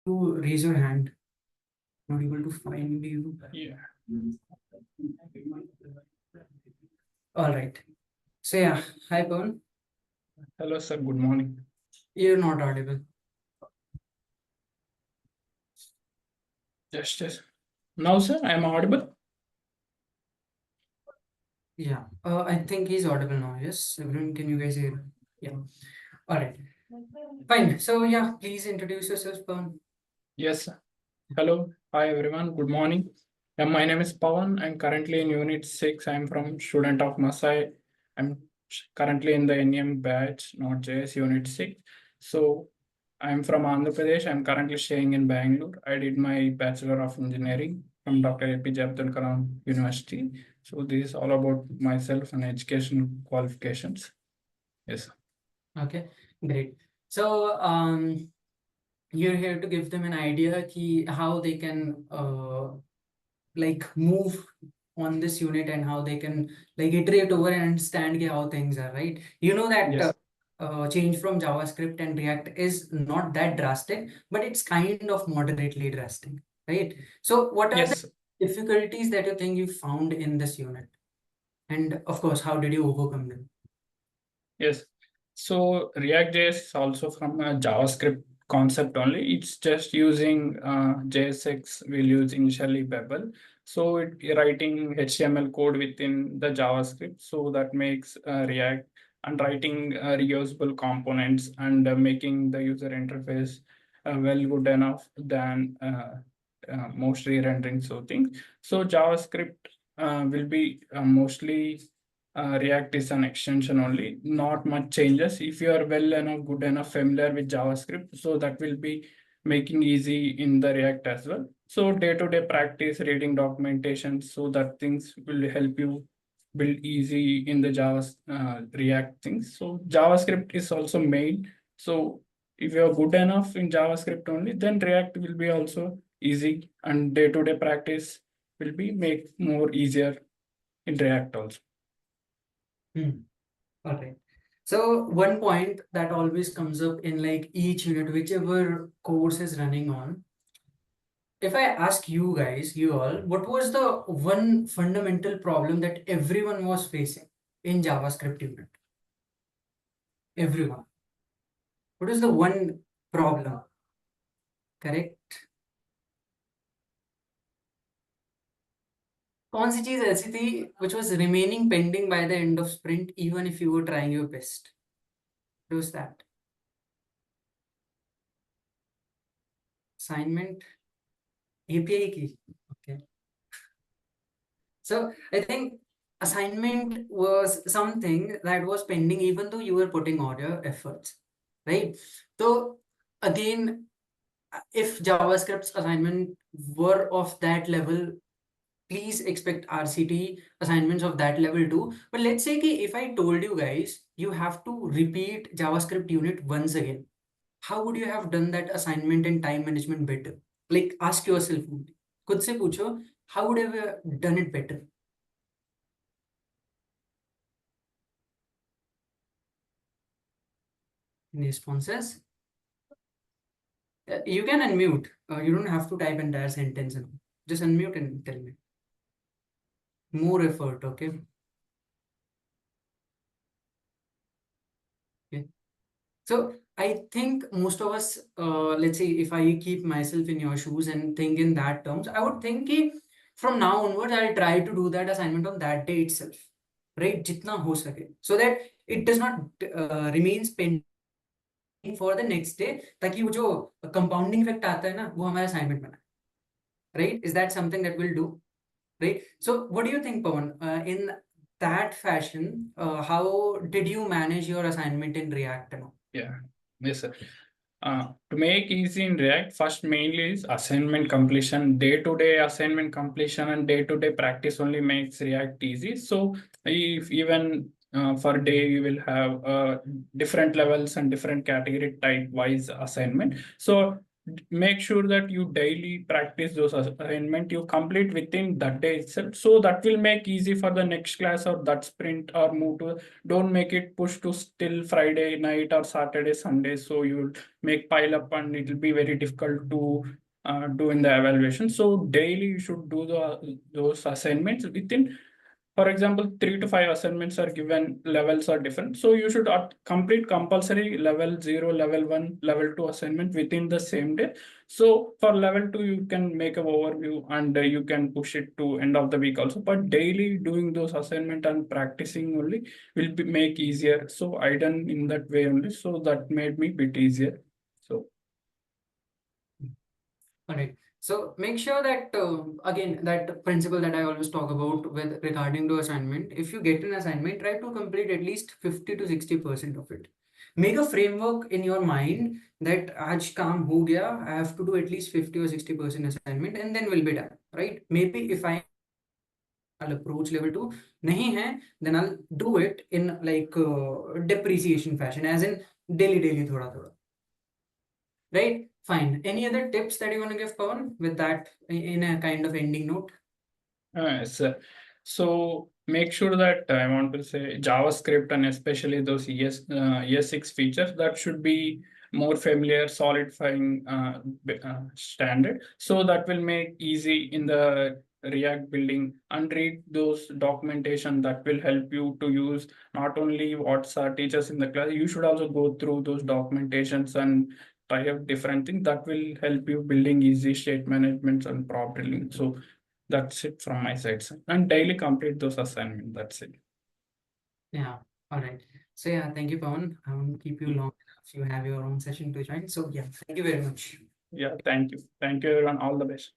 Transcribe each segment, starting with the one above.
to raise your hand. Not able to find you. Yeah. All right. So yeah, hi Pawan. Hello, sir. Good morning. You're not audible. Just. Now, sir, I am audible. Yeah. I think he's audible now. Yes. Everyone, can you guys hear? Yeah. All right. Fine. So yeah, please introduce yourself, Pawan. Yes, sir. Hello. Hi, everyone. Good morning. My name is Pawan. I'm currently in Unit 6. I'm from student of Masai. I'm currently in the NM batch, not JS Unit 6. So I'm from Andhra Pradesh. I'm currently staying in Bangalore. I did my Bachelor of Engineering from Dr. APJ Abdul Kalam University. So this is all about myself and education qualifications. Yes. Okay. Great. So you're here to give them an idea ki how they can like move on this unit and how they can like iterate over and understand how things are, right? You know that Yes. change from JavaScript and React is not that drastic, but it's kind of moderately drastic, right? So what are the difficulties that you think you found in this unit? And of course, how did you overcome them? Yes. So React.js is also from a JavaScript concept only. It's just using JSX. We'll use initially Babel. So writing HTML code within the JavaScript. So that makes React and writing reusable components and making the user interface well good enough than mostly rendering so things. So JavaScript will be mostly React is an extension only, not much changes. If you are well enough, good enough, familiar with JavaScript, so that will be making easy in the React as well. So day-to-day practice, reading documentation, so that things will help you build easy in the React things. So JavaScript is also main. So if you are good enough in JavaScript only, then React will be also easy, and day-to-day practice will be make more easier in React also. All right. So one point that always comes up in like each unit, whichever course is running on, if I ask you guys, you all, what was the one fundamental problem that everyone was facing in JavaScript unit? Everyone. What is the one problem? Correct? कौन सी चीज ऐसी थी which was remaining pending by the end of sprint even if you were trying your best? What was that? Assignment? API key? Okay. So I think assignment was something that was pending even though you were putting all your efforts, right? So again, if JavaScript's assignment were of that level, please expect RCT assignments of that level too. But let's say कि if I told you guys, you have to repeat JavaScript unit once again, how would you have done that assignment and time management better? Like ask yourself, खुद से पूछो, how would you have done it better? Any responses? You can unmute. You don't have to type entire sentence. Just unmute and tell me. More effort, okay? Okay. So I think most of us, let's say if I keep myself in your shoes and think in that terms, I would think कि from now onwards, I'll try to do that assignment on that day itself, right? जितना हो सके, so that it does not remains pending for the next day, ताकि वो जो compounding effect आता है ना, वो हमारा assignment बना, right? Is that something that we'll do, right? So what do you think, Pawan? In that fashion, how did you manage your assignment in React now? Yeah, yes, sir. To make easy in React, first mainly is assignment completion. Day-to-day assignment completion and day-to-day practice only makes React easy. So if even for day you will have different levels and different category type wise assignment. So make sure that you daily practice those assignment you complete within that day itself. So that will make easy for the next class or that sprint or move to, don't make it push to still Friday night or Saturday, Sunday. So you'll make pile up and it will be very difficult to do in the evaluation. So daily you should do those assignments within, for example, 3 to 5 assignments are given, levels are different. So you should complete compulsory level 0, level 1, level 2 assignment within the same day. So for level 2, you can make an overview and you can push it to end of the week also. But daily doing those assignment and practicing only will make easier. So I done in that way only. So that made me bit easier. So. All right. So make sure that again, that principle that I always talk about with regarding to assignment, if you get an assignment, try to complete at least 50 to 60% of it. Make a framework in your mind that aaj kaam ho gaya, I have to do at least 50 or 60% assignment and then we'll be done, right? Maybe if I'll approach level 2, nahi hai, then I'll do it in like depreciation fashion, as in daily thoda thoda. Right? Fine. Any other tips that you want to give, Pawan, with that in a kind of ending note? Yes. So make sure that I want to say JavaScript and especially those ES6 features that should be more familiar, solidifying standard. So that will make easy in the React building, and read those documentation that will help you to use not only what's teachers in the class. You should also go through those documentations and try out different things that will help you building easy state managements and prop drilling. So that's it from my side, sir. And daily complete those assignments. That's it. Yeah. All right. So yeah, thank you, Pawan. I won't keep you long enough. You have your own session to join. So yeah, thank you very much. Yeah, thank you. Thank you, everyone. All the best.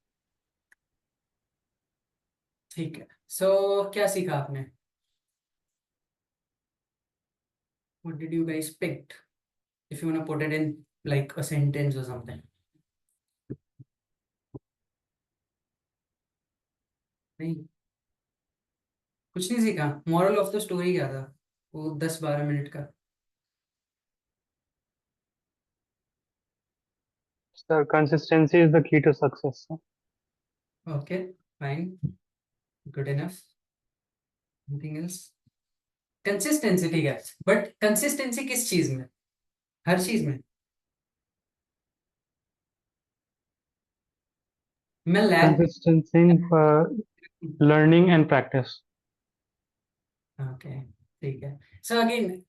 ठीक है. So क्या सीखा आपने? What did you guys pick? If you want to put it in like a sentence or something. नहीं, कुछ नहीं सीखा. Moral of the story क्या था? वो 10-12 मिनट का. Sir, consistency is the key to success. Sir. Okay, fine. Good enough. Anything else? Consistency ठीक है. But consistency किस चीज में? हर चीज में. मैं lab Consistency for learning and practice. Okay, ठीक है. So again,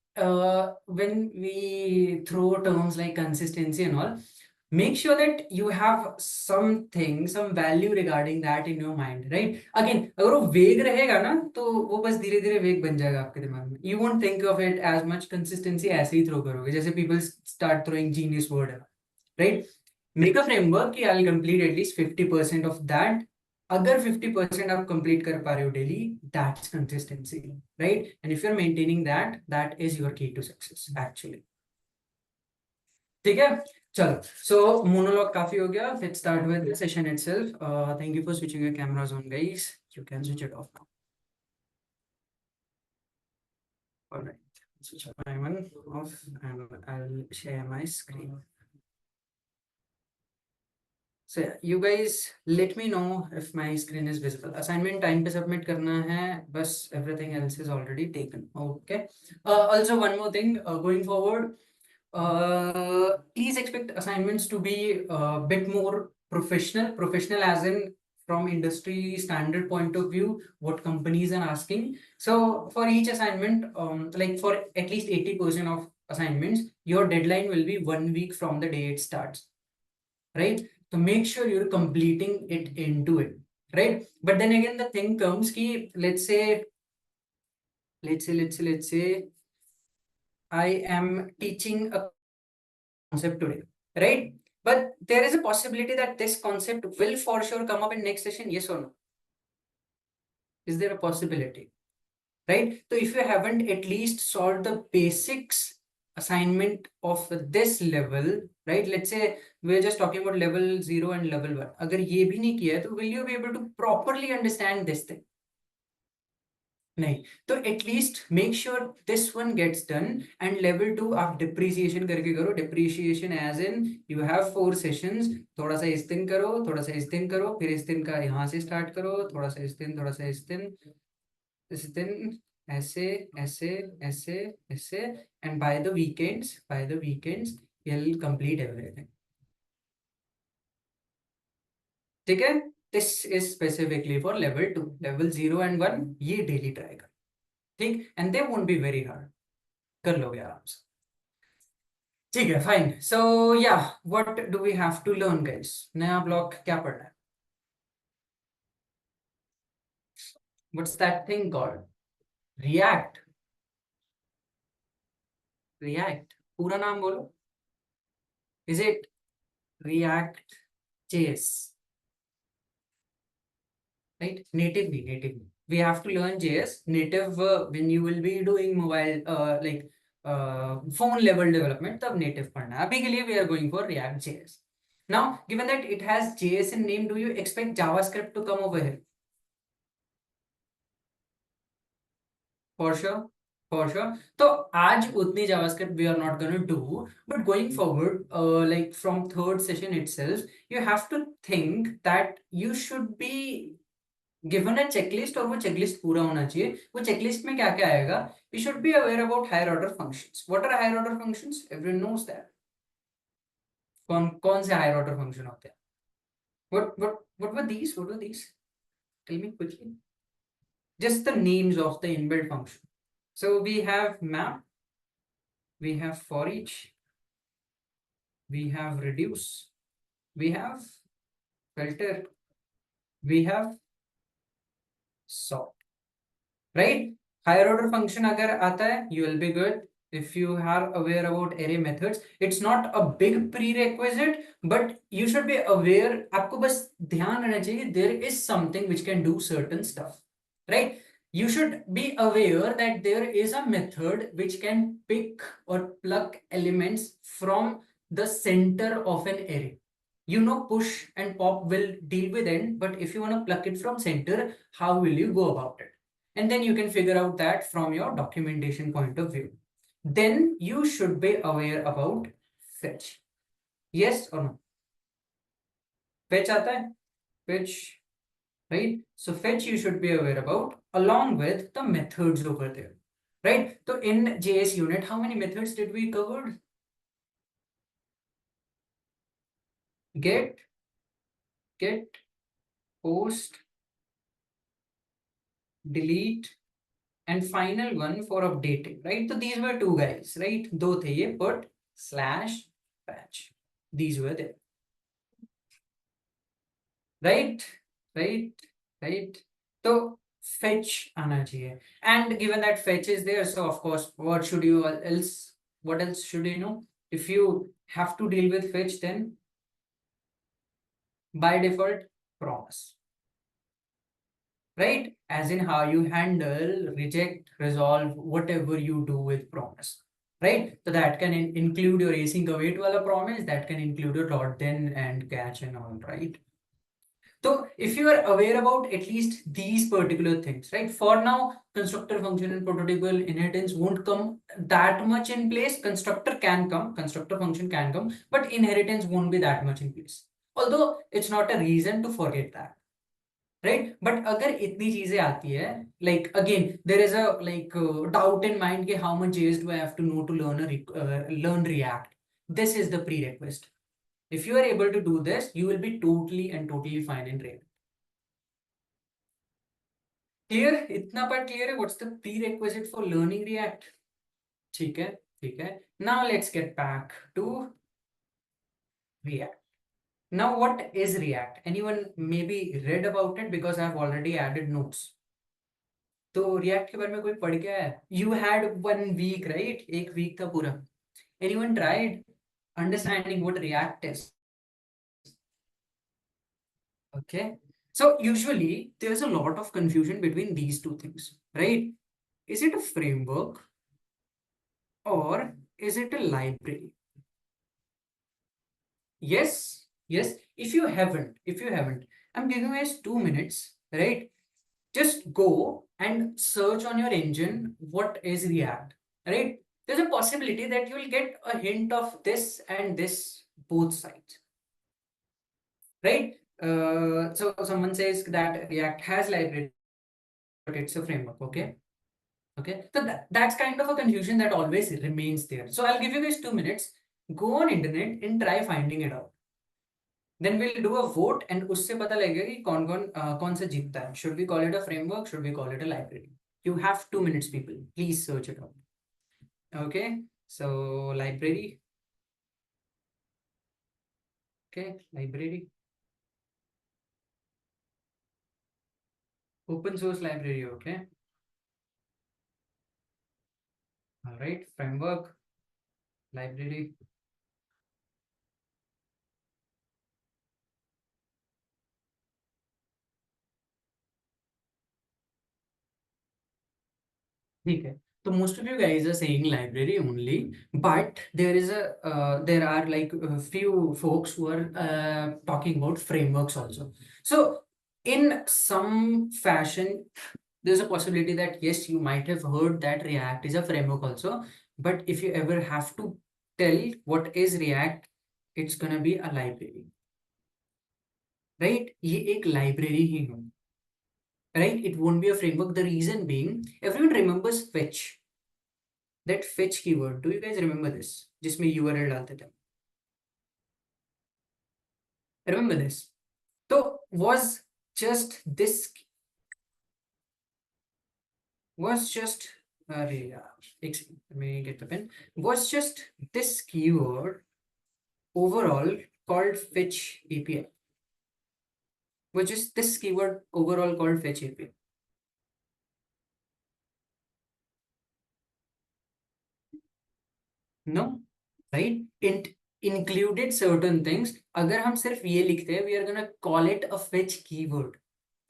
when we throw terms like consistency and all, make sure that you have something, some value regarding that in your mind, right? Again, अगर वो vague रहेगा ना, तो वो बस धीरे धीरे vague बन जाएगा आपके दिमाग में. You won't think of it as much consistency ऐसे ही throw करोगे, जैसे people start throwing genius word, right? Make a framework कि I'll complete at least 50% of that. अगर 50% आप complete कर पा रहे हो daily, that's consistency, right? And if you're maintaining that, that is your key to success actually. ठीक है, चलो. So monologue काफी हो गया. Let's start with the session itself. Thank you for switching your cameras on, guys. You can switch it off now. All right, switch my one off and I'll share my screen. So you guys let me know if my screen is visible. Assignment time पे submit करना है, बस everything else is already taken. Okay. Also one more thing, going forward, please expect assignments to be a bit more professional. Professional as in from industry standard point of view, what companies are asking. So for each assignment, like for at least 80% of assignments, your deadline will be 1 week from the day it starts, right? So make sure you're completing it into it, right? But then again, the thing comes ki, let's say I am teaching a concept today, right? But there is a possibility that this concept will for sure come up in next session, yes or no? Is there a possibility, right? So if you haven't at least solved the basics assignment of this level, right? Let's say we're just talking about level 0 and level 1. अगर ये भी नहीं किया है, तो will you be able to properly understand this thing? नहीं तो at least make sure this one gets done and level 2 आप डिप्रिसिएशन करके करो depreciation as in you have 4 sessions थोड़ा सा इस दिन करो थोड़ा सा इस दिन करो फिर इस दिन का यहाँ से स्टार्ट करो थोड़ा सा इस दिन थोड़ा सा इस दिन ऐसे ऐसे ऐसे ऐसे and by the weekends you'll complete everything. ठीक है this is specifically for level 2 level 0 and 1 ये daily try कर ठीक and they won't be very hard कर लोगे आराम से ठीक है fine so yeah what do we have to learn guys नया ब्लॉक क्या पढ़ना है what's that thing called React पूरा नाम बोलो is it React JS right natively we have to learn JS native when you will be doing mobile phone level development तब native पढ़ना है अभी के लिए we are going for React JS now given that it has JS in name do you expect JavaScript to come over here for sure तो आज उतनी JavaScript we are not going to do but going forward like from third session itself you have to think that you should be given है checklist और वो checklist पूरा होना चाहिए वो चेकलिस्ट में क्या क्या आएगा we should be aware about higher order functions what are higher order functions everyone knows that कौन कौन से हायर ऑर्डर फंक्शन होते हैं what were these tell me quickly just the names of the inbuilt function so we have map we have for each we have reduce we have filter we have sort right higher order function agar aata hai you will be good if you are aware about array methods it's not a big prerequisite but you should be aware aapko bas dhyan rehna chahiye there is something which can do certain stuff right you should be aware that there is a method which can pick or pluck elements from the center of an array you know push and pop will deal with it but if you want to pluck it from center how will you go about it and then you can figure out that from your documentation point of view then you should be aware about fetch yes or no fetch aata hai fetch right so fetch you should be aware about along with the methods over there right so in JS unit how many methods did we cover get post delete and final one for updating right so these were two guys right do the ye put slash patch these were there right so fetch aana chahiye and given that fetch is there so of course what else should you know if you have to deal with fetch then by default promise right as in how you handle reject resolve whatever you do with promise right so that can include your async await wala promise that can include your dot then and catch and all right so if you are aware about at least these particular things right for now constructor function and prototypal inheritance won't come that much in place constructor function can come but inheritance won't be that much in place although it's not a reason to forget that right but अगर इतनी चीजें आती है like again there is a like doubt in mind कि how much JS do I have to know to learn React this is the prerequisite if you are able to do this you will be totally fine in React clear इतना part clear है what's the prerequisite for learning React ठीक है now let's get back to React now what is React anyone maybe read about it because I have already added notes तो react के बारे में कोई पढ़ गया है यू हैड 1 वीक राइट एक वीक था पूरा anyone tried understanding what react is okay so usually there's a lot of confusion between these two things right is it a framework or is it a library yes if you haven't I'm giving you guys 2 minutes right just go and search on your engine what is React, right? There's a possibility that you will get a hint of this and this both sides, right? So someone says that React has library, but it's a framework, okay? Okay, so that's kind of a confusion that always remains there. So I'll give you guys 2 minutes, go on internet and try finding it out. Then we'll do a vote and उससे पता लगेगा कि कौन सा जीतता है. Should we call it a framework? Should we call it a library? You have 2 minutes, people. Please search it out. Okay, so library. Okay, library. Open source library, okay. All right, framework, library. Okay. So most of you guys are saying library only, but there are like a few folks who are talking about frameworks also. So in some fashion, there's a possibility that yes, you might have heard that React is a framework also, but if you ever have to tell what is React, it's gonna be a library, right? ये एक library ही है, right? It won't be a framework. The reason being, everyone remembers fetch. That fetch keyword, do you guys remember this? जिसमें URL डालते थे. Remember this? So was just this let me get the pen. Was just this keyword overall called fetch API? Which is this keyword overall called fetch API? No, right? It included certain things. अगर हम सिर्फ ये लिखते हैं, we are gonna call it a fetch keyword,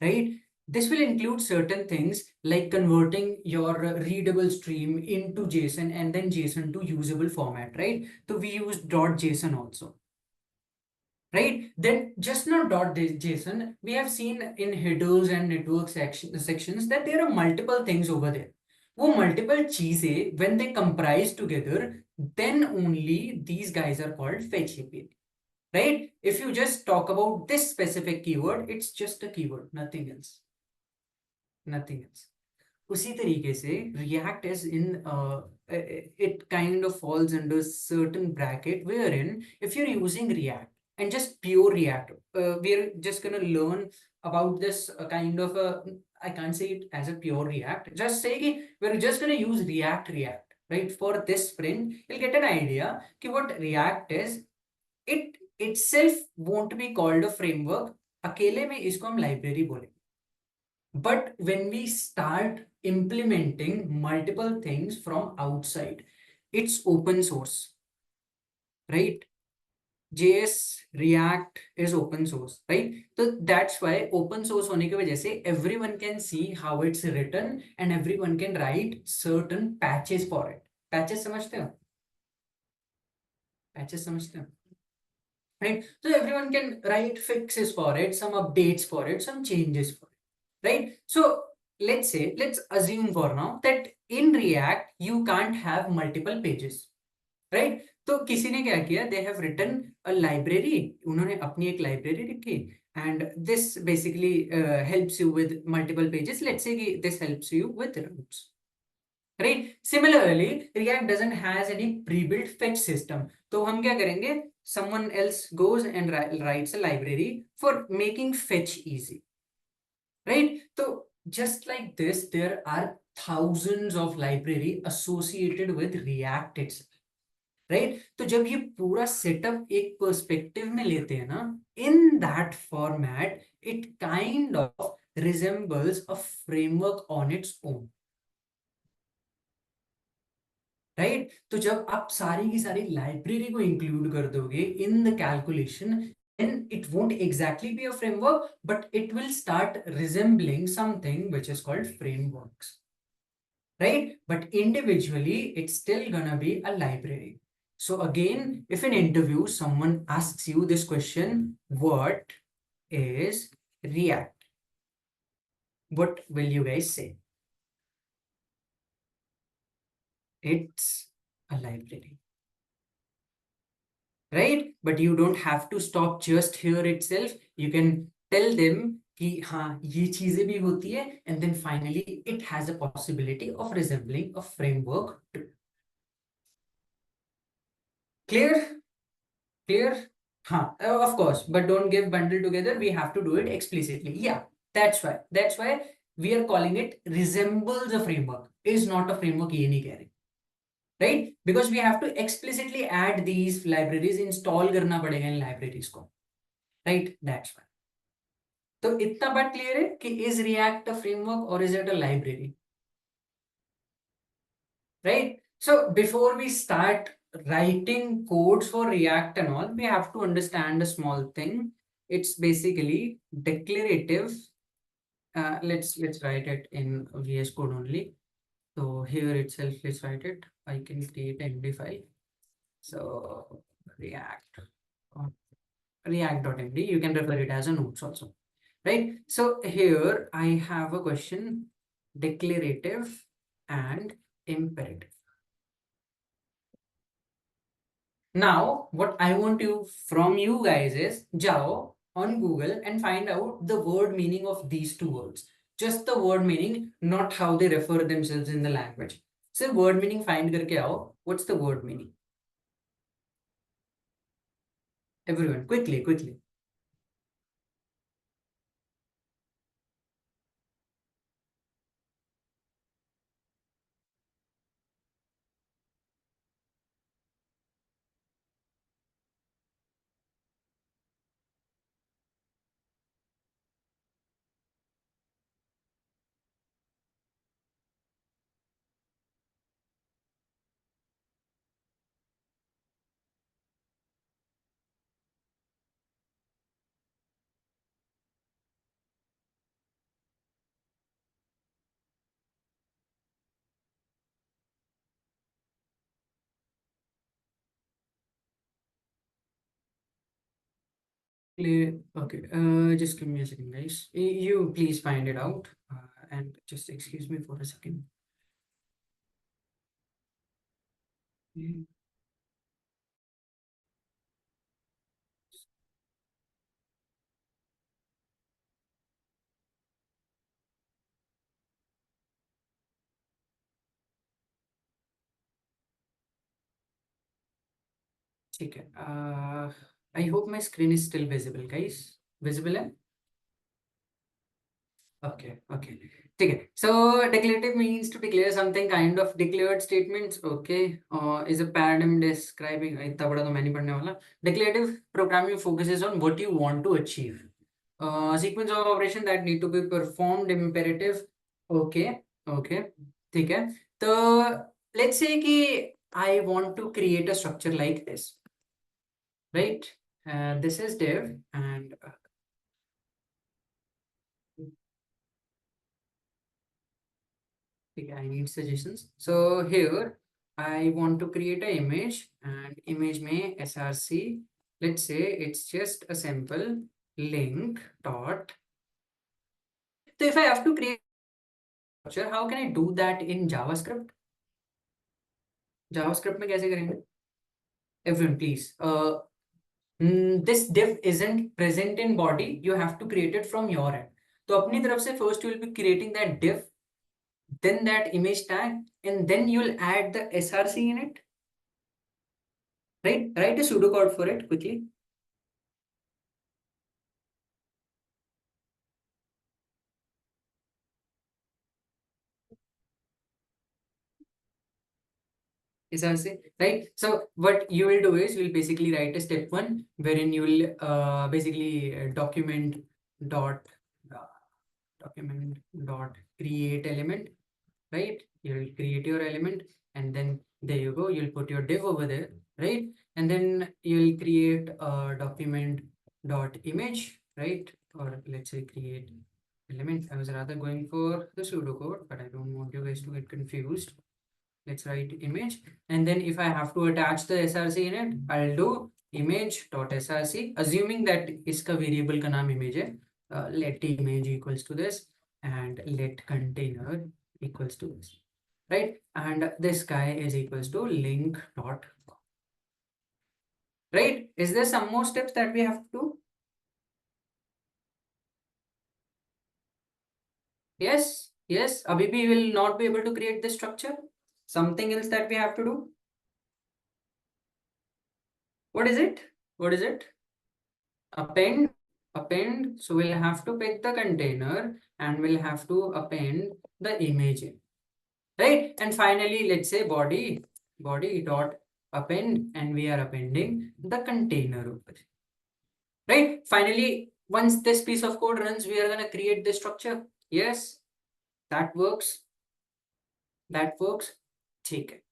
right? This will include certain things like converting your readable stream into JSON and then JSON to usable format, right? So we use .json also, right? Then just not .json, we have seen in headers and network sections that there are multiple things over there. वो multiple चीजें, when they comprise together, then only these guys are called fetch API, right? If you just talk about this specific keyword, it's just a keyword, nothing else. Nothing else. उसी तरीके से React is in it kind of falls under certain bracket wherein if you're using React and just pure React, we're just gonna learn about this kind of a, I can't say it as a pure React, just say we're just gonna use React, right? For this sprint, you'll get an idea what React is. It itself won't be called a framework. अकेले में इसको हम library बोलेंगे. But when we start implementing multiple things from outside, it's open source, right? JS, React is open source, right? So that's why open source होने की वजह से everyone can see how it's written and everyone can write certain patches for it. Patches समझते हो? Patches समझते हो? Right? So everyone can write fixes for it, some updates for it, some changes for it, right? So let's assume for now that in React, you can't have multiple pages, right? तो किसी ने क्या किया? They have written a library. उन्होंने अपनी एक library लिखी and this basically helps you with multiple pages. Let's say this helps you with routes. Right? Similarly, React doesn't has any pre-built fetch system. तो हम क्या करेंगे? Someone else goes and writes a library for making fetch easy. Right? So just like this, there are thousands of library associated with React itself. Right? तो जब ये पूरा setup एक perspective में लेते हैं ना, in that format, it kind of resembles a framework on its own. Right तो जब आप सारी की सारी लाइब्रेरी को इंक्लूड कर दोगे in the calculation then it won't exactly be a framework but it will start resembling something which is called frameworks, right? But individually it's still gonna be a library. So again, if in interview someone asks you this question, what is React? What will you guys say? It's a library, right? But you don't have to stop just here itself. You can tell them कि हाँ ये चीजें भी होती है, and then finally it has a possibility of resembling a framework too. Clear? Clear? Huh, of course, but don't give bundle together. We have to do it explicitly. Yeah, that's why. That's why we are calling it resembles a framework. Is not a framework. ये नहीं कह रहे, right? Because we have to explicitly add these libraries. Install करना पड़ेगा इन libraries को, right? That's why. तो इतना बात clear है कि is React a framework or is it a library, right? So before we start writing codes for React and all, we have to understand a small thing. It's basically declarative. Let's write it in VS Code only. So here itself, let's write it. I can create an MD file. So react.md. You can refer it as a notes also, right? So here I have a question: declarative and imperative. Now, what I want from you guys is jao on Google and find out the word meaning of these two words. Just the word meaning, not how they refer themselves in the language. So word meaning find karke aao. What's the word meaning? Everyone, quickly. Okay, just give me a second, guys. You please find it out and just excuse me for a second. Okay. I hope my screen is still visible, guys. Visible? Hai? Okay. Okay. So declarative means to declare something, kind of declared statements. Okay. Is a paradigm describing. इतना बड़ा तो मैं नहीं पढ़ने वाला. Declarative programming focuses on what you want to achieve. Sequence of operation that need to be performed. Imperative. Okay. ठीक है. तो let's say कि I want to create a structure like this. Right? This is div and okay, I need suggestions. So here I want to create an image and image may src. Let's say it's just a simple link dot. So if I have to create a structure, how can I do that in JavaScript? JavaScript में कैसे करेंगे? Everyone, please. This div isn't present in body. You have to create it from your end. तो अपनी तरफ से first you will be creating that div, then that image tag, and then you'll add the src in it. Right? Write a pseudocode for it quickly. src, right? So what you will do is you'll basically write a step one wherein you will basically document dot create element, right? You will create your element and then there you go. You'll put your div over there, right? And then you'll create a document dot image, right? Or let's say create element. I was rather going for the pseudocode, but I don't want you guys to get confused. Let's write image, and then if I have to attach the src in it, I'll do image dot src, assuming that iska variable ka naam image hai. Let image equals to this. and let container equals to this, right? And this guy is equals to link dot, right? Is there some more steps that we have to do? Yes, yes. Abhi we will not be able to create this structure. Something else that we have to do. What is it? What is it? Append. So we'll have to pick the container and we'll have to append the image in, right? And finally, let's say body dot append, and we are appending the container over, right? Finally, once this piece of code runs, we are going to create this structure. Yes, that works. That works. Take it.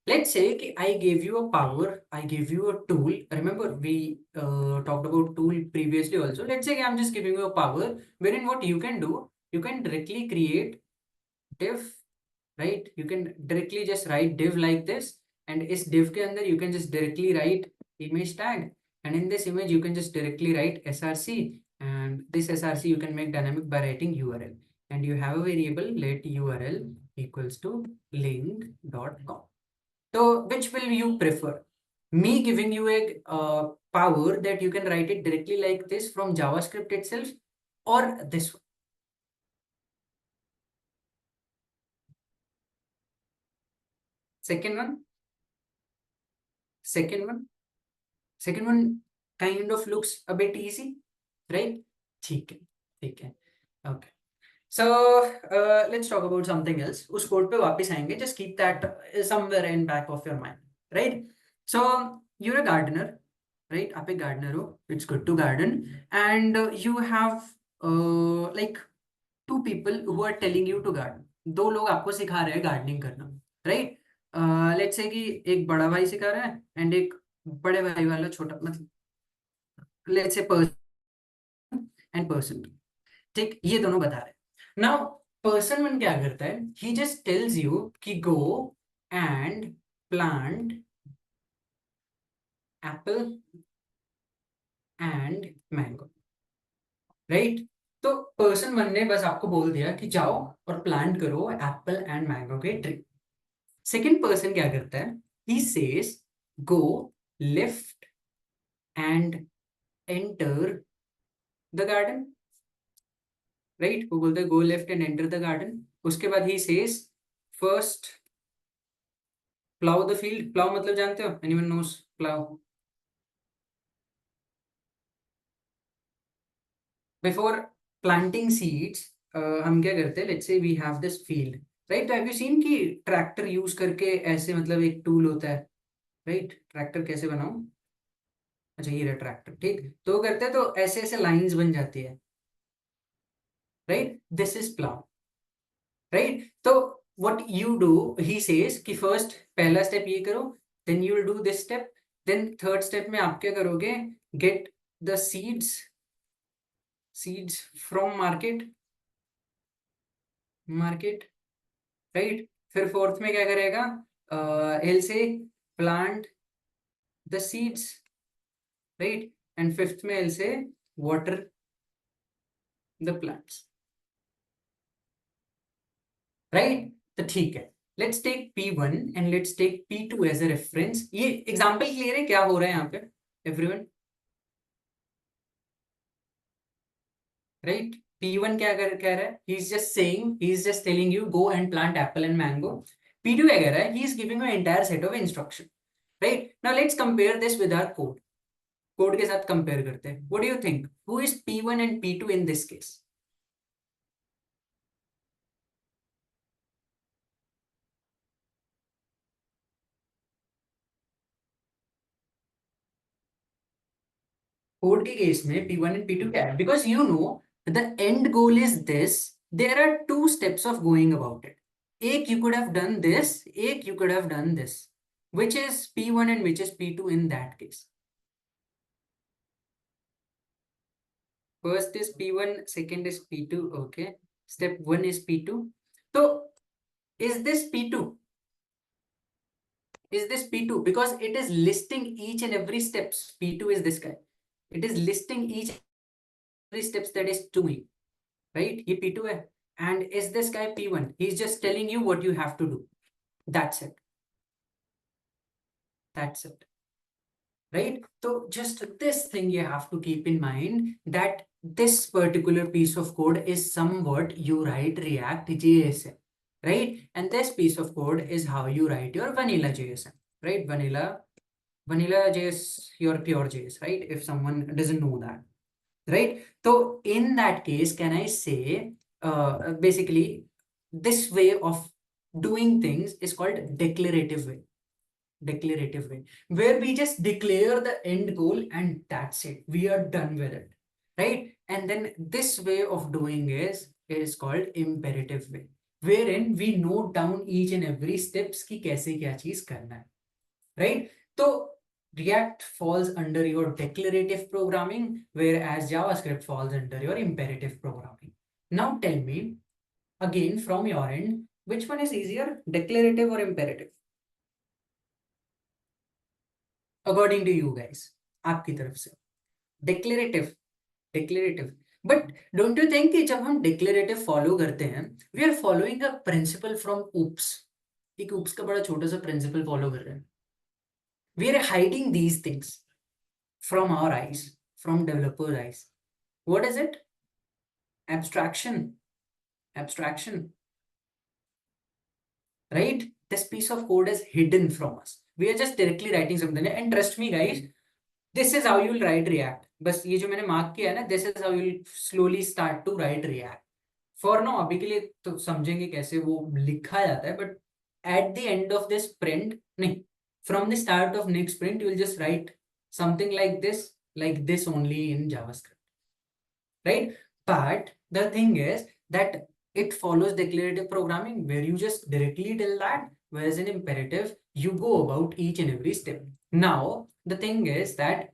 Let's say I gave you a power, I gave you a tool. Remember, we talked about tool previously also. Let's say I'm just giving you a power, wherein what you can do, you can directly create div, right? You can directly just write div like this, and is div ke andar you can just directly write image tag, and in this image you can just directly write src, and this src you can make dynamic by writing url, and you have a variable let url equals to link.com. So which will you prefer? Me giving you a power that you can write it directly like this from JavaScript itself, or this one? Second one? Second one? Second one kind of looks a bit easy, right? Okay. Okay. So let's talk about something else. उस code पे वापस आएंगे. Just keep that somewhere in back of your mind, right? So you're a gardener, right? आप एक gardener हो. It's good to garden, and you have like two people who are telling you to garden. दो लोग आपको सिखा रहे हैं gardening करना, right? Let's say कि एक बड़ा भाई सिखा रहा है and एक बड़े भाई वाला छोटा, मतलब let's say person and person, ठीक, ये दोनों बता रहे हैं. Now person one क्या करता है? He just tells you कि go and plant apple and mango, right? तो पर्सन वन ने बस आपको बोल दिया कि जाओ और प्लांट करो एप्पल एंड मैंगो के ट्री. सेकंड पर्सन क्या करता है? He says go left and enter the garden, right? वो बोलते हैं go left and enter the garden. उसके बाद he says first plough the field. Plough मतलब जानते हो? Anyone nose plough? Before planting seeds, हम क्या करते हैं? Let's say we have this field, right? तो have you seen कि ट्रैक्टर यूज करके ऐसे, मतलब एक टूल होता है, राइट? ट्रैक्टर कैसे बनाऊं? अच्छा ये रहा ट्रैक्टर, ठीक. तो वो करते हैं तो ऐसे ऐसे लाइंस बन जाती है, right? This is plough, right? तो what you do, he says कि फर्स्ट पहला स्टेप ये करो, then you will do this step, then third step में आप क्या करोगे? Get the seeds from market, right? फिर फोर्थ में क्या करेगा? हेल से plant the seeds, right? And fifth में हेल से वाटर द प्लांट्स, राइट? तो ठीक है, let's take P1 and let's take P2 as a reference. ये एग्जांपल क्लियर है? क्या हो रहा है यहाँ पे एवरीवन, राइट? P1 क्या कह रहा है? he is just saying, he is just telling you go and plant apple and mango. P2 क्या कह रहा है? he is giving you an entire set of instruction, right? Now let's compare this with our code के साथ compare करते हैं. what do you think, who is P1 and P2 in this case? Code के case में P1 and P2 क्या है? because you know the end goal is this, there are two steps of going about it. एक you could have done this, एक you could have done this. Which is P1 and which is P2 in that case? First is P1, second is P2. Okay, step 1 is P2. So is this P2? Is this P2? Because it is listing each and every steps. P2 is this guy. It is listing each and every steps that is doing, right? ये P2 है. And is this guy P1? He's just telling you what you have to do. That's it. That's it. Right? So just this thing you have to keep in mind, that this particular piece of code is somewhat you write React JSX, right? And this piece of code is how you write your vanilla JSX, right? Vanilla JS, your pure JS, right? If someone doesn't know that, right? So in that case, can I say, basically, this way of doing things is called declarative way. Declarative way, where we just declare the end goal and that's it. We are done with it, right? And then this way of doing is called imperative way, wherein we note down each and every steps ki kaise kya cheez karna hai, right? So React falls under your declarative programming, whereas JavaScript falls under your imperative programming. Now tell me again from your end, which one is easier, declarative or imperative? According to you guys, आपकी तरफ से declarative. But don't you think कि जब हम declarative follow करते हैं, we are following a principle from oops. एक oops का बड़ा छोटा सा principle follow कर रहे हैं. We are hiding these things from our eyes, from developer eyes. What is it? Abstraction. Right? This piece of code is hidden from us. We are just directly writing something. And trust me guys, this is how you will write React. बस ये जो मैंने mark किया है ना, this is how you will slowly start to write React. For now, अभी के लिए तो समझेंगे कैसे वो लिखा जाता है, but at the end of this sprint, नहीं, from the start of next sprint, you will just write something like this only in JavaScript, right? But the thing is that it follows declarative programming, where you just directly tell that, whereas in imperative, you go about each and every step. Now, the thing is that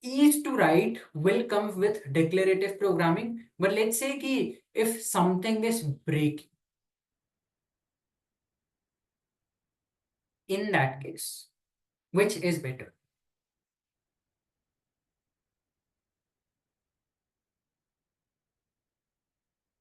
ease to write will come with declarative programming, but let's say कि if something is breaking, in that case, which is better?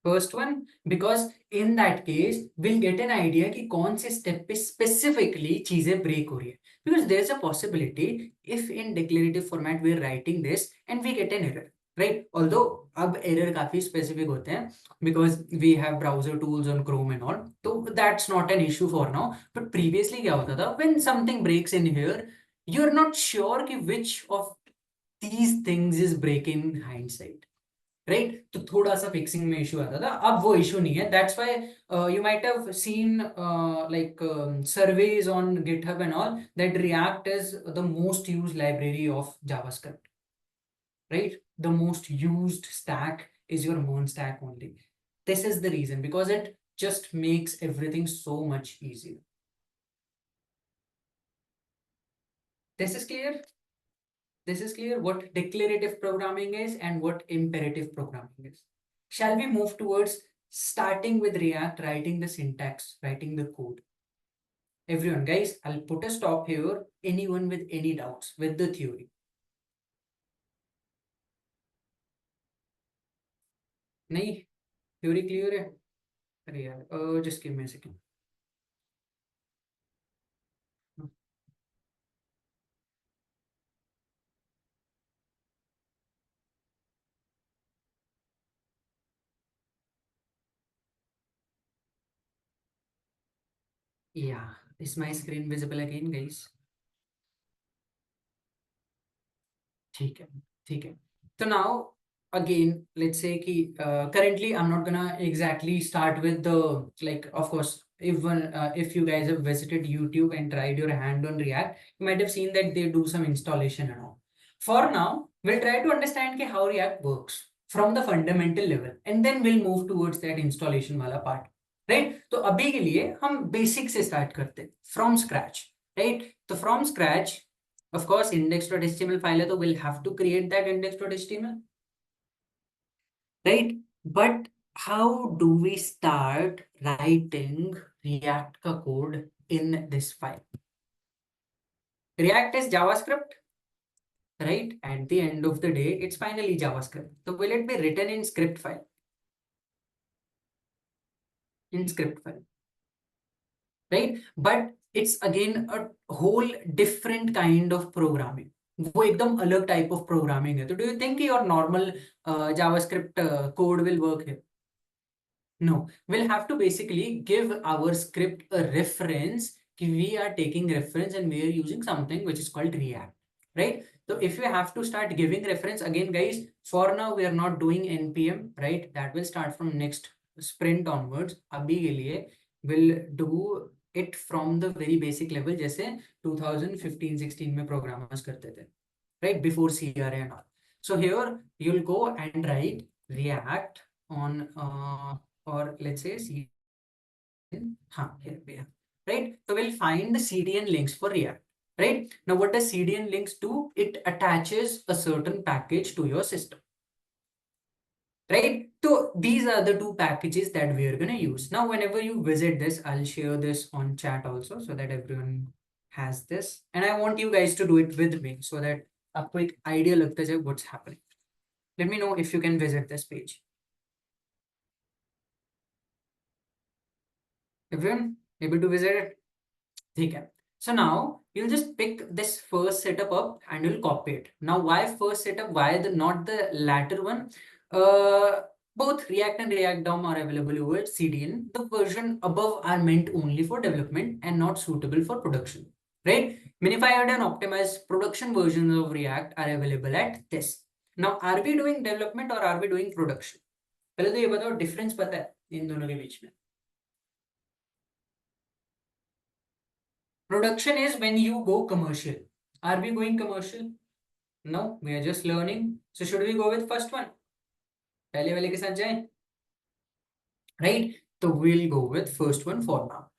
First one, because in that case we'll get an idea कि कौन से step पे specifically चीजें break हो रही है. Because there's a possibility if in declarative format we're writing this and we get an error, right? Although अब error काफी specific होते हैं because we have browser tools on Chrome and all, so that's not an issue for now. But previously क्या होता था, when something breaks in here, you're not sure कि which of these things is break in hindsight. Right तो थोड़ा सा fixing में issue आता था, अब वो इशू नहीं है. That's why you might have seen like surveys on GitHub and all that React is the most used library of JavaScript, right? The most used stack is your Moon stack only. This is the reason, because it just makes everything so much easier. This is clear? This is clear what declarative programming is and what imperative programming is. Shall we move towards starting with React, writing the syntax, writing the code? Everyone, guys, I'll put a stop here. Anyone with any doubts with the theory? नहीं, theory clear है? अरे यार, just give me a second. Yeah, is my screen visible again, guys? ठीक है. So now again, let's say कि currently I'm not gonna exactly start with the, like, of course, if you guys have visited YouTube and tried your hand on React, you might have seen that they do some installation and all. For now, we'll try to understand कि how React works from the fundamental level, and then we'll move towards that installation वाला part, right? तो अभी के लिए हम basic से start करते हैं, from scratch, right? तो from scratch, of course, index.html file है तो we'll have to create that index.html, right? But how do we start writing React का code in this file? React is JavaScript, right? At the end of the day, it's finally JavaScript. So will it be written in script file? in script file, right? But it's again a whole different kind of programming. वो एकदम अलग type of programming है. So do you think your normal JavaScript code will work here? No, we'll have to basically give our script a reference. We are taking reference and we are using something which is called React, right? So if you have to start giving reference again, guys, for now we are not doing NPM, right? That will start from next sprint onwards. Abhi ke liye we'll do it from the very basic level, जैसे 2015-16 में programmers करते थे, right? Before CRA and all. So here you'll go and write React on or let's say CDN. Here we are, right? So we'll find the CDN links for React, right? Now what does CDN links do? It attaches a certain package to your system, right? So these are the two packages that we are going to use. Now whenever you visit this, I'll share this on chat also so that everyone has this, and I want you guys to do it with me so that आपको एक idea लगता जाए what's happening. Let me know if you can visit this page. Everyone able to visit it? Okay. So now you'll just pick this first setup up and you'll copy it. Now why first setup? Why not the latter one? Both React and ReactDOM are available over CDN. The version above are meant only for development and not suitable for production, right? Minified and optimized production versions of React are available at this. Now are we doing development or are we doing production? पहले तो ये बताओ difference पता है इन दोनों के बीच में? Production is when you go commercial. Are we going commercial? No, we are just learning. So should we go with first one? पहले वाले के साथ जाएं? Right? So we'll go with first one for now.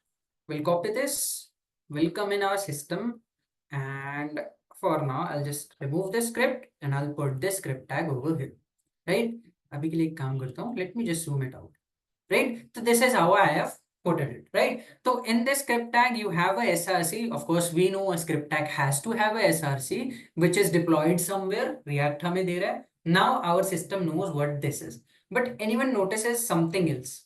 We'll copy this. We'll come in our system. And for now, I'll just remove this script and I'll put this script tag over here. Right? अभी के लिए एक काम करता हूँ. Let me just zoom it out. Right? So this is how I have put it, right? So in this script tag, you have a SRC. Of course, we know a script tag has to have a SRC, which is deployed somewhere. React हमें दे रहा है. Now our system knows what this is. But anyone notices something else?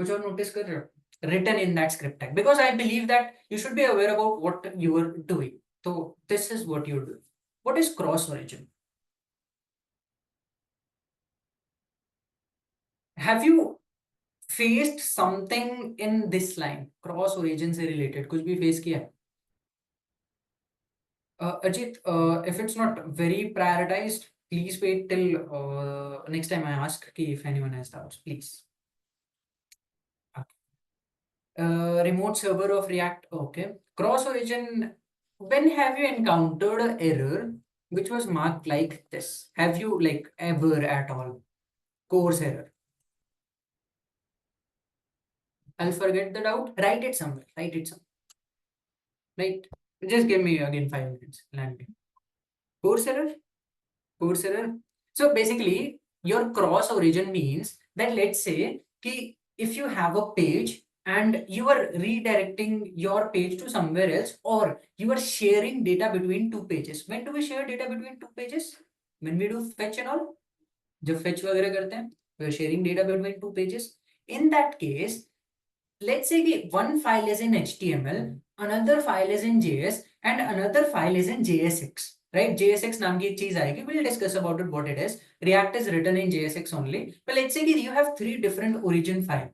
कुछ और notice कर रहे हो? Written in that script tag, because I believe that you should be aware about what you are doing. So this is what you're doing. What is cross origin? Have you faced something in this line? Cross origin से related कुछ भी face किया है? Ajit, if it's not very prioritized, please wait till next time I ask if anyone has doubts, please. Remote server of React, okay. Cross origin, when have you encountered an error which was marked like this? Have you like ever at all? Course error. I'll forget the doubt. Write it somewhere. Write it somewhere. Right. Just give me again 5 minutes. Land. Course error. Course error. So basically, your cross origin means that let's say कि if you have a page and you are redirecting your page to somewhere else, or you are sharing data between two pages. When do we share data between two pages? When we do fetch and all. जब fetch वगैरह करते हैं, we are sharing data between two pages. In that case, let's say कि one file is in HTML, another file is in JS, and another file is in JSX. Right? JSX नाम की एक चीज आएगी. We'll discuss about it, what it is. React is written in JSX only. But let's say कि you have 3 different origin file.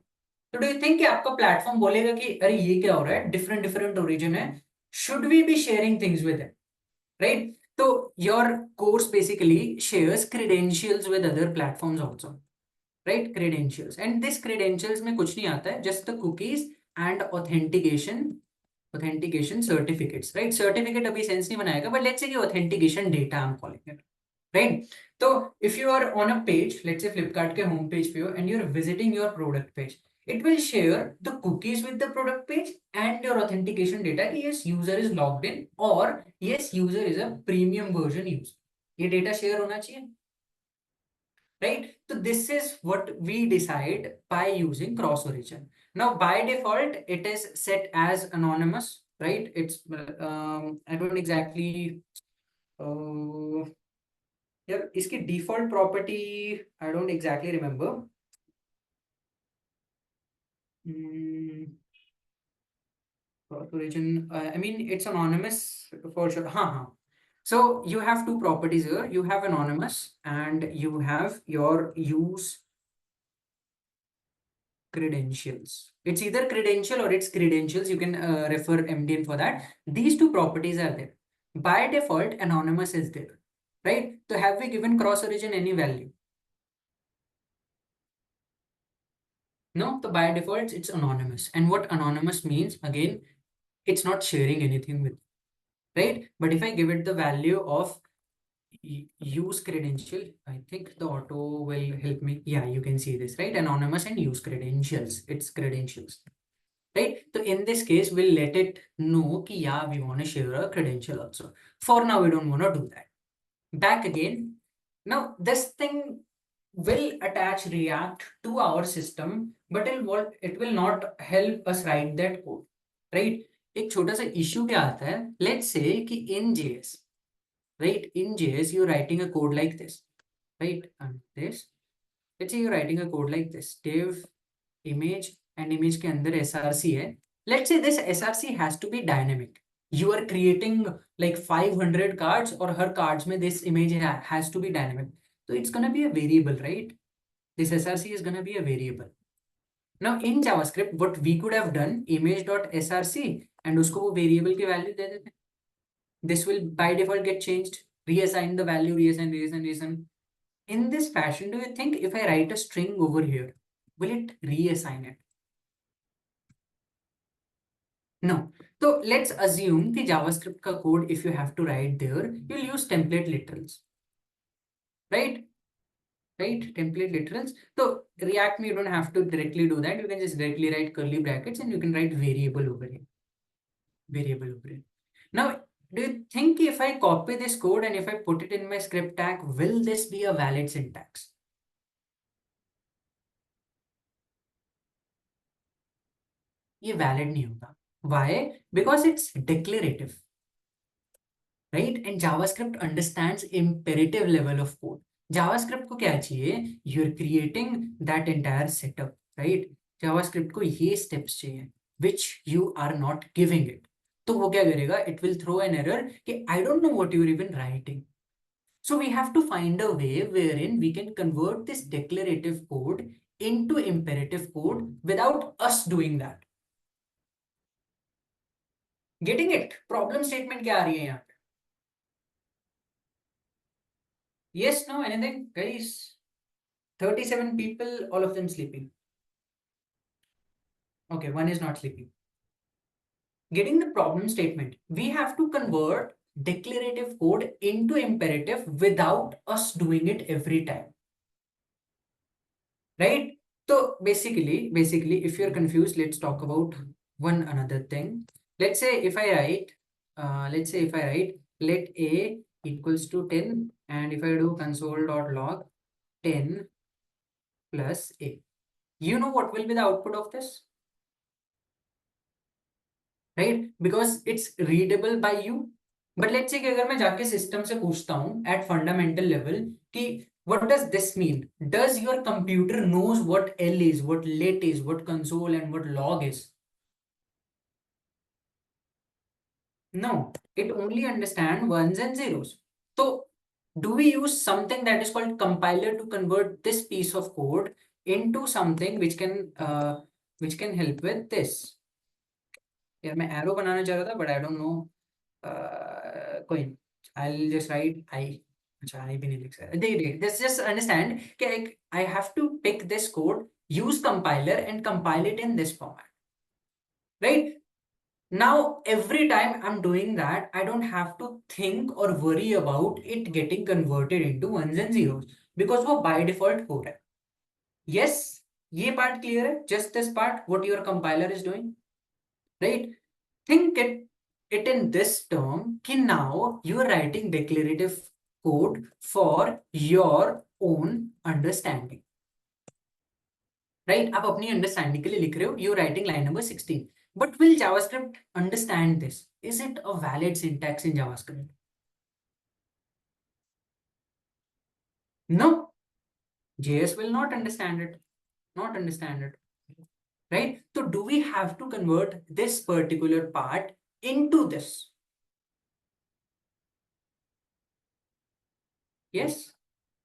So do you think कि आपका platform बोलेगा कि अरे ये क्या हो रहा है? Different origin है. Should we be sharing things with it? Right? So your course basically shares credentials with other platforms also. Right? Credentials. And this credentials में कुछ नहीं आता है. Just the cookies and authentication certificates, right? Certificate अभी sense नहीं बनाएगा, but let's say कि authentication data I'm calling it, right? So if you are on a page, let's say Flipkart के home page पे हो and you're visiting your product page, it will share the cookies with the product page and your authentication data कि yes, user is logged in or yes, user is a premium version user. ये data share होना चाहिए, right? So this is what we decide by using cross origin. Now by default it is set as anonymous, right? It's I don't exactly yeah, इसकी default property I don't exactly remember. Cross origin. I mean, it's anonymous for sure. So you have two properties here. You have anonymous and you have your use credentials. It's either credential or it's credentials. You can refer MDN for that. These two properties are there. By default, anonymous is there, right? So have we given cross origin any value? No, so by default, it's anonymous. And what anonymous means, again, it's not sharing anything with, right? But if I give it the value of use credential, I think the auto will help me. Yeah, you can see this, right? Anonymous and use credentials. It's credentials, right? So in this case, we'll let it know ki, yeah, we want to share a credential also. For now, we don't want to do that. Back again. Now, this thing will attach React to our system, but it will not help us write that code, right? एक छोटा सा issue क्या आता है? Let's say कि in JS, right? In JS, you're writing a code like this, right? And this. Let's say you're writing a code like this. Div image and image के अंदर SRC है. Let's say this SRC has to be dynamic. You are creating like 500 cards or her cards में this image has to be dynamic. So it's gonna be a variable, right? This SRC is gonna be a variable. Now in JavaScript, what we could have done, image.src and उसको वो variable की value दे देते. This will by default get changed. Reassign the value, reassign. In this fashion, do you think if I write a string over here, will it reassign it? No. So let's assume the JavaScript ka code, if you have to write there, you'll use template literals, right? Right? Template literals. So React me, you don't have to directly do that. You can just directly write curly brackets and you can write variable over here. Variable over here. Now, do you think if I copy this code and if I put it in my script tag, will this be a valid syntax? ये valid नहीं होगा. Why? Because it's declarative, right? And JavaScript understands imperative level of code. JavaScript को क्या चाहिए? You're creating that entire setup, right? JavaScript को ये steps चाहिए, which you are not giving it. तो वो क्या करेगा? It will throw an error कि I don't know what you're even writing. So we have to find a way wherein we can convert this declarative code into imperative code without us doing that. Getting it? Problem statement क्या आ रही है यहाँ? Yes, no, anything? Guys, 37 people, all of them sleeping. Okay, one is not sleeping. Getting the problem statement, we have to convert declarative code into imperative without us doing it every time. Right? So basically, if you're confused, let's talk about one another thing. Let's say if I write, let a equals to 10, and if I do console.log 10 plus a, you know what will be the output of this? Right? Because it's readable by you. But let's say कि अगर मैं जाके system से पूछता हूँ at fundamental level कि what does this mean? Does your computer knows what L is, what let is, what console and what log is? No, it only understands ones and zeros. So do we use something that is called compiler to convert this piece of code into something which can help with this? यार मैं arrow बनाना चाह रहा था, but I don't know. कोई I'll just write I. अच्छा I भी नहीं लिख सकता. Let's just understand कि I have to pick this code, use compiler and compile it in this format. Right? Now, every time I'm doing that, I don't have to think or worry about it getting converted into ones and zeros because वो by default code है. Yes, ये part clear है? Just this part, what your compiler is doing, right? Think it in this term कि now you are writing declarative code for your own understanding, right? आप अपनी understanding के लिए लिख रहे हो, you are writing line number 16. But will JavaScript understand this? Is it a valid syntax in JavaScript? No, JS will not understand it. Not understand it. right? So do we have to convert this particular part into this? Yes,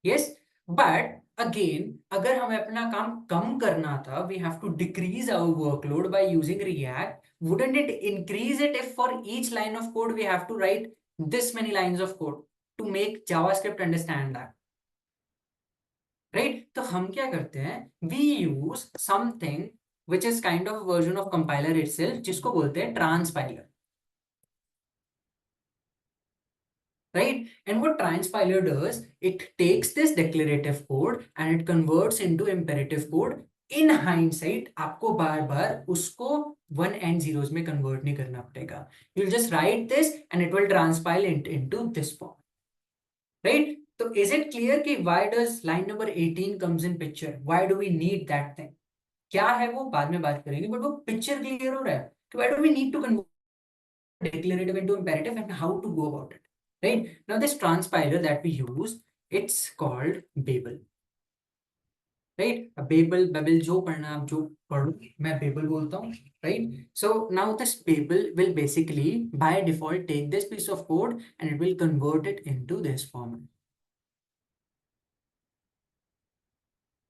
yes. But again, अगर हमें अपना काम कम करना था, we have to decrease our workload by using React. Wouldn't it increase it if for each line of code we have to write this many lines of code to make JavaScript understand that? Right? तो हम क्या करते हैं? We use something which is kind of a version of compiler itself, जिसको बोलते हैं transpiler. Right? And what transpiler does, it takes this declarative code and it converts into imperative code. In hindsight, आपको बार बार उसको 1 and 0s में convert नहीं करना पड़ेगा. You'll just write this and it will transpile into this form. Right? So is it clear कि why does line number 18 comes in picture? Why do we need that thing? क्या है वो बाद में बात करेंगे, but वो picture clear हो रहा है कि why do we need to convert declarative into imperative and how to go about it? Right? Now this transpiler that we use, it's called Babel. Right? Babel जो पढ़ना आप जो पढ़ो, मैं Babel बोलता हूँ. Right? So now this Babel will basically by default take this piece of code and it will convert it into this format.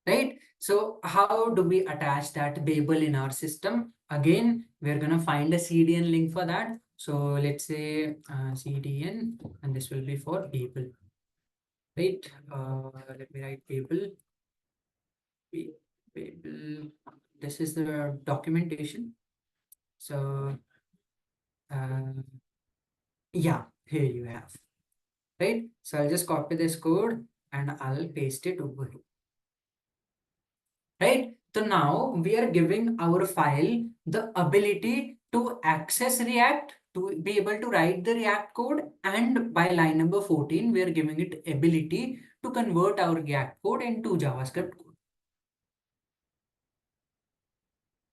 Right? So how do we attach that Babel in our system? Again, we're gonna find a CDN link for that. So let's say CDN, and this will be for Babel. Right? Let me write Babel. Babel. This is the documentation. So yeah, here you have. Right? So I'll just copy this code and I'll paste it over here. Right? So now we are giving our file the ability to access React, to be able to write the React code, and by line number 14, we are giving it ability to convert our React code into JavaScript code.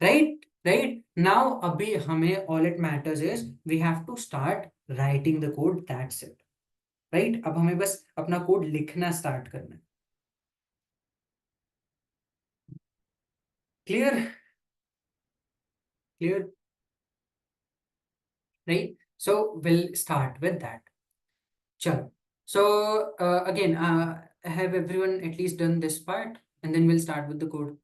Right? Right? Now, abhi hame all it matters is we have to start writing the code. That's it. Right? अब हमें बस अपना code लिखना start करना है. Clear? Clear? Right? So we'll start with that. Sure. So again, have everyone at least done this part, and then we'll start with the code.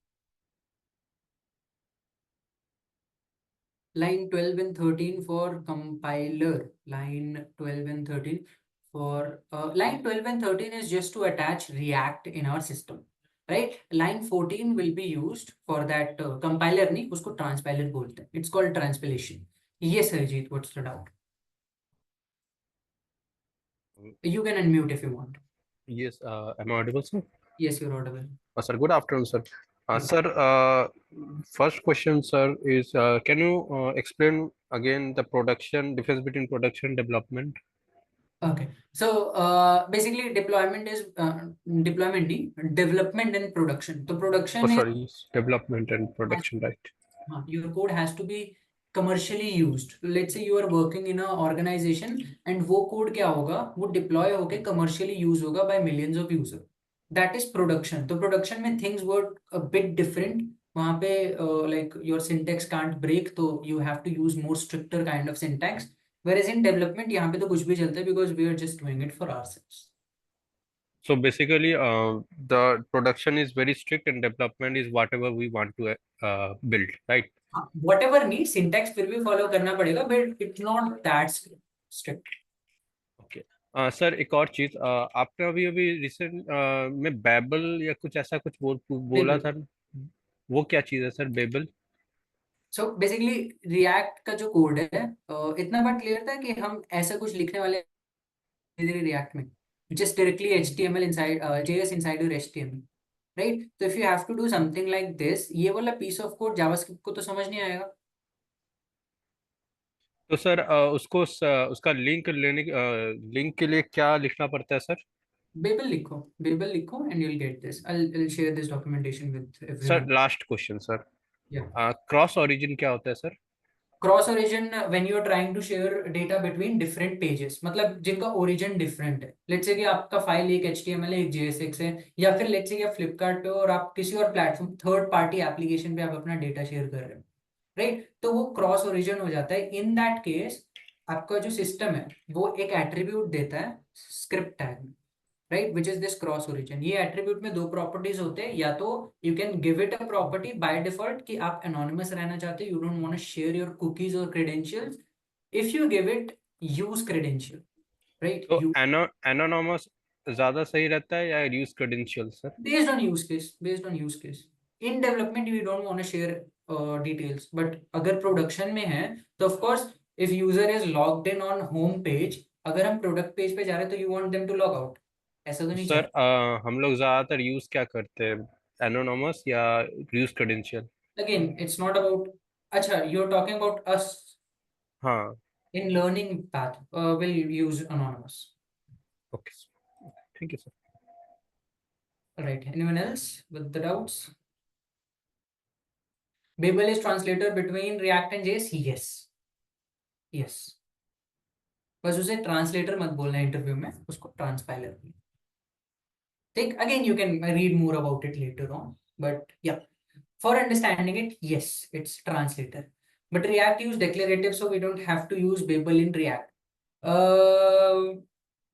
Line 12 and 13 for compiler. Line 12 and 13 for line 12 and 13 is just to attach React in our system. Right? Line 14 will be used for that compiler नहीं, उसको transpiler बोलते हैं. It's called transpilation. Yes, Harjeet, what's the doubt? You can unmute if you want. Yes, am I audible, sir? Yes, you're audible. Sir, good afternoon, sir. Good. Sir, first question, sir, is can you explain again the difference between production and development? Okay, so basically deployment is development and production. So production Oh, is sorry, development and production, right? your code has to be commercially used. Let's say you are working in an organization and वो code क्या होगा, वो deploy होके commercially use होगा by millions of users. That is production. तो production में things work a bit different. वहाँ पे like your syntax can't break, so you have to use more stricter kind of syntax. Whereas in development, यहाँ पे तो कुछ भी चलता है because we are just doing it for ourselves. So basically, the production is very strict and development is whatever we want to build, right? Whatever needs syntax फिर भी follow करना पड़ेगा, but it's not that strict. Okay. Sir एक और चीज आपने अभी recent में बेबल या कुछ ऐसा कुछ बोला था, वो क्या चीज है sir Babel? So basically React का जो कोड है इतना बार क्लियर था कि हम ऐसा कुछ लिखने वाले React में just directly HTML inside JS inside your HTML, right? So if you have to do something like this, ये वाला piece of code JavaScript को तो समझ नहीं आएगा. तो सर उसका लिंक के लिए क्या लिखना पड़ता है सर? Babel लिखो and you'll get this. I'll share this documentation with everyone. Sir last question sir, Yeah. Cross origin क्या होता है सर? Cross origin when you are trying to share data between different pages, मतलब जिनका origin different है। Let's say कि आपका file एक HTML है, एक JSX है, या फिर लेट्स से कि आप फ्लिपकार्ट पे हो और आप किसी और प्लेटफॉर्म थर्ड पार्टी एप्लीकेशन पे आप अपना डेटा शेयर कर रहे हो, राइट? तो वो क्रॉस ओरिजिन हो जाता है। इन दैट केस आपका जो सिस्टम है वो एक एट्रीब्यूट देता है स्क्रिप्ट टैग में, right, which is this cross origin. ये एट्रीब्यूट में दो प्रॉपर्टीज होते हैं, या तो you can give it a property by default कि आप एनोनिमस रहना चाहते हो, you don't want to share your cookies और credentials. If you give it use credential, right, तो यू एनोनॉमस ज्यादा सही रहता है या use credential sir? based on use case, based on use case. In development we don't want to share details, but अगर production में है तो of course if user is logged in on home page, अगर हम product page पे जा रहे हैं तो you want them to log out, ऐसा तो नहीं सर चाहिए। हम लोग ज्यादातर यूज क्या करते हैं, एनोनॉमस या use credential? Again it's not about, अच्छा you're talking about us हाँ, in learning path, will use anonymous, okay, ठीक है sir. right? Anyone else with the doubts? Babel is translator between React and JS, yes, yes, बस उसे translator मत बोलना interview में, उसको ट्रांसपाइलर। ठीक, again you can read more about it later on, but yeah, for understanding it, yes, it's translator. But React use declarative, so we don't have to use Babel in React.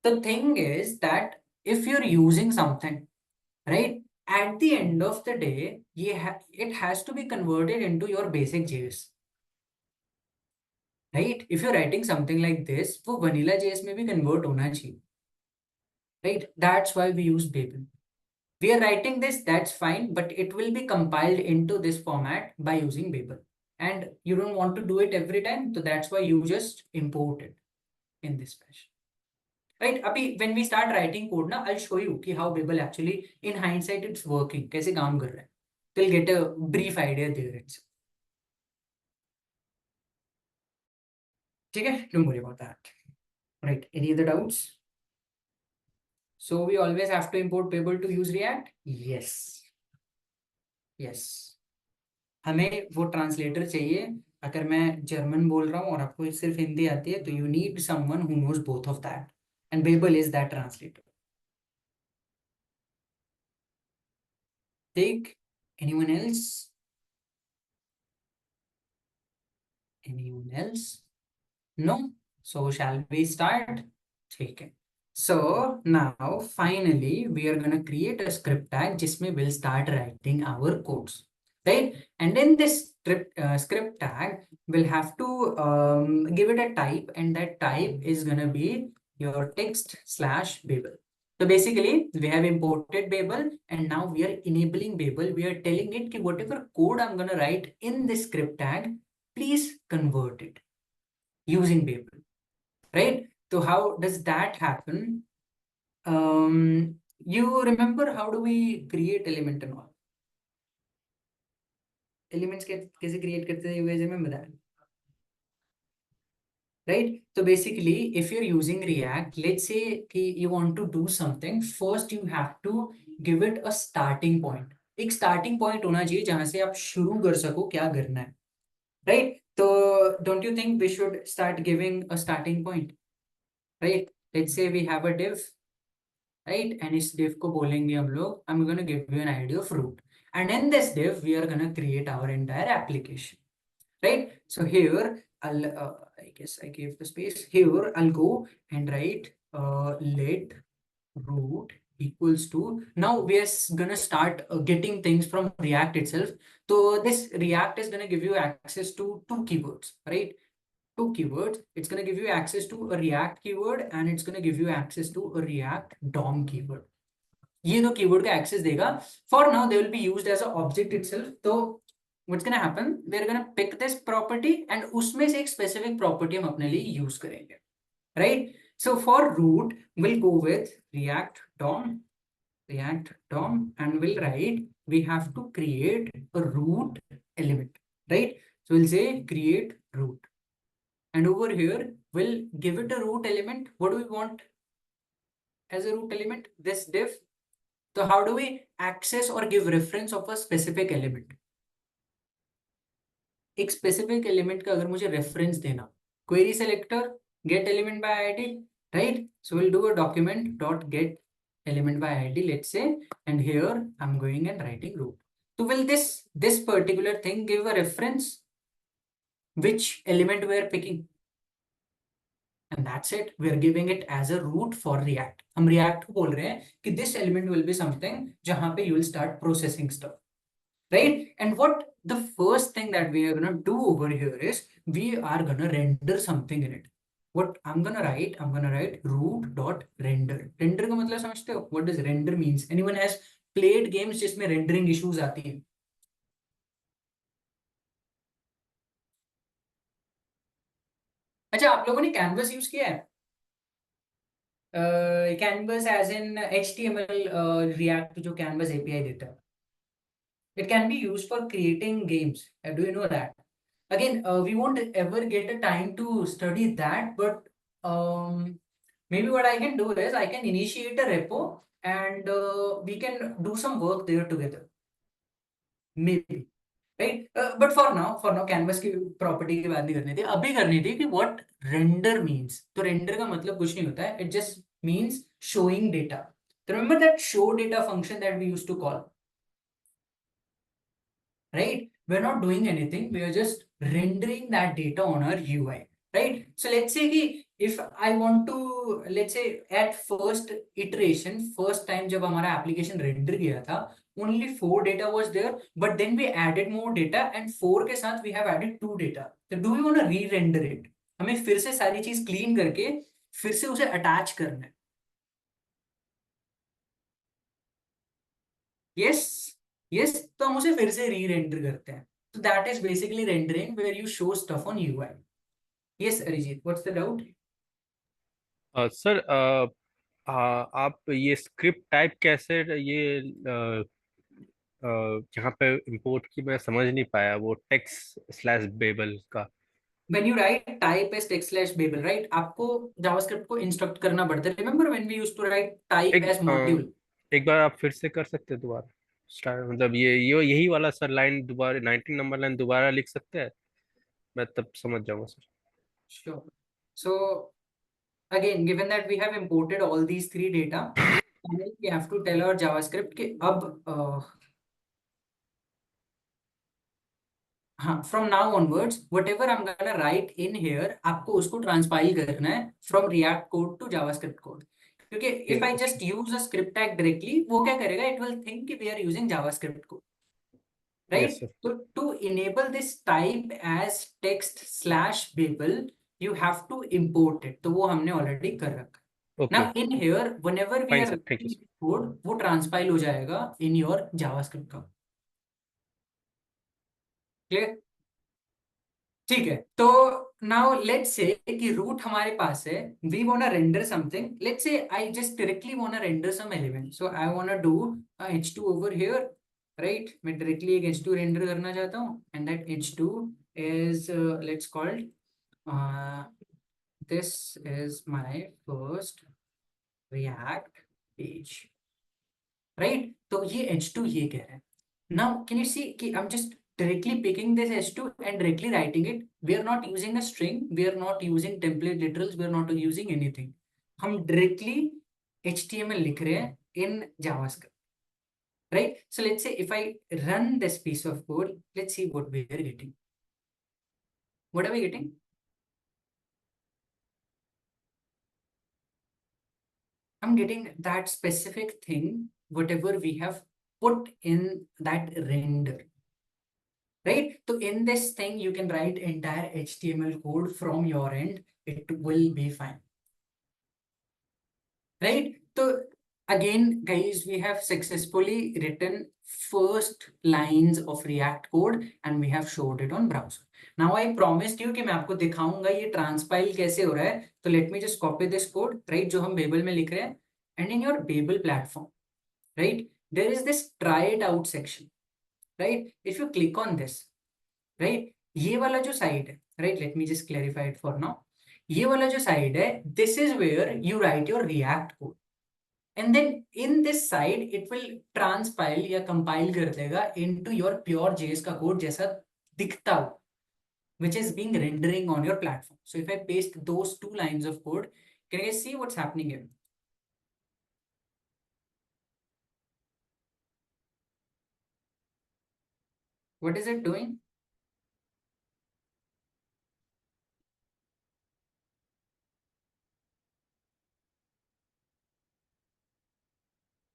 The thing is that if you're using something, right, at the end of the day, it has to be converted into your basic JS. Right? If you're writing something like this, वो vanilla JS में भी convert होना चाहिए. Right? That's why we use Babel. We are writing this, that's fine, but it will be compiled into this format by using Babel. And you don't want to do it every time, so that's why you just import it in this fashion. Right? Abhi, when we start writing code, na, I'll show you how Babel actually, in hindsight, it's working. कैसे काम कर रहा है. You'll get a brief idea there. It's okay? Don't worry about that. Right? Any other doubts? So we always have to import Babel to use React? Yes. Yes. हमें वो translator चाहिए। अगर मैं जर्मन बोल रहा हूँ और आपको सिर्फ हिंदी आती है तो you need someone who knows both of that, and Babel is that translator. ठीक, anyone else? Anyone else? No? So shall we start? ठीक है। So now finally we are going to create a script tag जिसमें we'll start writing our codes, right? And in this script tag we'll have to give it a type, and that type is going to be your text/Babel. So basically we have imported Babel and now we are enabling Babel. We are telling it कि whatever code I'm going to write in this script tag, please convert it using Babel, right? So how does that happen? You remember how do we create element and all? Elements कैसे create करते हैं ये मैं बताया, right? So basically if you're using React, let's say कि you want to do something, first you have to give it a starting point. एक starting point होना चाहिए जहां से आप शुरू कर सको क्या करना है, right? तो don't you think we should start giving a starting point, right? Let's say we have a div, right? And इस div को बोलेंगे हम लोग, I'm going to give you an idea of root, and in this div we are going to create our entire application, right? So here I'll I guess I gave the space. Here I'll go and write let root equals to, now we are gonna start getting things from React itself. So this React is gonna give you access to two keywords, right? Two keywords. It's going to give you access to a React keyword and it's going to give you access to a ReactDOM keyword. ये दो keyword का access देगा. For now they will be used as an object itself. तो what's going to happen? We are going to pick this property and उसमें से एक specific property हम अपने लिए use करेंगे, right? So for root we'll go with ReactDOM, and we'll write we have to create a root element, right? So we'll say create root. And over here, we'll give it a root element. What do we want as a root element? This div. So how do we access or give reference of a specific element? एक specific element का अगर मुझे reference देना, query selector gate element by ID, right? So will do a document dot gate element by id, let's say, and here I'm going and writing root. So will this particular thing give a reference which element we are picking, and that's it. We are giving it as a root for React. हम React को बोल रहे हैं कि this element will be something जहाँ पे you will start processing stuff, right? And what the first thing that we are gonna do over here is we are gonna render something in it. What I'm gonna write root dot render. Render का मतलब समझते हो? What does render means? Anyone has played games जिसमें rendering issues आती है? अच्छा, आप लोगों ने कैनवस यूज किया है? Canvas as in HTML React जो कैनवस API देता है. It can be used for creating games. Do you know that? Again, we won't ever get a time to study that, but maybe what I can do is I can initiate a repo and we can do some work there together. Maybe, right? But for now canvas की property की बात नहीं करनी थी. अभी करनी थी कि what render means. तो render का मतलब कुछ नहीं होता है. It just means showing data. So remember that show data function that we used to call. Right? We're not doing anything. We are just rendering that data on our UI. Right? So let's say कि if I want to, let's say at first iteration, first time जब हमारा application render किया था, only 4 data was there, but then we added more data and 4 के साथ we have added 2 data. So do we want to re-render it? हमें फिर से सारी चीज clean करके फिर से उसे attach करना है. Yes, तो हम उसे फिर से re-render करते हैं. So that is basically rendering where you show stuff on UI. Yes, Arijit, what's the doubt? Sir आप ये स्क्रिप्ट टाइप कैसे ये यहाँ पे इंपोर्ट की मैं समझ नहीं पाया वो text/babel का. When you write type as text/babel, right? आपको JavaScript को instruct करना पड़ता है. Remember when we used to write type as module? एक बार आप फिर से कर सकते हैं दोबारा स्टार्ट मतलब ये यही वाला सर लाइन दोबारा 19 नंबर लाइन दोबारा लिख सकते हैं मैं तब समझ जाऊंगा sir. Sure. So again, given that we have imported all these 3 data, we have to tell our JavaScript कि अब हाँ, from now onwards, whatever I'm gonna write in here, आपको उसको transpile करना है from React code to JavaScript code. क्योंकि if I just use a script tag directly, वो क्या करेगा? It will think कि we are using JavaScript code, right? Yes, sir. So to enable this type as text/babel, you have to import it. तो वो हमने already कर रखा है. Okay. Now in here, whenever we Fine, are sir. Thank you, writing sir. code, वो transpile हो जाएगा in your JavaScript code. Clear? ठीक है. तो नाउ लेट्स से कि रूट हमारे पास है. We want to render something. Let's say I just directly want to render some element. So I want to do h2 over here, right? मैं directly एक h2 render करना चाहता हूँ and that h2 is let's called this is my first React page, right? तो ये h2 ये कह रहा है. Now, can you see? I'm just directly picking this h2 and directly writing it. We are not using a string. We are not using template literals. We are not using anything. हम directly HTML लिख रहे हैं in JavaScript, right? So let's say if I run this piece of code, let's see what we are getting. What are we getting? I'm getting that specific thing, whatever we have put in that render. Right? So in this thing, you can write entire HTML code from your end. It will be fine. Right? So again, guys, we have successfully written first lines of React code and we have showed it on browser. Now I promised you कि मैं आपको दिखाऊंगा ये transpile कैसे हो रहा है. So let me just copy this code, right? जो हम Babel में लिख रहे हैं. And in your Babel platform, right? There is this try it out section, right? If you click on this, right, ये वाला जो साइड है, right, let me just clarify it for now. ये वाला जो साइड है, this is where you write your React code, and then in this side it will transpile या compile कर देगा into your pure JS का code जैसा दिखता हो. which is being rendering on your platform. So if I paste those 2 lines of code, can you guys see what's happening here? What is it doing?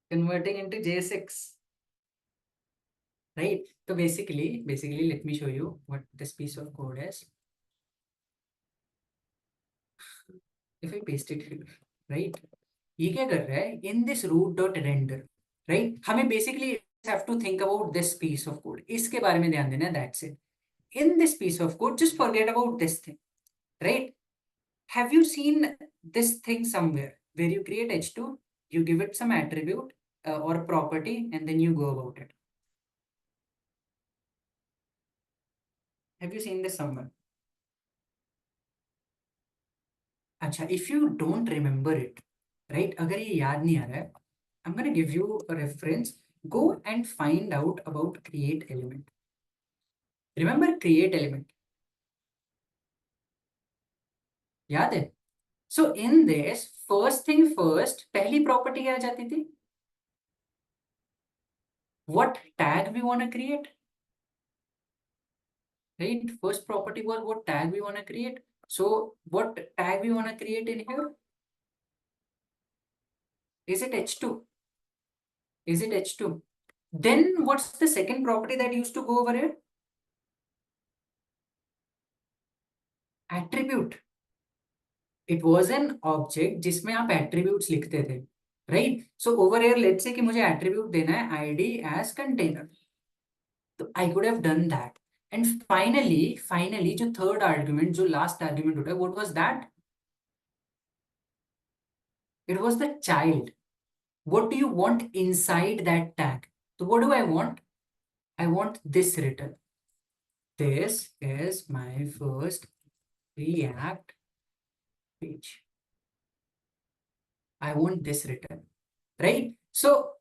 Converting into JSX, right? So basically, let me show you what this piece of code is. If I paste it here, right? ये क्या कर रहा है? In this root.render, right? हमें basically have to think about this piece of code. इसके बारे में ध्यान देना है, that's it. In this piece of code, just forget about this thing, right? Have you seen this thing somewhere where you create H2, you give it some attribute or property, and then you go about it? Have you seen this somewhere? अच्छा, if you don't remember it, right? अगर ये याद नहीं आ रहा है, I'm gonna give you a reference. Go and find out about create element. Remember create element? याद है? So in this, first thing first, पहली property क्या आ जाती थी? What tag we want to create? Right? First property was what tag we want to create. So what tag we want to create in here? Is it H2? Is it H2? Then what's the second property that used to go over here? Attribute. It was an object जिसमें आप attributes लिखते थे, right? So over here, let's say कि मुझे attribute देना है ID as container. So I could have done that. And finally जो third argument, जो last argument होता है, what was that? It was the child. What do you want inside that tag? So what do I want? I want this written. This is my first React page. I want this written, right? So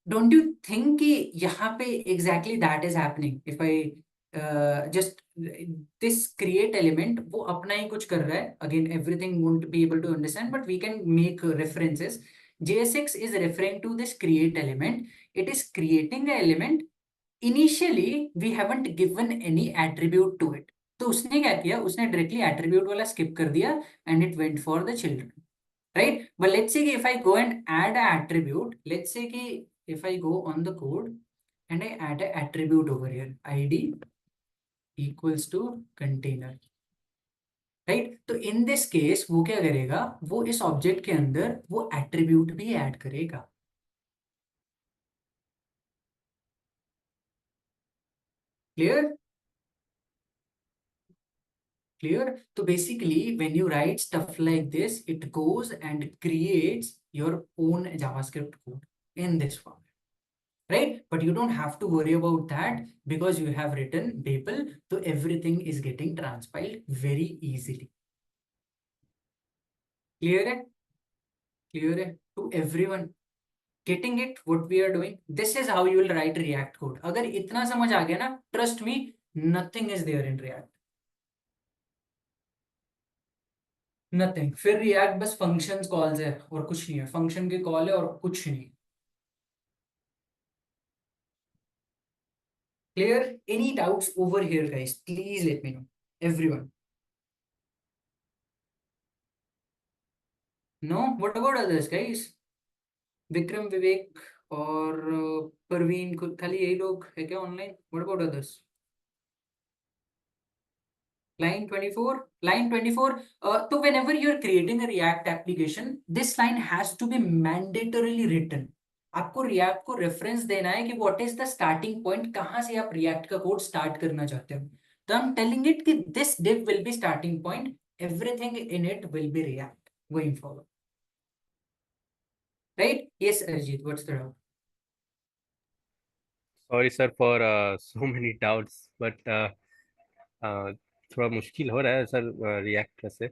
don't you think कि यहाँ पे exactly that is happening? If I just this create element वो अपना ही कुछ कर रहा है. Again, everything won't be able to understand, but we can make references. JSX is referring to this create element. It is creating an element. Initially, we haven't given any attribute to it. तो उसने क्या किया? उसने directly attribute वाला skip कर दिया and it went for the children. Right? But let's say if I go and add an attribute, let's say if I go on the code and I add an attribute over here, ID equals to container. Right? तो in this case वो क्या करेगा? वो इस object के अंदर वो attribute भी add करेगा. Clear? Clear? So basically, when you write stuff like this, it goes and creates your own JavaScript code in this form, right? But you don't have to worry about that because you have written Babel, so everything is getting transpiled very easily. Clear hai? Clear hai? To everyone. Getting it? What we are doing? This is how you will write React code. अगर इतना समझ आ गया ना, trust me, nothing is there in React. Nothing. फिर react बस functions calls है और कुछ नहीं है. फंक्शन के कॉल है और कुछ नहीं. Clear? Any doubts over here guys? Please let me know, everyone. No? What about others guys? Vikram, Vivek और परवीन, खाली यही लोग है क्या online? What about others? Line 24. Line 24. So whenever you're creating a React application, this line has to be mandatorily written. आपको React को reference देना है कि what is the starting point, कहाँ से आप React का कोड स्टार्ट करना चाहते हो. तो I'm telling it कि this div will be starting point, everything in it will be React going forward. Right? Yes, Arjit, what's the doubt? Sorry sir for so many doubts, but थोड़ा मुश्किल हो रहा है सर रिएक्ट से.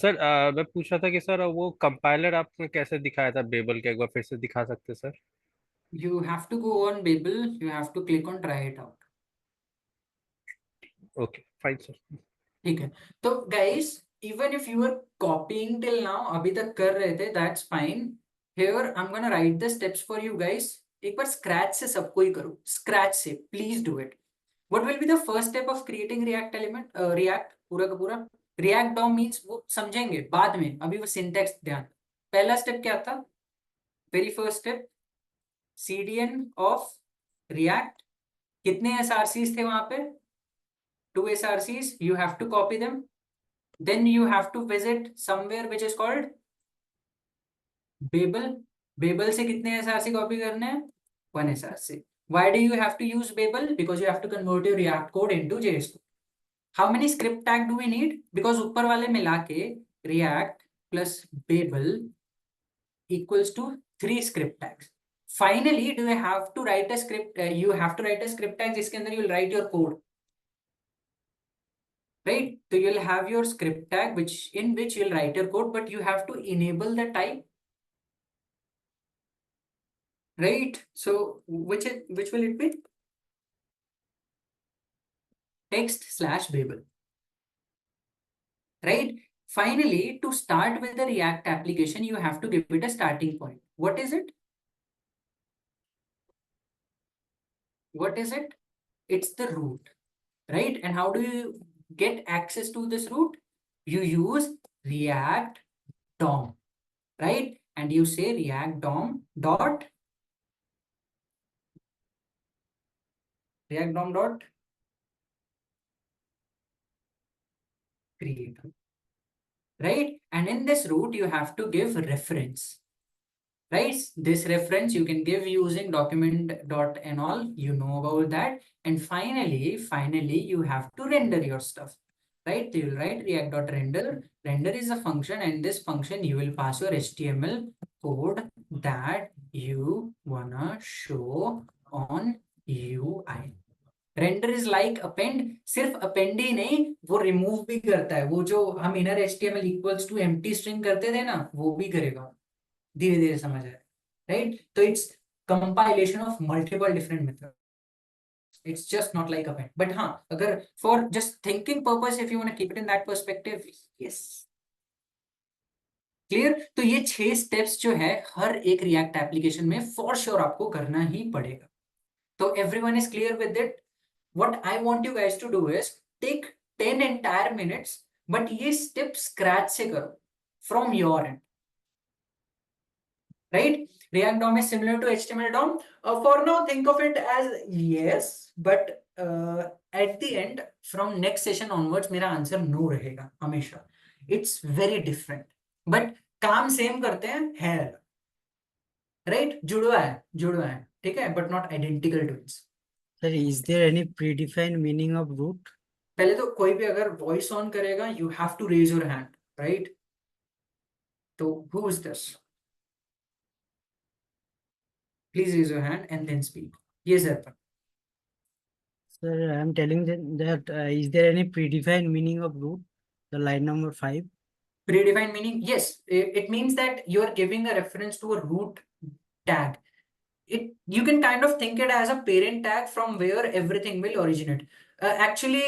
Sir मैं पूछ रहा था कि सर वो कंपाइलर आपने कैसे दिखाया था बेबल के, एक बार फिर से दिखा सकते sir? You have to go on Babel, you have to click on try it out. Okay, fine sir. ठीक है, तो guys, even if you were copying till now, अभी तक कर रहे थे, that's fine. Here I'm gonna write the steps for you guys. एक बार scratch से सबको ही करो, scratch से, please do it. What will be the first step of creating React element? React पूरा का पूरा React DOM means वो समझेंगे बाद में, अभी वो syntax ध्यान. पहला step क्या था? Very first step, CDN of React. कितने SRCs थे वहां पे? 2 SRCs. You have to copy them. Then you have to visit somewhere which is called Babel. Babel से कितने SRC copy करने हैं? 1 SRC. Why do you have to use Babel? Because you have to convert your React code into JS code. How many script tag do we need? Because ऊपर वाले मिला के React plus Babel equals to 3 script tags. Finally, do you have to write a script? You have to write a script tag जिसके अंदर you will write your code. Right? So you'll have your script tag in which you'll write your code, but you have to enable the type. Right? So which will it be? Text/Babel. Right? Finally, to start with the React application, you have to give it a starting point. What is it? What is it? It's the root. Right? And how do you get access to this root? You use React DOM. Right? And you say React DOM dot create. Right? And in this root, you have to give reference. Right? This reference you can give using document dot and all, you know about that. And finally, you have to render your stuff. Right? You will write React dot render. Render is a function, and this function you will pass your HTML code that you wanna show on UI. Render is like append, सिर्फ append ही नहीं, वो remove भी करता है. वो जो हम inner HTML equals to empty string करते थे ना, वो भी करेगा. धीरे धीरे समझ आए. राइट? तो it's compilation of multiple different method. It's just not like append. But हाँ, अगर for just thinking purpose, if you want to keep it in that perspective, yes. Clear? तो ये 6 स्टेप्स जो है हर एक रिएक्ट एप्लीकेशन में for sure आपको करना ही पड़ेगा. तो everyone is clear with it? What I want you guys to do is take 10 entire minutes, but ये step scratch से करो from your end. Right? React DOM is similar to HTML DOM. For now, think of it as yes, but at the end, from next session onwards, मेरा answer no रहेगा हमेशा. It's very different, but काम same करते हैं, है. Right? जुड़वा है, ठीक है, but not identical twins. Sir, is there any predefined meaning of root? पहले तो कोई भी अगर वॉइस ऑन करेगा, you have to raise your hand. Right? तो who is this? Please raise your hand and then speak. Yeah sir. Sir, I am telling that is there any predefined meaning of root? The line number 5. Predefined meaning? Yes, it means that you are giving a reference to a root tag. You can kind of think it as a parent tag from where everything will originate. Actually,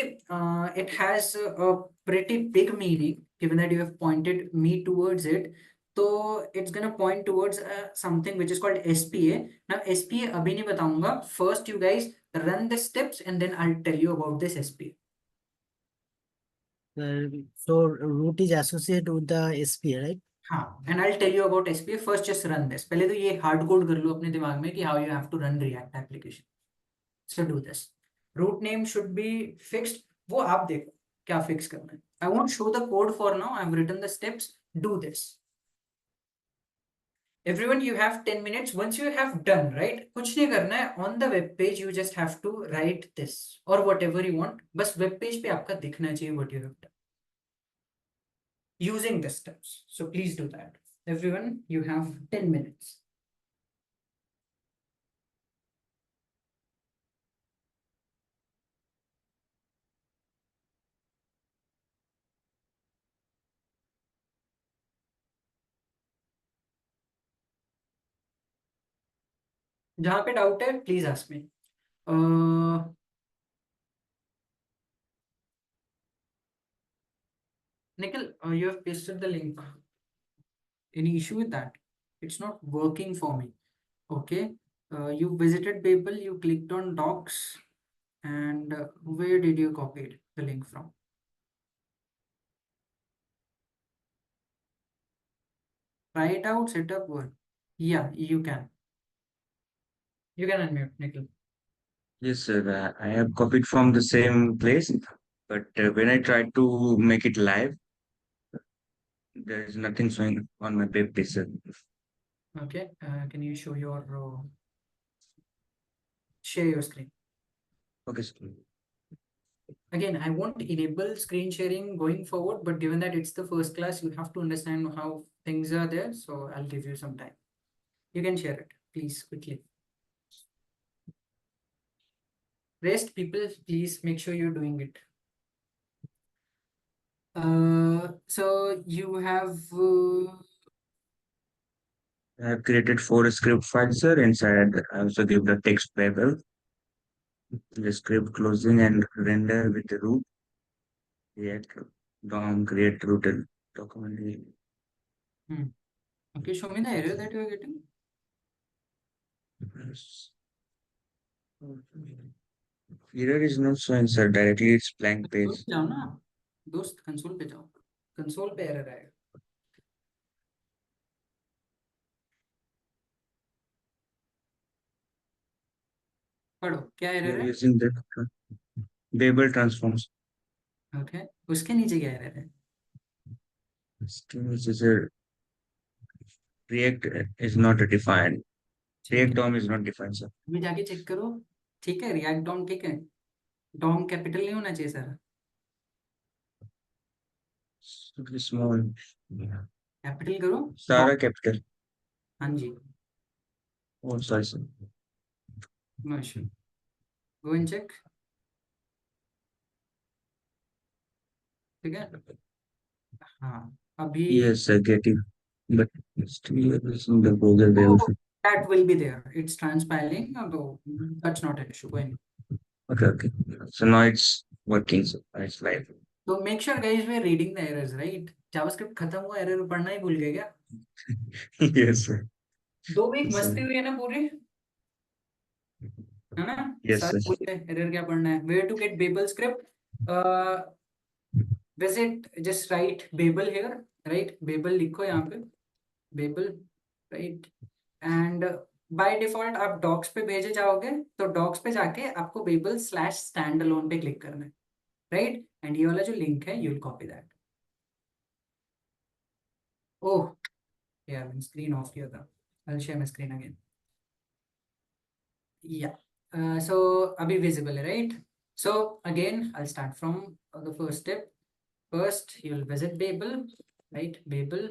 it has a pretty big meaning, given that you have pointed me towards it. So it's gonna point towards something which is called SPA. Now SPA abhi nahi bataunga. First you guys run the steps and then I'll tell you about this SPA. So root is associated with the SPA, right? हाँ, and I'll tell you about SPA. First just run this. पहले तो ये hard code कर लो अपने दिमाग में कि how you have to run React application. So do this. Root name should be fixed. वो आप देखो क्या fix करना है. I won't show the code for now. I've written the steps. Do this. Everyone, you have 10 minutes. Once you have done, right? कुछ नहीं करना है. On the web page, you just have to write this or whatever you want. बस web page पे आपका दिखना चाहिए what you have done. Using the steps. So please do that. Everyone, you have 10 minutes. जहां पे doubt है please ask me. Nikhil, you have pasted the link. Any issue with that? It's not working for me. Okay. You visited Babel, you clicked on docs, and where did you copy the link from? Try it out, set up one. Yeah, you can. You can unmute, Nikhil. Yes, sir. I have copied from the same place, but when I try to make it live, there is nothing showing on my web page, sir. Okay. Can you show your share your screen? Okay, sir. Again, I won't enable screen sharing going forward, but given that it's the first class, you have to understand how things are there. So I'll give you some time. You can share it, please, quickly. Rest people, please make sure you're doing it. So you have I have created 4 script files, sir. Inside, I also give the text Babel, the script closing and render with the root, React, DOM, create router document. okay. Show me the error that you are getting. Error is not showing, sir. Directly, it's blank console page. पे जाओ ना दोस्त console पे जाओ console पे error आएगा पढ़ो क्या We एरर are है using the Babel transforms. Okay उसके नीचे क्या एरर है Which is a React is not defined. ठीक React है DOM is not defined, sir. अभी जाके चेक करो ठीक है रिएक्ट डॉम ठीक है डॉम कैपिटल नहीं होना चाहिए sir Super small. Yeah. Capital करो Sara capital. हाँ जी Oh, sorry, sir. No issue go and check ठीक है हाँ अभी Yes, I get it. But still using the browser oh, version. that will be there it's transpiling though that's not an issue go ahead. Okay, okay. So now it's working. So it's live. So make sure guys we're reading the errors right JavaScript खत्म हुआ error पढ़ना ही भूल गए क्या Yes, sir. 2 week Yes, मस्ती sir. हुई है ना पूरी है ना Yes, सारे sir. भूल गए एरर क्या पढ़ना है where to get Babel script visit just write Babel here right Babel लिखो यहाँ पे Babel right and by default आप docs पे भेजे जाओगे तो docs पे जाके आपको Babel / standalone पे क्लिक करना है right and ये वाला जो लिंक है you'll copy that oh yeah मैंने screen off किया था I'll share my screen again yeah so abhi visible hai, right so again I'll start from the first step first you'll visit Babel right Babel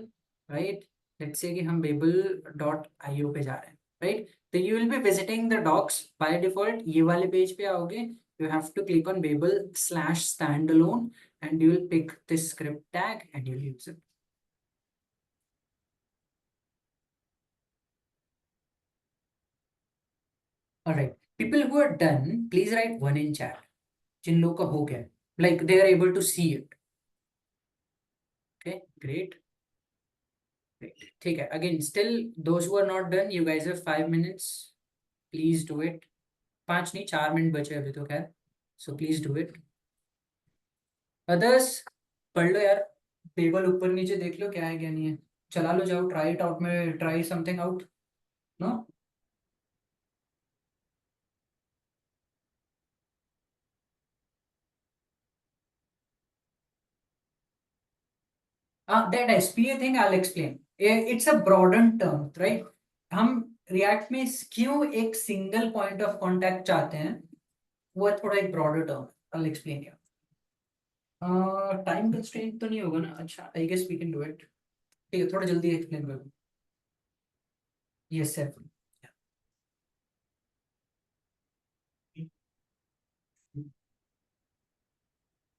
right let's say कि हम babel.io पे जा रहे हैं right so you will be visiting the docs by default ये वाले page पे आओगे you have to click on Babel / standalone and you will pick this script tag and you'll use it all right people who are done please write 1 in chat जिन लोगों का हो गया like they are able to see it okay great great ठीक है again still those who are not done you guys have 5 minutes please do it 5 नहीं 4 minute बचे अभी तो खैर so please do it others पढ़ लो यार टेबल ऊपर नीचे देख लो क्या है क्या नहीं है चला लो जाओ ट्राई इट आउट में try something out no that SPA thing I'll explain. It's a broadened term, right? हम React में क्यों एक single point of contact चाहते हैं वो थोड़ा एक broader term I'll explain you. Time constraint तो नहीं होगा ना अच्छा I guess we can do it. ठीक है थोड़ा जल्दी explain करो. Yes sir.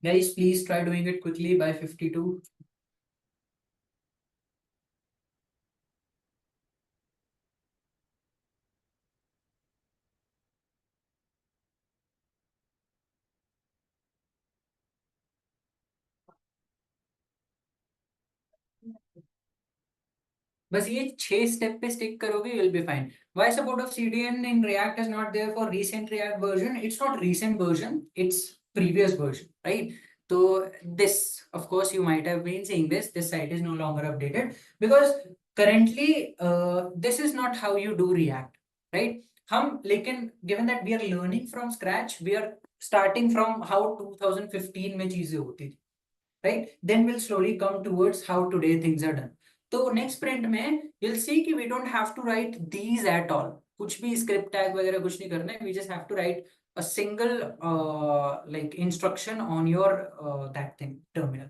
Guys, please try doing it quickly by 52. बस ये 6 स्टेप पे स्टिक करोगे, you'll be fine. Why support of CDN in React is not there for recent React version? It's not recent version, it's previous version, right? So this, of course, you might have been seeing this site is no longer updated because currently this is not how you do React, right? हम लेकिन given that we are learning from scratch, we are starting from how 2015 में चीजें होती थी, right? Then we'll slowly come towards how today things are done. तो next sprint में you'll see कि we don't have to write these at all. कुछ भी script tag वगैरह कुछ नहीं करना है. We just have to write a single like instruction on your that thing terminal,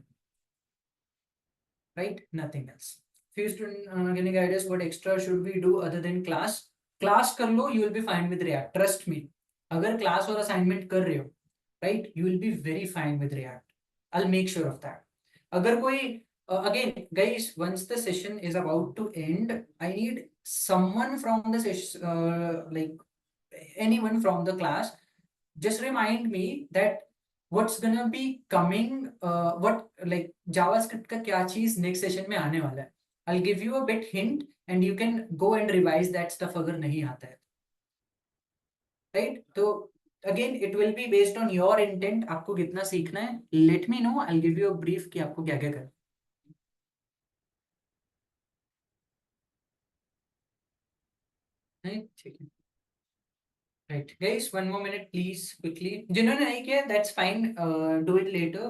right? Nothing else. Few students can you guide us what extra should we do other than class? Class कर लो, you will be fine with React. Trust me. अगर class और assignment कर रहे हो, right? You will be very fine with React. I'll make sure of that. अगर कोई again guys, once the session is about to end, I need someone from the session like anyone from the class, just remind me that what's gonna be coming, what like JavaScript का क्या चीज next session में आने वाला है. I'll give you a bit hint and you can go and revise that stuff अगर नहीं आता है, right? तो again it will be based on your intent, आपको कितना सीखना है. Let me know, I'll give you a brief कि आपको क्या क्या करना है. Right? ठीक है. Right, guys, one more minute, please, quickly. जिन्होंने नहीं किया, that's fine. Do it later.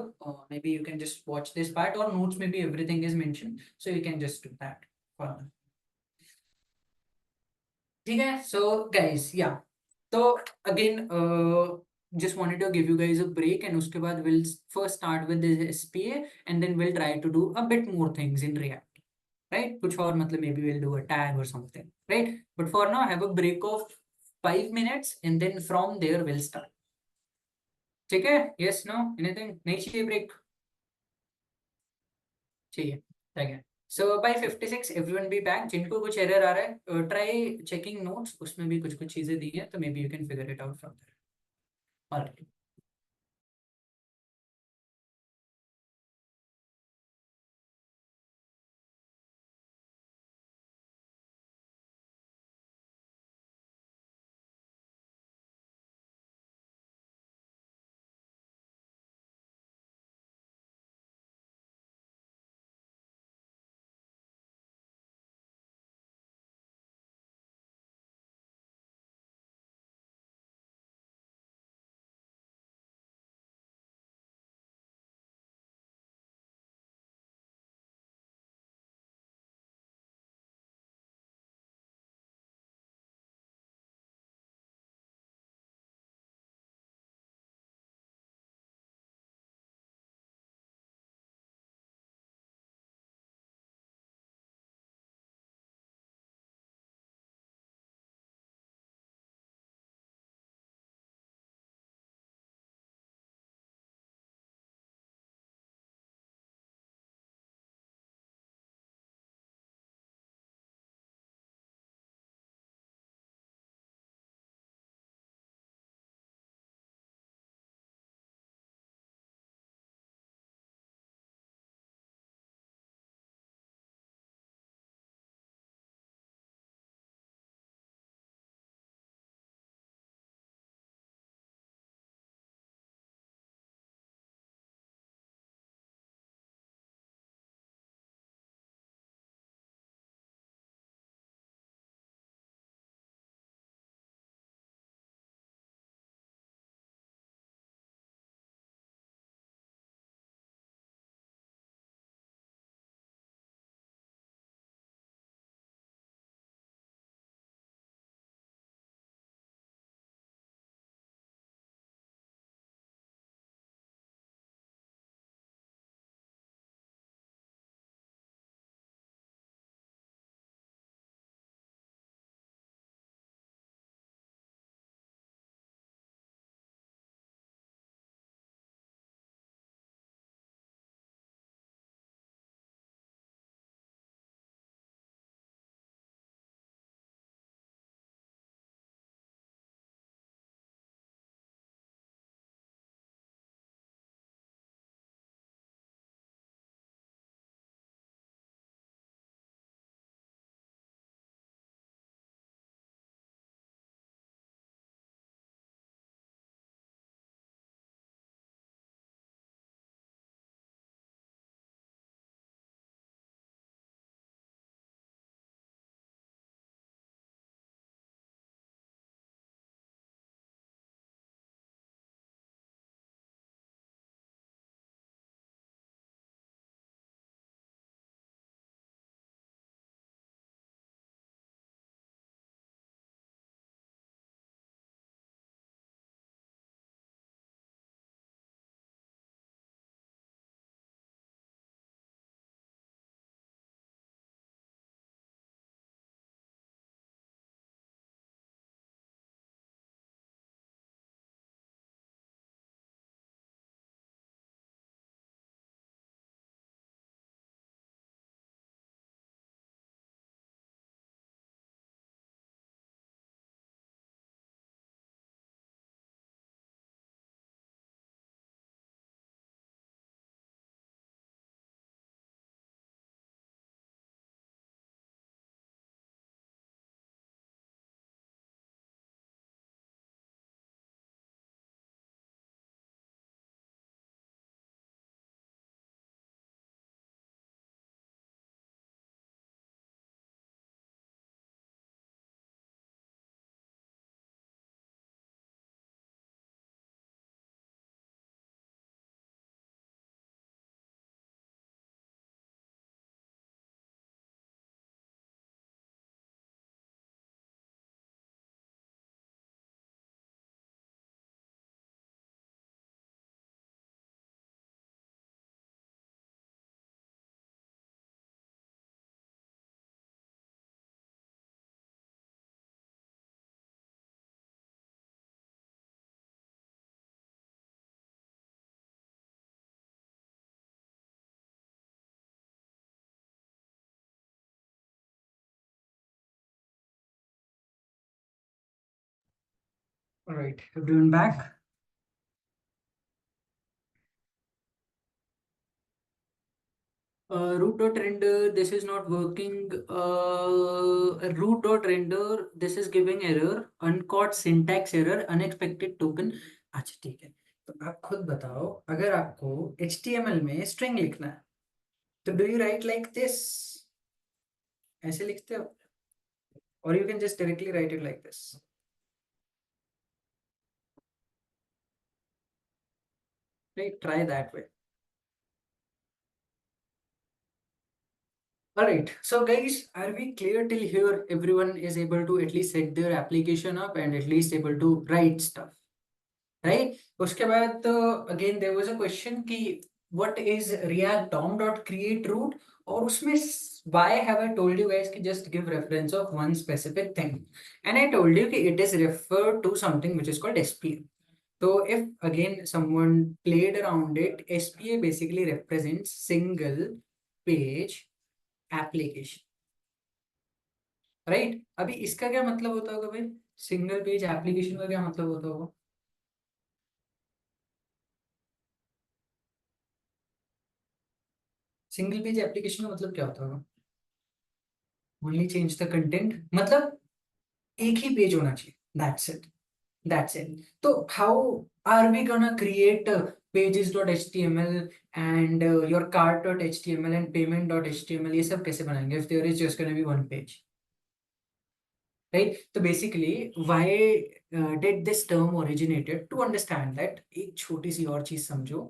Maybe you can just watch this part or notes. Maybe everything is mentioned, so you can just do that. ठीक है. So, guys, yeah. So again, just wanted to give you guys a break, and उसके बाद we'll first start with the SPA, and then we'll try to do a bit more things in React. Right? कुछ और मतलब maybe we'll do a tag or something. Right? But for now, have a break of 5 minutes, and then from there we'll start. ठीक है? Yes, no, anything? नहीं चाहिए break? चाहिए. ठीक है. So by 56, everyone be back. जिनको कुछ error आ रहा है, try checking notes. उसमें भी कुछ चीजें दी हैं, तो maybe you can figure it out from there. All right. All right, everyone back. Root.render, this is not working. Root.render, this is giving error, uncaught syntax error, unexpected token. अच्छा ठीक है, तो आप खुद बताओ, अगर आपको HTML में string लिखना है, तो do you write like this? ऐसे लिखते हो? Or you can just directly write it like this. Right, try that way. All right, so guys, are we clear till here? Everyone is able to at least set their application up and at least able to write stuff, right? उसके बाद again there was a question कि what is React DOM.create root, और उसमें why have I told you guys कि just give reference of one specific thing, and I told you कि it is referred to something which is called SPA. So if again someone played around it, SPA basically represents single page application, right? अभी इसका क्या मतलब होता होगा भाई? Single page application का क्या मतलब होता होगा? सिंगल पेज एप्लीकेशन का मतलब क्या होता होगा? ओनली चेंज द कंटेंट, मतलब एक ही पेज होना चाहिए, दैट्स इट, दैट्स इट. तो how are we gonna create pages.html and your cart.html and payment.html, ये सब कैसे बनाएंगे if there is just gonna be one page? Right? So basically, why did this term originated? To understand that, एक छोटी सी और चीज समझो.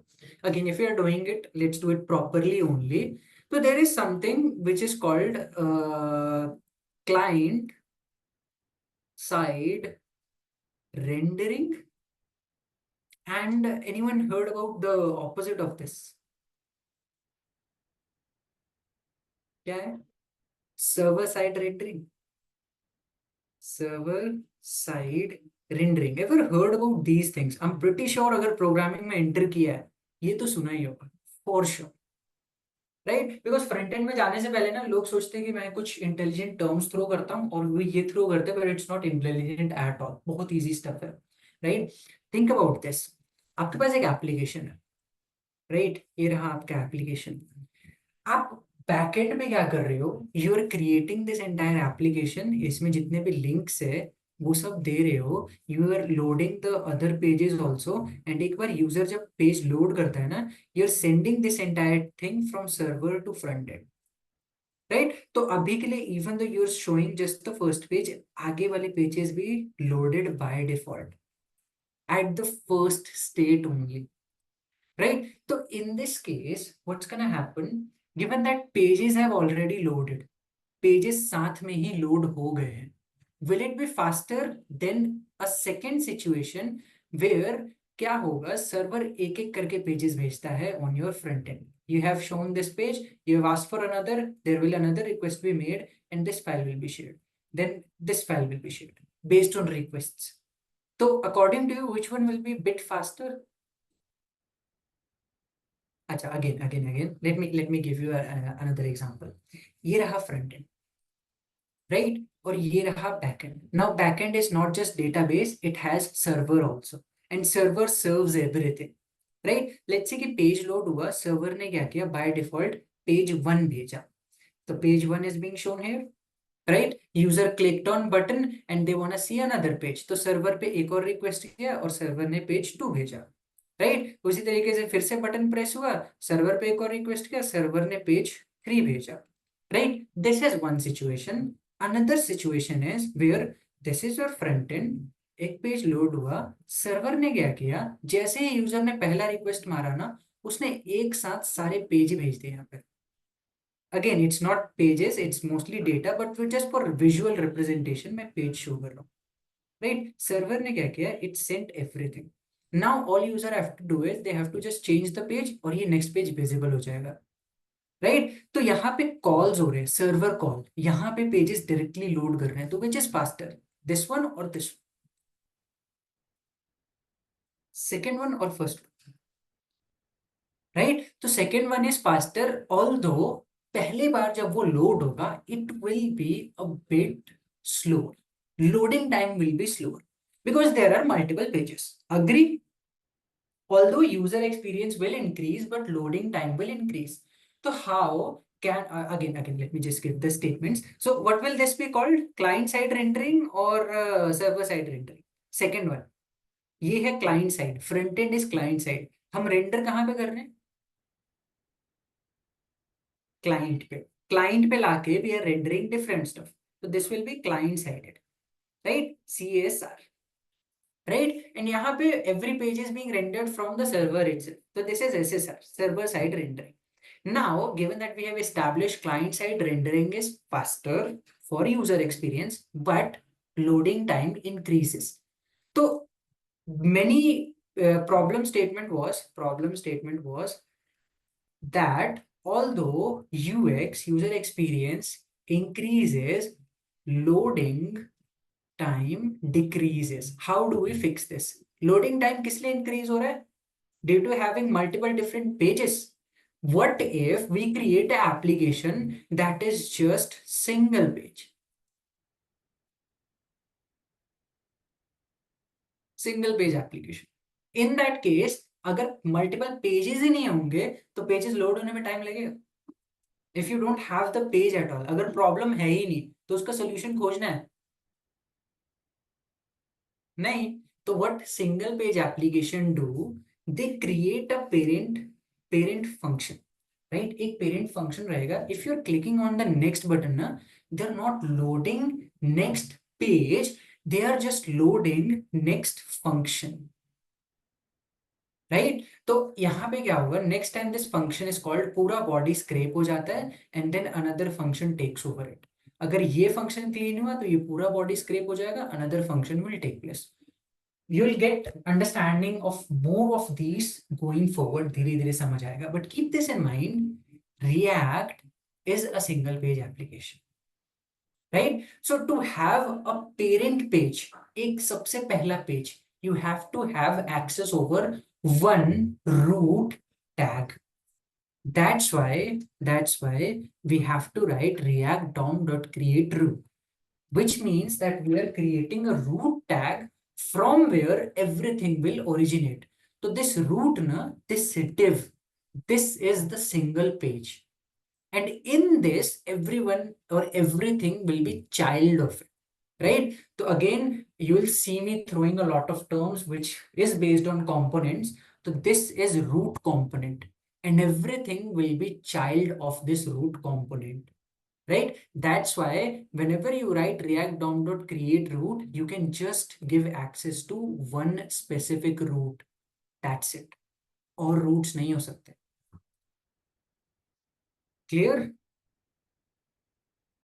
Again, if you are doing it, let's do it properly only. So there is something which is called client side rendering. And anyone heard about the opposite of this? क्या है? Server side rendering. Server side rendering. Ever heard about these things? I'm pretty sure अगर programming में enter किया है, ये तो सुना ही होगा for sure, right? Because front end में जाने से पहले ना लोग सोचते हैं कि मैं कुछ इंटेलिजेंट टर्म्स थ्रो करता हूँ और वो ये थ्रो करते हैं, but it's not intelligent at all. बहुत इजी स्टफ है, राइट? Think about this. आपके पास एक एप्लीकेशन है, राइट? ये रहा आपका एप्लीकेशन. आप बैकएंड में क्या कर रहे हो? You are creating this entire application. इसमें जितने भी लिंक्स है वो सब दे रहे हो. You are loading the other pages also, and एक बार यूजर जब पेज लोड करता है ना, you are sending this entire thing from server to front end, right? तो अभी के लिए even though you are showing just the first page, आगे वाले पेजेस भी loaded by default at the first state only, right? So in this case, what's gonna happen? Given that pages have already loaded, pages साथ में ही load हो गए हैं, will it be faster than a second situation where क्या होगा? Server एक एक करके पेजेस भेजता है on your front end. You have shown this page, you have asked for another, there will another request be made, and this file will be shared. Then this file will be shared based on requests. So according to you, which one will be bit faster? अच्छा, again, let me give you another example. ये रहा front end, right? और ये रहा back end. Now back end is not just database, it has server also, and server serves everything, right? Let's say कि page load हुआ, server ने क्या किया? By default page 1 भेजा. तो page 1 is being shown here, right? User clicked on button and they wanna see another page. तो server पे एक और request किया और server ने page 2 भेजा, राइट? उसी तरीके से फिर से बटन प्रेस हुआ, सर्वर पे एक और रिक्वेस्ट किया, सर्वर ने पेज 3 भेजा, right? This is one situation. Another situation is where this is your front end, एक पेज लोड हुआ, सर्वर ने क्या किया? जैसे ही यूजर ने पहला रिक्वेस्ट मारा ना, उसने एक साथ सारे पेज भेज दिए यहाँ पे. Again it's not pages, it's mostly data, but just for visual representation मैं पेज शो कर रहा हूँ, राइट? सर्वर ने क्या किया? It sent everything. Now all user have to do is they have to just change the page और ये next page visible हो जाएगा, right? तो यहाँ पे calls हो रहे हैं, server call, यहाँ पे pages directly load कर रहे हैं. तो which is faster, this one or this one? Second one or first one, right? तो second one is faster, although पहली बार जब वो load होगा it will be a bit slower, loading time will be slower. because there are multiple pages. Agree? Although user experience will increase, but loading time will increase. So how can, again, let me just give the statements. So what will this be called? Client-side rendering or server-side rendering? Second one. ये है client side, front end is client side. हम render कहाँ पे कर रहे हैं? Client पे लाके we are rendering different stuff. So this will be client-sided, right? CSR. Right, and यहाँ पे every page is being rendered from the server itself. So this is SSR, server side rendering. Now, given that we have established client side rendering is faster for user experience, but loading time increases. So many problem statement was that although UX, user experience increases, loading time decreases. How do we fix this? Loading time किस लिए increase हो रहा है? Due to having multiple different pages. What if we create an application that is just single page? Single page application. In that case, अगर multiple pages ही नहीं होंगे, तो pages load होने में time लगेगा. If you don't have the page at all, अगर problem है ही नहीं, तो उसका solution खोजना है. नहीं, तो what single page application do? They create a parent function, right? एक parent function रहेगा. If you're clicking on the next button ना, they're not loading next page, they are just loading next function, right? तो यहाँ पे क्या होगा? Next time this function is called, पूरा body scrape हो जाता है and then another function takes over it. अगर ये function clean हुआ तो ये पूरा body scrape हो जाएगा, another function will take place. You'll get understanding of more of these going forward. धीरे धीरे समझ आएगा. But keep this in mind, React is a single page application, right? So to have a parent page, एक सबसे पहला page, you have to have access over one root tag. That's why we have to write ReactDOM.create root, which means that we are creating a root tag from where everything will originate. So this root, this div, this is the single page. And in this, everyone or everything will be child of it, right? So again, you will see me throwing a lot of terms which is based on components. So this is root component and everything will be child of this root component. Right? That's why whenever you write ReactDOM.create root, you can just give access to one specific root. That's it. Or roots नहीं हो सकते. Clear?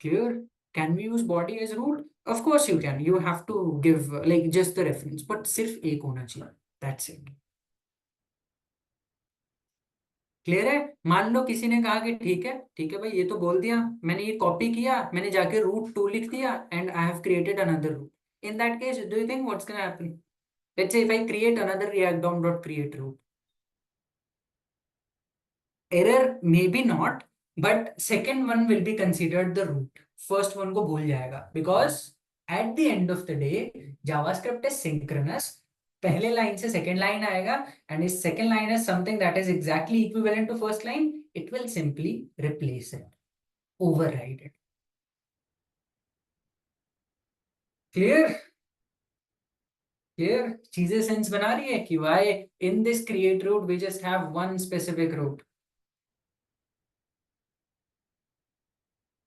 Clear? Can we use body as root? Of course you can. You have to give like just the reference, but सिर्फ एक होना चाहिए. That's it. Clear है? मान लो किसी ने कहा कि ठीक है भाई, ये तो बोल दिया, मैंने ये कॉपी किया, मैंने जाके रूट 2 लिख दिया and I have created another root. In that case, do you think what's going to happen? Let's say if I create another ReactDOM.create root. Error, maybe not, but second one will be considered the root. First one को भूल जाएगा, because at the end of the day, JavaScript is synchronous. पहले line से second line आएगा and if second line is something that is exactly equivalent to first line, it will simply replace it, override it. Clear? Clear? चीजें sense बना रही है कि why in this create root we just have one specific root.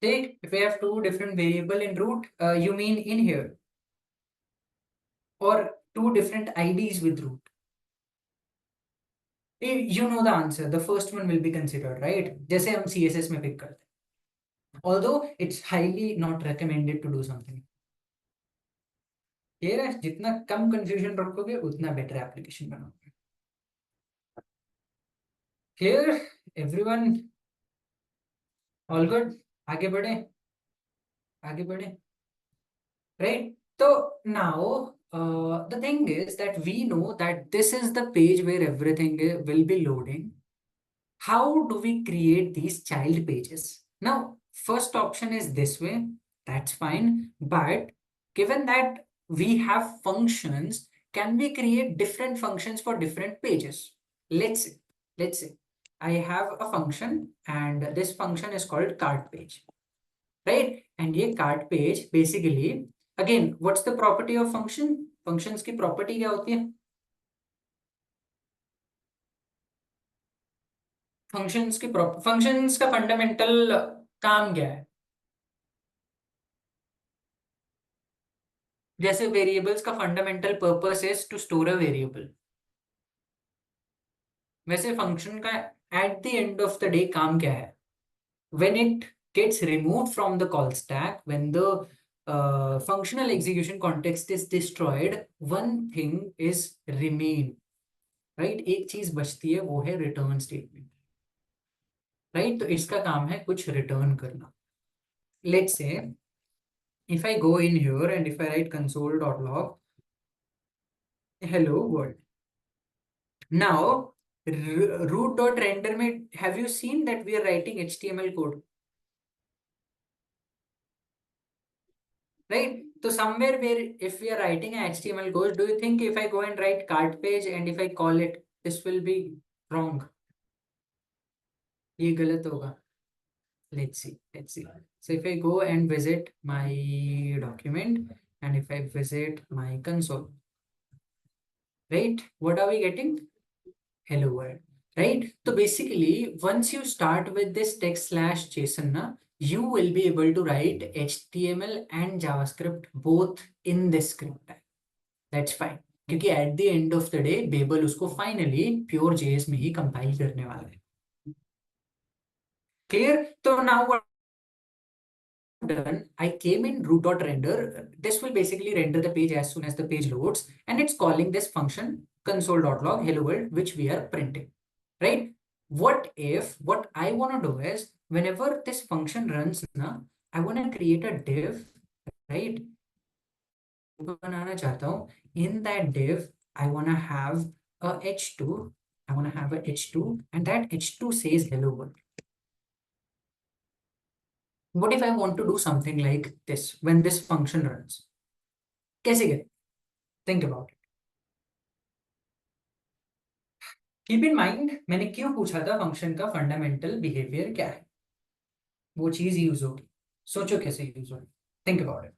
Take if we have two different variable in root, you mean in here, or two different IDs with root. You know the answer. The first one will be considered, right? जैसे हम CSS में pick करते हैं. Although it's highly not recommended to do something. Clear है? जितना कम confusion रखोगे उतना better application बनाओगे. Clear? Everyone? All good? आगे बढ़े. Right? So now the thing is that we know that this is the page where everything will be loading. How do we create these child pages? Now, first option is this way. That's fine. But given that we have functions. Can we create different functions for different pages? Let's say I have a function and this function is called cart page, right? And ये cart page basically, again, what's the property of function? Functions की property क्या होती है? Functions का fundamental काम क्या है? जैसे वेरिएबल्स का fundamental purpose is to store a variable, वैसे फंक्शन का at the end of the day काम क्या है? When it gets removed from the call stack, when the functional execution context is destroyed, one thing is remain, right? एक चीज बचती है, वो है रिटर्न स्टेटमेंट, राइट? तो इसका काम है कुछ रिटर्न करना. Let's say if I go in here and if I write console.log hello world. Now, root.render में have you seen that we are writing HTML code? Right? So somewhere where if we are writing an HTML code, do you think if I go and write cart page and if I call it, this will be wrong? ये गलत होगा. Let's see. So if I go and visit my document and if I visit my console, right? What are we getting? Hello world, right? So basically, once you start with this text/JSON, you will be able to write HTML and JavaScript both in this script tag. That's fine. क्योंकि at the end of the day, Babel उसको finally pure JS में ही compile करने वाला है. Clear? So now what done, I came in root.render. This will basically render the page as soon as the page loads, and it's calling this function console.log hello world, which we are printing, right? What if what I want to do is whenever this function runs now, I want to create a div, right? बनाना चाहता हूँ. In that div, I want to have a h2. I want to have a h2, and that h2 says hello world. What if I want to do something like this when this function runs? कैसे करें? Think about it. Keep in mind, मैंने क्यों पूछा था function का fundamental behaviour क्या है? वो चीज यूज होगी. सोचो कैसे यूज होगी. Think about it.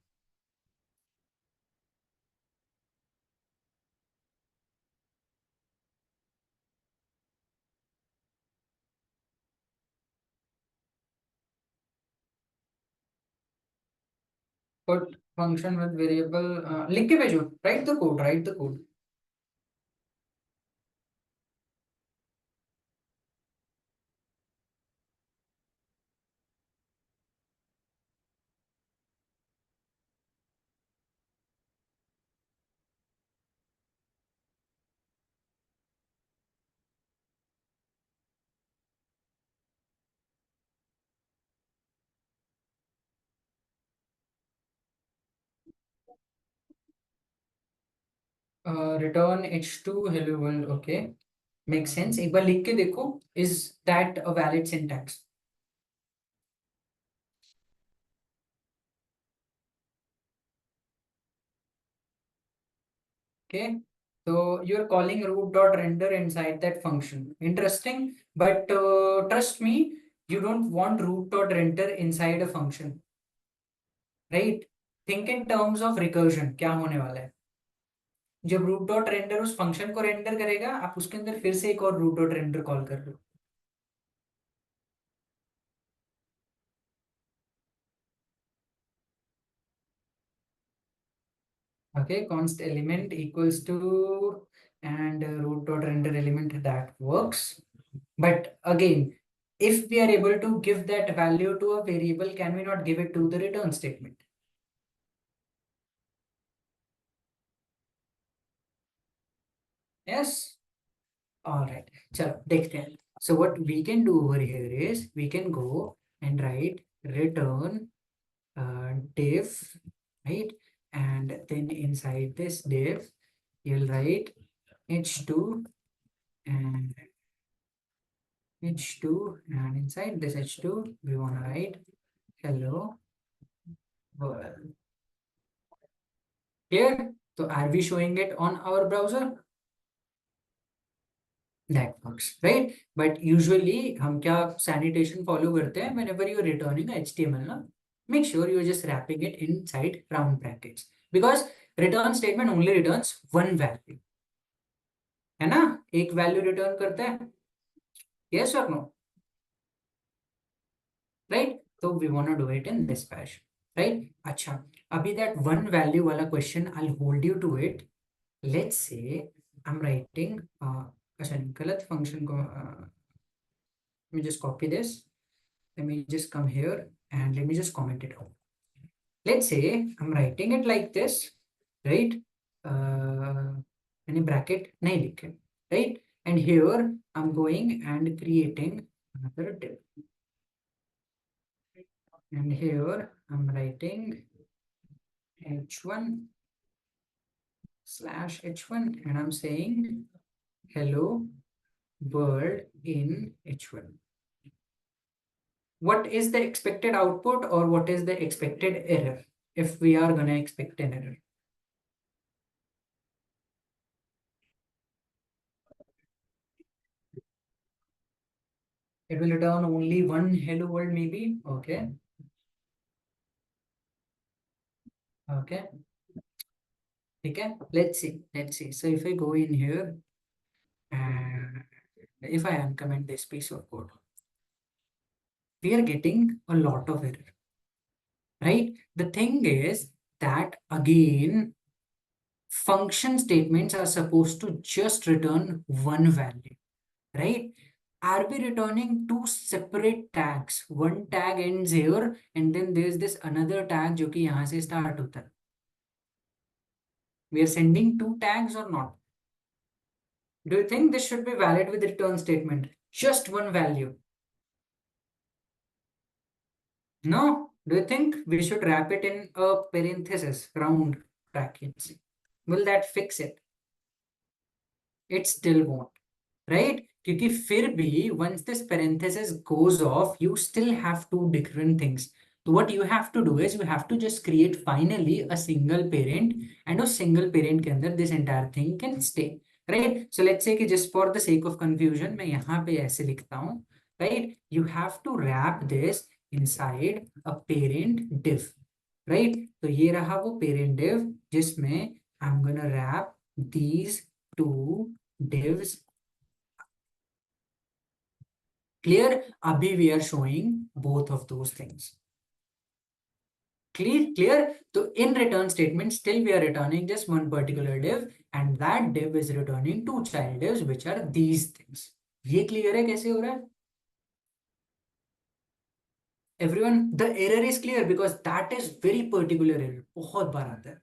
Put function with variable. लिख के भेजो. Write the code. Return h2 hello world. Okay, makes sense. एक बार लिख के देखो. Is that a valid syntax? Okay, so you're calling root.render inside that function. Interesting, but trust me, you don't want root.render inside a function, right? Think in terms of recursion. क्या होने वाला है? जब root.render उस function को render करेगा, आप उसके अंदर फिर से एक और root.render कॉल कर लो. Okay, const element equals to and root.render element, that works. But again, if we are able to give that value to a variable, can we not give it to the return statement? Yes. All right. So देखते हैं. So what we can do over here is we can go and write return div, right? And then inside this div, you'll write h2 and h2, and inside this h2 we want to write hello world. Clear? So are we showing it on our browser? That works, right? But usually हम क्या sanitation follow करते हैं whenever you're returning a HTML ना, make sure you're just wrapping it inside round brackets because return statement only returns one value, है ना? एक value return करता है, yes or no? Right? So we want to do it in this fashion, right? अच्छा, अभी that one value वाला question I'll hold you to it. Let's say I'm writing अच्छा गलत function को let me just copy this. Let me just come here and let me just comment it out. Let's say I'm writing it like this, right? Any bracket nahi likhe, right? And here I'm going and creating another div. And here I'm writing h1/h1 and I'm saying hello world in h1. What is the expected output or what is the expected error if we are going to expect an error? It will return only one hello world maybe. Okay. Okay. Okay. Let's see. So if I go in here and if I uncomment this piece of code, we are getting a lot of error, right? The thing is that again, function statements are supposed to just return one value, right? Are we returning two separate tags? One tag ends here and then there's this another tag जो कि यहाँ से start होता है. We are sending two tags or not? Do you think this should be valid with the return statement? Just one value. No? Do you think we should wrap it in a parenthesis, round brackets? Will that fix it? It still won't, right? क्योंकि फिर भी once this parenthesis goes off, you still have two different things. So what you have to do is you have to just create finally a single parent and a single parent के अंदर this entire thing can stay. Right? So let's say कि just for the sake of confusion मैं यहाँ पे ऐसे लिखता हूँ, right? You have to wrap this inside a parent div, right? तो ये रहा वो parent div जिसमें I'm gonna wrap these two divs. Clear? Abhi we are showing both of those things. Clear? So in return statement, still we are returning just one particular div and that div is returning two child divs, which are these things. ये clear है कैसे हो रहा है? Everyone, the error is clear because that is very particular error. बहुत बार आता है.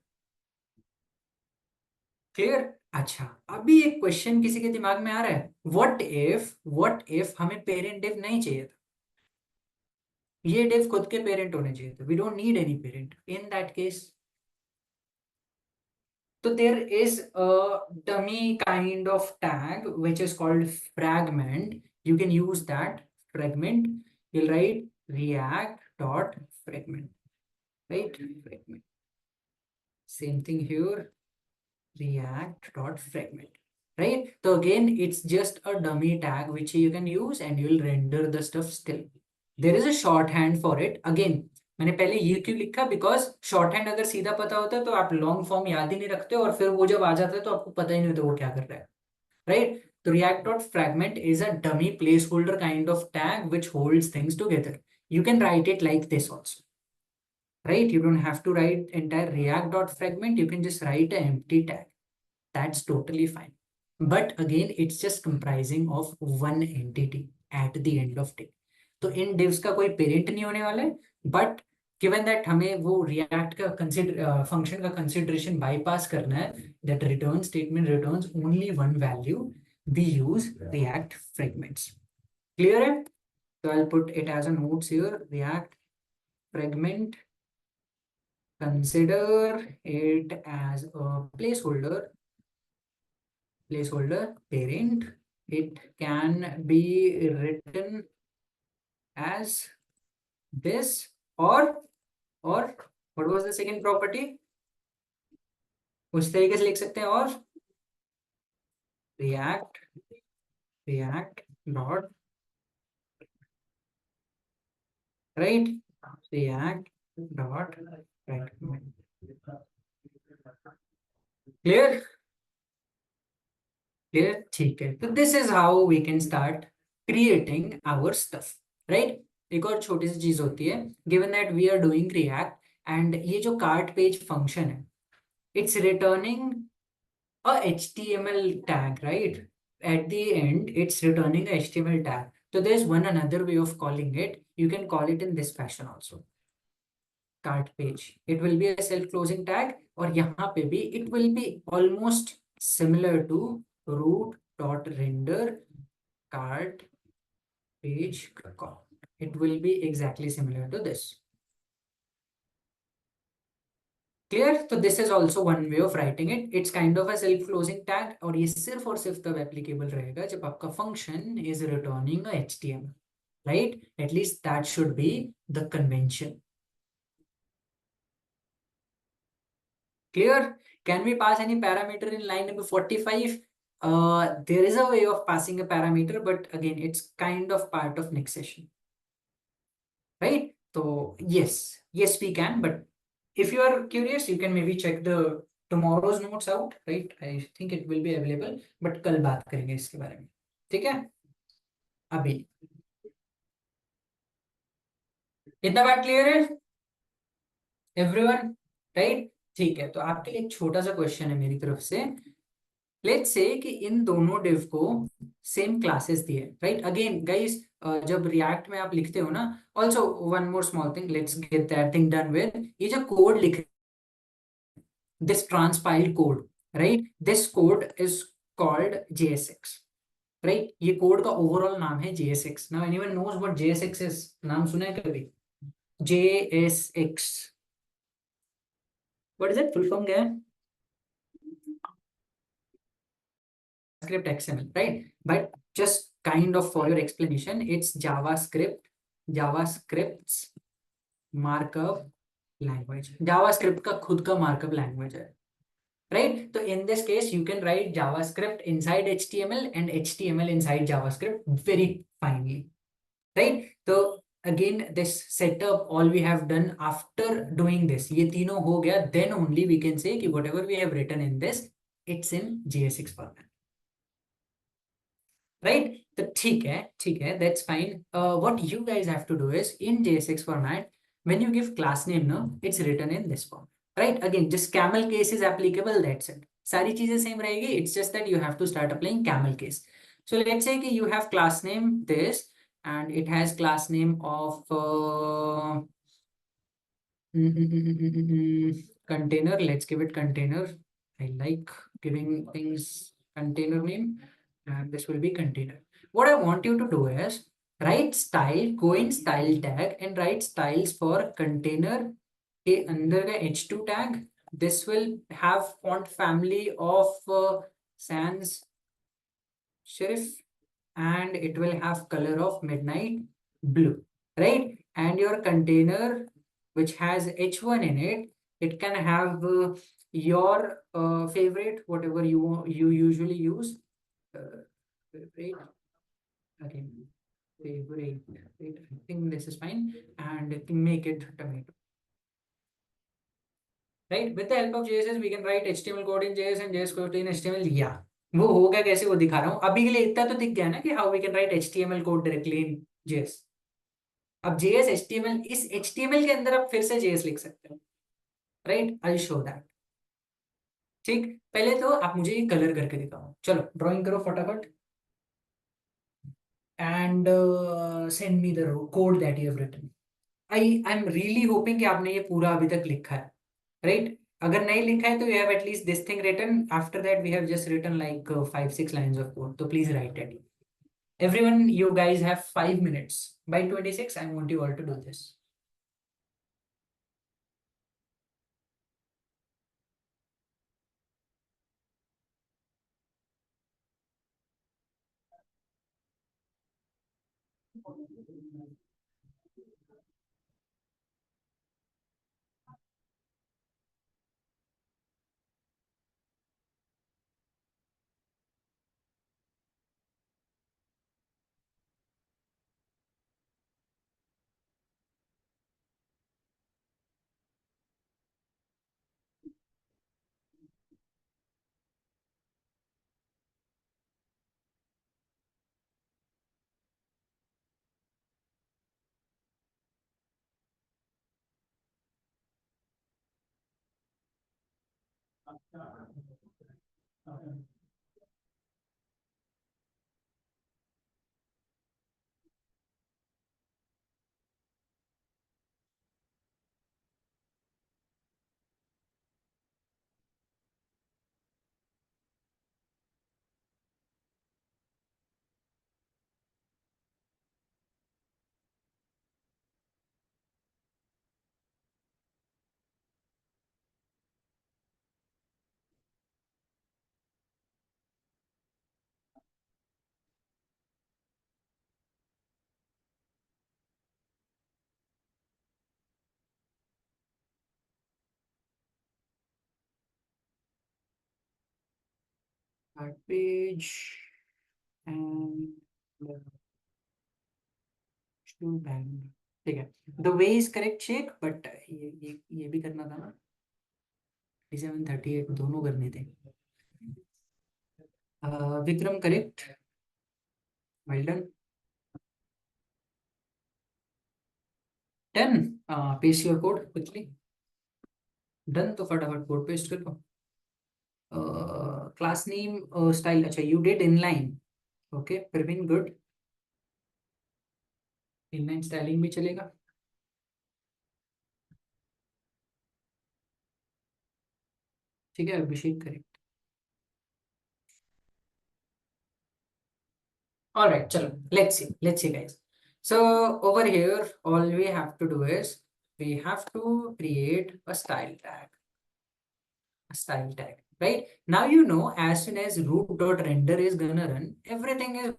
Clear? अच्छा, अभी एक क्वेश्चन किसी के दिमाग में आ रहा है. What if हमें parent div नहीं चाहिए था? ये div खुद के parent होने चाहिए थे. We don't need any parent. In that case, so there is a dummy kind of tag which is called fragment. You can use that fragment. You'll write react.fragment, right? Fragment. Same thing here, react.fragment, right? So again, it's just a dummy tag which you can use and you'll render the stuff still. There is a shorthand for it. Again, मैंने पहले ये क्यों लिखा because short hand अगर सीधा पता होता है तो आप लॉन्ग फॉर्म याद ही नहीं रखते और फिर वो जब आ जाता है तो आपको पता ही नहीं होता वो क्या कर रहा है, राइट? तो react.fragment is a dummy placeholder kind of tag which holds things together. You can write it like this also, right? You don't have to write entire react.fragment. You can just write an empty tag. That's totally fine. But again, it's just comprising of one entity at the end of day. तो इन divs का कोई parent नहीं होने वाला है, but given that हमें वो React का function का consideration bypass करना है, that return statement returns only one value, we use React fragments. Clear है? So I'll put it as a notes here, React fragment. Consider it as a placeholder parent. It can be written as this or what was the second property? उस तरीके से लिख सकते हैं। और react dot right react dot clear ठीक है। तो this is how we can start creating our stuff, right? एक और छोटी सी चीज होती है, given that we are doing react and ये जो cart page function है, it's returning a HTML tag, right? At the end, it's returning a HTML tag. So there's one another way of calling it. You can call it in this fashion also. Cart page. It will be a self-closing tag, और यहाँ पे भी it will be almost similar to root.render cart page. It will be exactly similar to this. Clear? So this is also one way of writing it. It's kind of a self-closing tag, और ये सिर्फ और सिर्फ तब applicable रहेगा जब आपका function is returning a HTML, right? At least that should be the convention. Clear? Can we pass any parameter in line number 45? There is a way of passing a parameter, but again, it's kind of part of next session, right? So yes, we can, but if you are curious, you can maybe check the tomorrow's notes out, right? I think it will be available, but कल बात करेंगे इसके बारे में, ठीक है? अभी इतना बात क्लियर है एवरीवन, राइट? ठीक है, तो आपके लिए एक छोटा सा क्वेश्चन है मेरी तरफ से। लेट्स से कि इन दोनों डिव को सेम क्लासेस दिए, राइट? अगेन गाइस, जब रिएक्ट में आप लिखते हो ना, also one more small thing, let's get that thing done with. ये जो कोड लिख, this transpiled code, right? This code is called JSX, right? ये कोड का ओवरऑल नाम है JSX. Now anyone knows what JSX is? नाम सुना है कभी? JSX. What is it? Full form क्या है? JavaScript XML, right? But just kind of for your explanation, it's JavaScript's markup language. JavaScript का खुद का markup language है, right? So in this case, you can write JavaScript inside HTML and HTML inside JavaScript very finely, right? So again, this setup, all we have done after doing this, ये तीनों हो गया, then only we can say कि whatever we have written in this, it's in JSX format, right? तो ठीक है, that's fine. What you guys have to do is in JSX format, when you give class name, no, it's written in this form, right? Again, just camel case is applicable, that's it. सारी चीजें same रहेगी, it's just that you have to start applying camel case. So let's say कि you have class name this, and it has class name of container. Let's give it container. I like giving things container name, and this will be container. What I want you to do is write style, go in style tag and write styles for container के अंदर का h2 tag. This will have font family of sans serif, and it will have color of midnight blue, right? And your container which has h1 in it, it can have your favorite, whatever you usually use. Favorite, again, favorite, I think this is fine, and make it tomato. Right? With the help of JSS, we can write HTML code in JS and JS code in HTML. Yeah, वो होगा कैसे वो दिखा रहा हूँ। अभी के लिए इतना तो दिख गया ना कि how we can write HTML code directly in JS. अब JS HTML, इस HTML के अंदर आप फिर से JS लिख सकते हो, right? I'll show that. ठीक, पहले तो आप मुझे ये कलर करके दिखाओ। चलो ड्राइंग करो फटाफट and send me the code that you have written. I'm really hoping कि आपने ये पूरा अभी तक लिखा है, right? अगर नहीं लिखा है तो you have at least this thing written. After that we have just written like 5-6 lines of code. So please write it. Everyone, you guys have 5 minutes. By 26, I want you all to do this. Start page and to bang. ठीक है. The way is correct, Sheikh, but ये भी करना था ना. 3738 दोनों करने थे. Vikram, correct. Well done. 10. Paste your code quickly. Done तो फटाफट code paste कर दो. Class name style अच्छा you did inline. Okay, Praveen, good. Inline styling भी चलेगा. ठीक है, अभिषेक correct. All right, chalo, let's see guys. So over here all we have to do is we have to create a style tag. Right? Now you know as soon as root.render is gonna run, everything is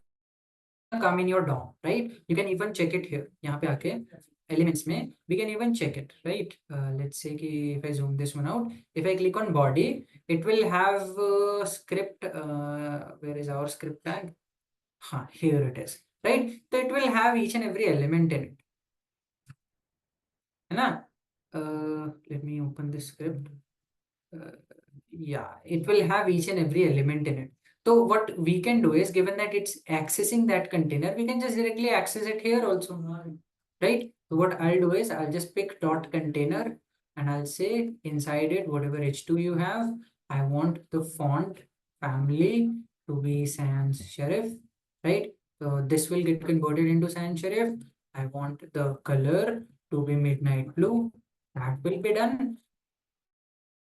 gonna come in your DOM, right? You can even check it here. यहाँ पे आके elements में we can even check it, right? Let's say कि if I zoom this one out, if I click on body, it will have script. Where is our script tag? Here it is, right? So it will have each and every element in it. है ना? Let me open this script. Yeah, it will have each and every element in it. So what we can do is, given that it's accessing that container, we can just directly access it here also, right? So what I'll do is I'll just pick dot container and I'll say inside it, whatever h2 you have, I want the font family to be sans serif, right? So this will get converted into sans serif. I want the color to be midnight blue. That will be done.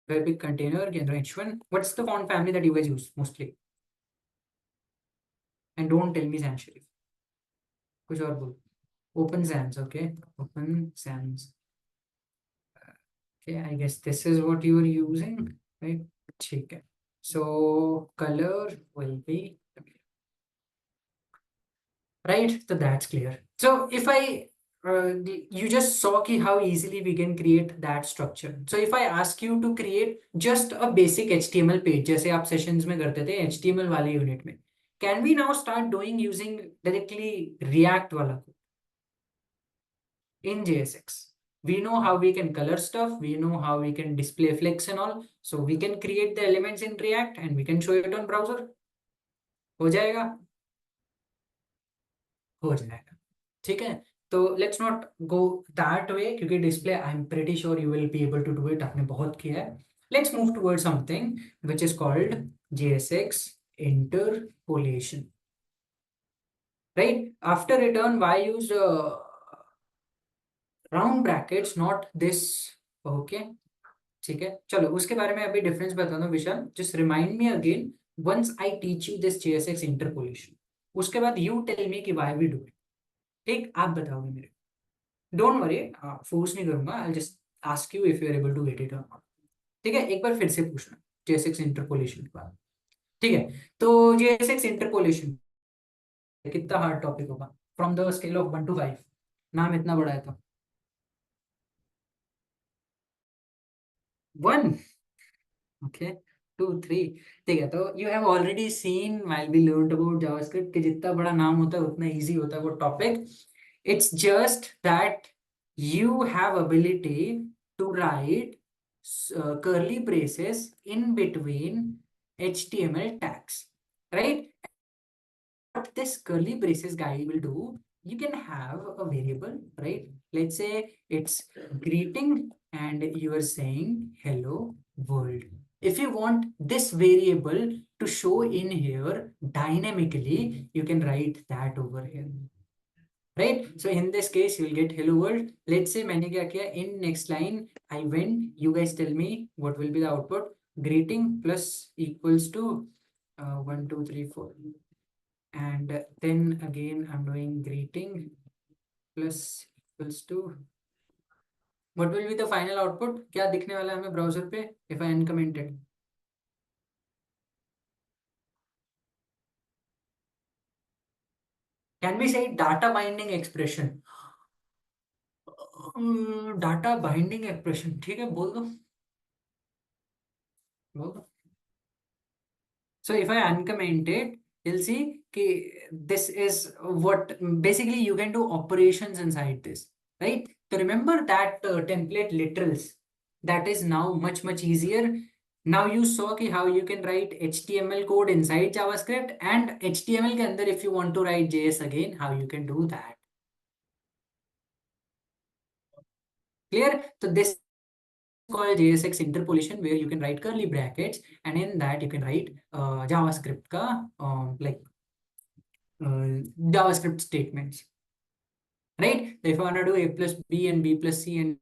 Very big container, H1. What's the font family that you guys use mostly? And don't tell me sans serif. कुछ और बोल. Open sans, okay? Open sans. Okay, I guess this is what you are using, right? Okay. So color will be right. So that's clear. So if I you just saw how easily we can create that structure. So if I ask you to create just a basic HTML page, जैसे आप sessions में करते थे HTML वाले unit में, can we now start doing using directly React वाला in JSX? We know how we can color stuff. We know how we can display flex and all. So we can create the elements in React and we can show it on browser. हो जाएगा? हो जाएगा. ठीक है. तो let's not go that way क्योंकि display I'm pretty sure you will be able to do it. आपने बहुत किया है. Let's move towards something which is called JSX interpolation. Right? After return, why use round brackets, not this? Okay. ठीक है. चलो उसके बारे में अभी डिफरेंस बता दो विशाल. Just remind me again once I teach you this JSX interpolation. उसके बाद you tell me कि why we do it. ठीक, आप बताओगे मेरे. Don't worry, force नहीं करूंगा. I'll just ask you if you are able to get it or not. ठीक है, एक बार फिर से पूछना JSX interpolation के बाद. ठीक है, तो JSX interpolation कितना हार्ड टॉपिक होगा from the scale of 1 to 5. नाम इतना बड़ा है तो 1. Okay, 2, 3. ठीक है, तो you have already seen while we learned about JavaScript कि जितना बड़ा नाम होता है उतना easy होता है वो topic. It's just that you have ability to write curly braces in between HTML tags, right? What this curly braces guy will do, you can have a variable, right? Let's say it's greeting and you are saying hello world. If you want this variable to show in here dynamically, you can write that over here. Right? So in this case, you will get hello world. Let's say मैंने क्या किया in next line, I went, you guys tell me what will be the output. Greeting plus equals to 1, 2, 3, 4. And then again, I'm doing greeting plus equals to, what will be the final output? क्या दिखने वाला है हमें browser पे if I uncomment it? Can we say data binding expression? Data binding expression, ठीक है, बोल दो, बोल दो. So if I uncomment it, you'll see this is what basically you can do operations inside this, right? So remember that template literals, that is now much easier. Now you saw how you can write HTML code inside JavaScript, and HTML के अंदर if you want to write JS again, how you can do that. Clear? So this called JSX interpolation, where you can write curly brackets, and in that you can write JavaScript ka like JavaScript statements, right? So if I want to do a plus b and b plus c, and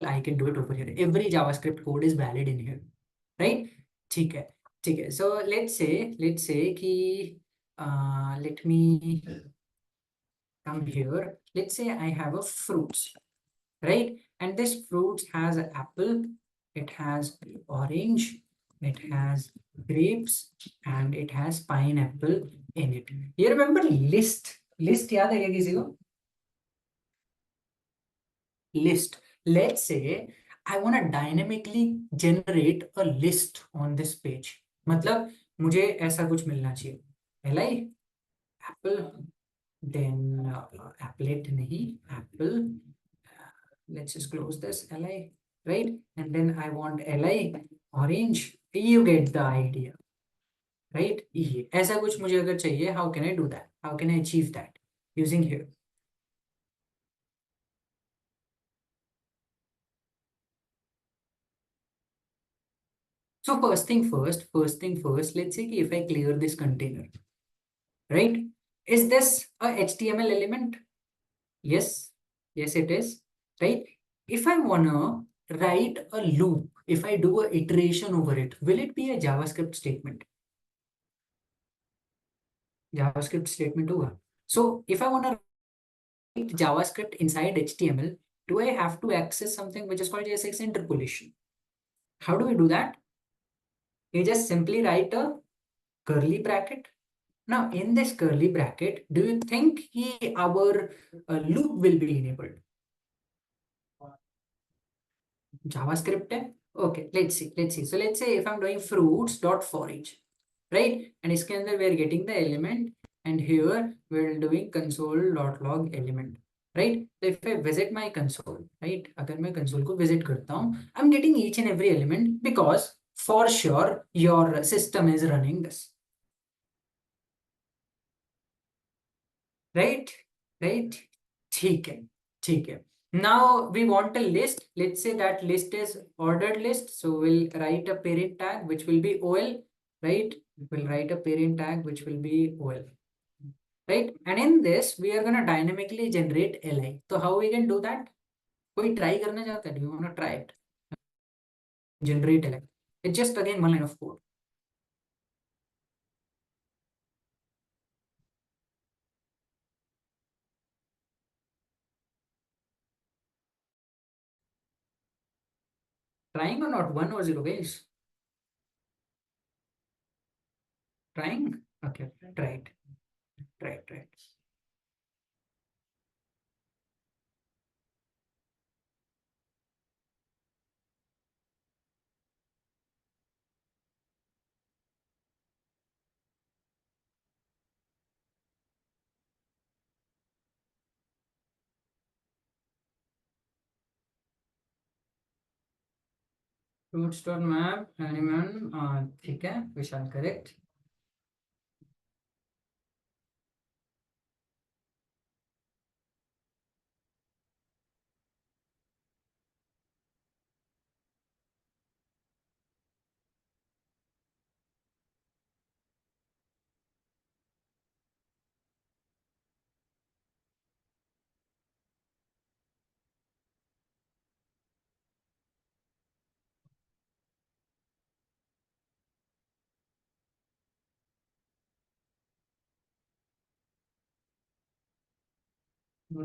I can do it over here. Every JavaScript code is valid in here, right? ठीक है. So let's say कि let me come here. Let's say I have a fruits, right? And this fruits has an apple, it has orange, it has grapes, and it has pineapple in it. You remember list? List याद है क्या किसी को? List. Let's say I want to dynamically generate a list on this page. मतलब मुझे ऐसा कुछ मिलना चाहिए. li apple, then applet नहीं, apple. Let's just close this li, right? And then I want li orange. You get the idea, right? ये ऐसा कुछ मुझे अगर चाहिए, how can I do that? How can I achieve that using here? So first thing first, let's say if I clear this container, right? Is this a HTML element? Yes, it is, right? If I wanna write a loop, if I do an iteration over it, will it be a JavaScript statement? JavaScript statement hoga. So if I wanna write JavaScript inside HTML, do I have to access something which is called JSX interpolation? How do we do that? You just simply write a curly bracket. Now, in this curly bracket, do you think our loop will be enabled? JavaScript? Okay, let's see. So let's say if I'm doing fruits dot for each, right? And इसके अंदर we are getting the element, and here we're doing console.log element, right? So if I visit my console, right? अगर मैं console को visit करता हूँ, I'm getting each and every element because for sure your system is running this. Right? ठीक है. Now we want a list. Let's say that list is ordered list. So we'll write a parent tag which will be OL, right? We'll write a parent tag which will be OL, right? And in this we are gonna dynamically generate li. So how we can do that? कोई try करना चाहता है? Do you wanna try it? Generate li. It's just again one line of code. Trying or not? 1 or 0, guys? Trying? Okay, try it. Fruits.map element, ठीक है, विशाल correct.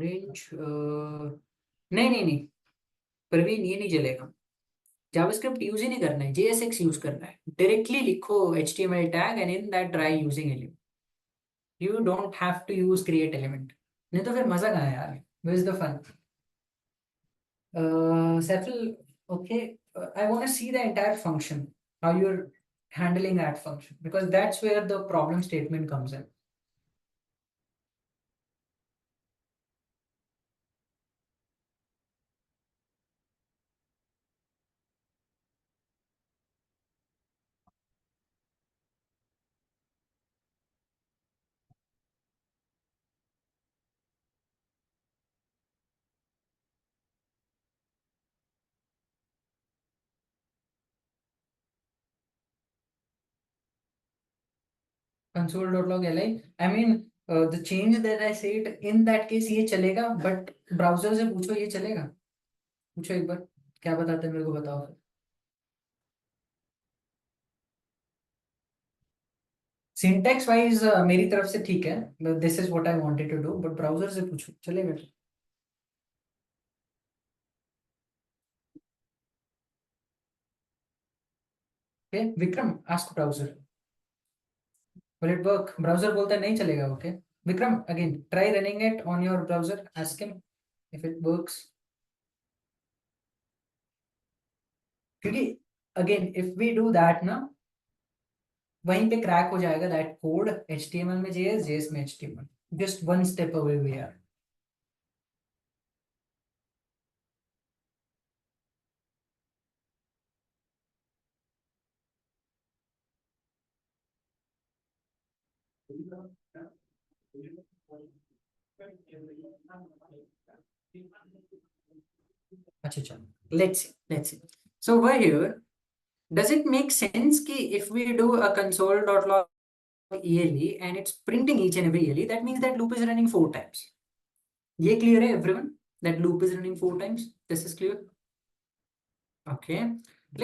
range नहीं प्रवीण ये नहीं चलेगा जावास्क्रिप्ट यूज ही नहीं करना है JSX यूज करना है डायरेक्टली लिखो HTML tag and in that try using element you don't have to use create element नहीं तो फिर मजा कहाँ है यार where is the fun Sefil, okay I want to see the entire function how you're handling that function because that's where the problem statement comes in. console.log li I mean the change that I said in that case ये चलेगा but browser से पूछो ये चलेगा पूछो एक बार क्या बताते हैं मेरे को बताओ फिर syntax wise मेरी तरफ से ठीक है this is what I wanted to do but browser से पूछो चलेगा okay Vikram ask browser will it work browser बोलता है नहीं चलेगा okay Vikram again try running it on your browser ask him if it works क्योंकि again if we do that ना वहीं पे क्रैक हो जाएगा that code HTML में JS में HTML just one step away we are अच्छा चलो let's see so over here does it make sense कि if we do a console.log ELE and it's printing each and every ELE that means that loop is running 4 times ये clear है everyone that loop is running 4 times this is clear okay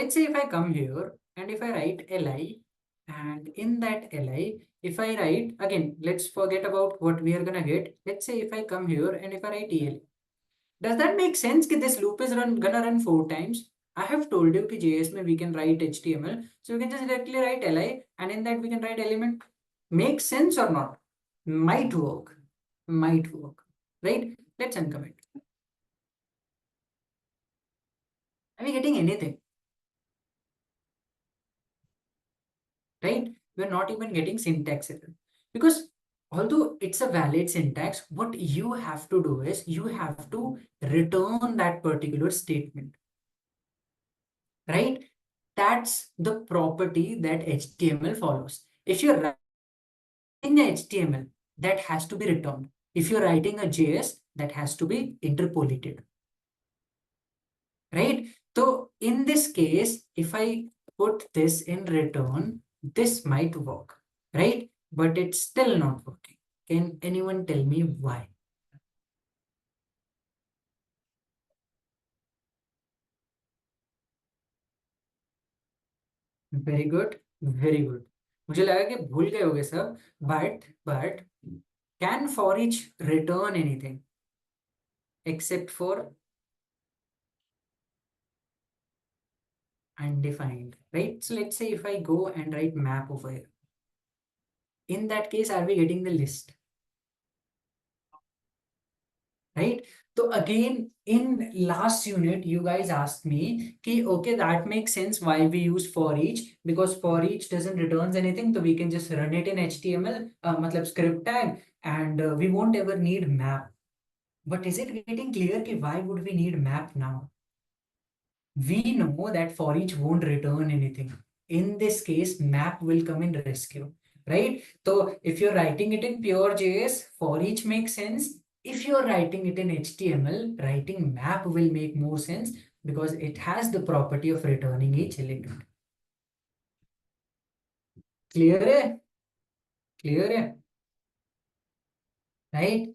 let's say if I come here and if I write li and in that li if I write again let's forget about what we are gonna get let's say if I come here and if I write ELE does that make sense that this loop is gonna run 4 times? I have told you that JS mein we can write HTML. So we can just directly write li and in that we can write element. Makes sense or not? Might work. Might work. Right? Let's uncomment. Are we getting anything? Right? We're not even getting syntax error. Because although it's a valid syntax, what you have to do is you have to return that particular statement. Right? That's the property that HTML follows. If you're writing a HTML, that has to be returned. If you're writing a JS, that has to be interpolated. Right? So in this case, if I put this in return, this might work. Right? But it's still not working. Can anyone tell me why? Very good. Very good. मुझे लगा कि भूल गए होगे सब but can for each return anything except for undefined, right? So let's say if I go and write map over here, in that case, are we getting the list? Right? So again, in last unit, you guys asked me, okay, that makes sense why we use for each, because for each doesn't returns anything, so we can just run it in HTML, matlab script tag, and we won't ever need map. But is it getting clear why would we need map now? We know that for each won't return anything. In this case, map will come in rescue, right? So if you're writing it in pure JS, for each makes sense. If you're writing it in HTML, writing map will make more sense because it has the property of returning each element. Clear hai? Clear hai? Right?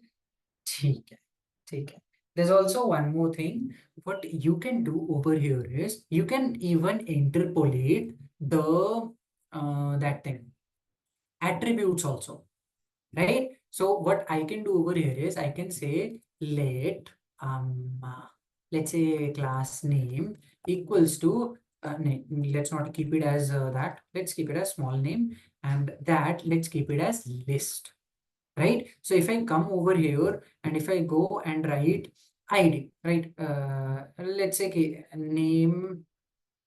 ठीक है. There's also one more thing. What you can do over here is you can even interpolate the that thing attributes also, right? So what I can do over here is I can say let let's say class name equals to name. Let's not keep it as that. Let's keep it as small name, and that let's keep it as list, right? So if I come over here and if I go and write ID, right? Let's say name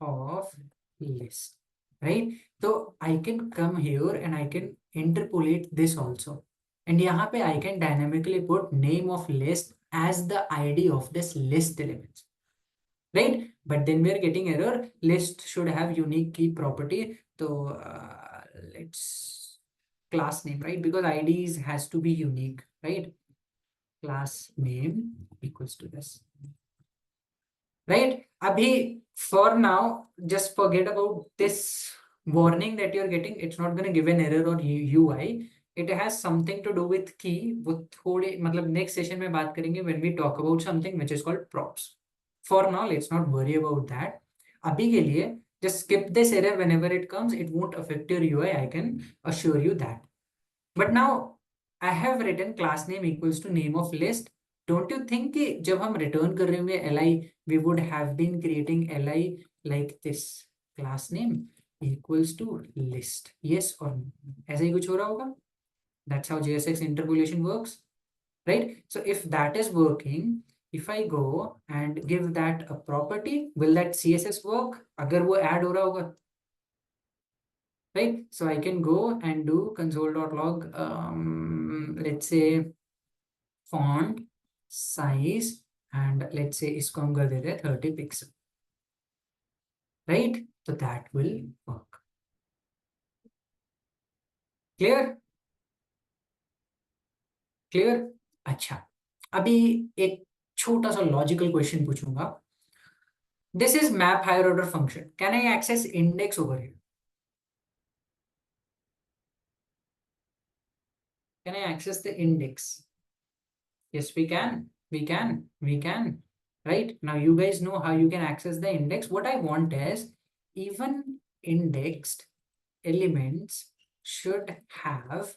of list, right? So I can come here and I can interpolate this also. And यहाँ पे I can dynamically put name of list as the ID of this list elements, right? But then we are getting error. List should have unique key property. So let's class name, right? Because IDs has to be unique, right? Class name equals to this, right? Abhi, for now, just forget about this warning that you're getting. It's not going to give an error or UI. It has something to do with key. वो थोड़े मतलब next session में बात करेंगे when we talk about something which is called props. For now, let's not worry about that. अभी के लिए just skip this error whenever it comes. It won't affect your UI. I can assure you that. But now I have written class name equals to name of list. Don't you think कि जब हम return कर रहे होंगे li, we would have been creating li like this, class name equals to list, yes or no? ऐसा ही कुछ हो रहा होगा. That's how JSX interpolation works, right? So if that is working, if I go and give that a property, will that CSS work? अगर वो add हो रहा होगा, right? So I can go and do console.log, let's say font size, and let's say इसको हम कर देते हैं 30 pixel, right? So that will work. Clear? Clear? अच्छा, अभी एक छोटा सा लॉजिकल क्वेश्चन पूछूंगा. This is map higher order function. Can I access index over here? Can I access the index? Yes, we can. We can. We can. Right? Now you guys know how you can access the index. What I want is even indexed elements should have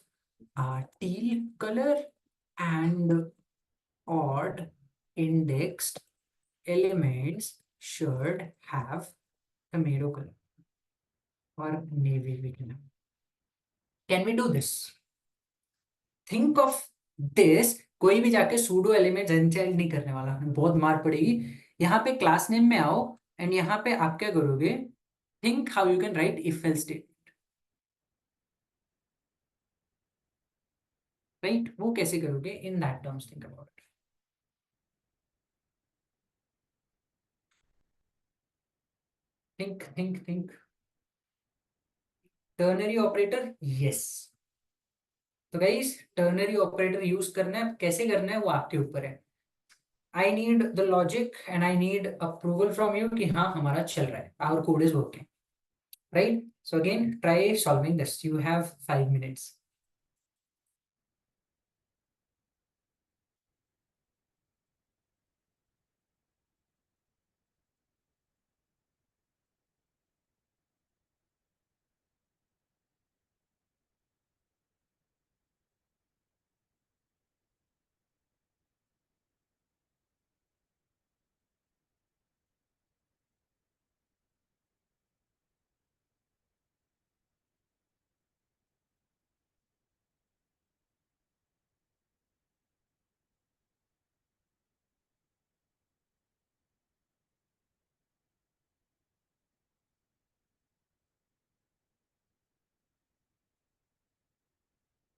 a teal color, and odd indexed elements should have tomato color or navy color. Can we do this? Think of this. कोई भी जाके sudo elements initialise नहीं करने वाला, बहुत मार पड़ेगी. यहाँ पे क्लास नेम में आओ एंड यहाँ पे आप क्या करोगे? Think how you can write if else statement, right? वो कैसे करोगे? In that terms think about it. think ternary operator, yes. तो गाइस टर्नरी ऑपरेटर यूज करना है, कैसे करना है वो आपके ऊपर है. I need the logic and I need approval from you कि हाँ हमारा चल रहा है, our code is working, right? So again try solving this. You have 5 minutes.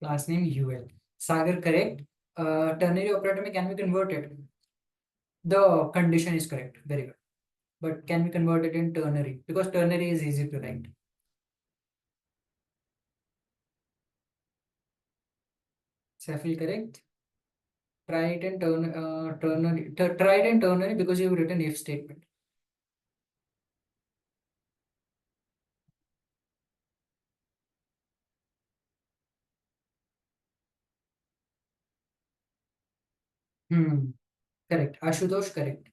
Class name UL. Sagar, correct. Ternary operator में can we convert it? The condition is correct. Very good. But can we convert it in ternary? Because ternary is easy to write. Safil, correct. Try it in ternary. Try it in ternary because you've written if statement. Correct. Ashutosh, correct.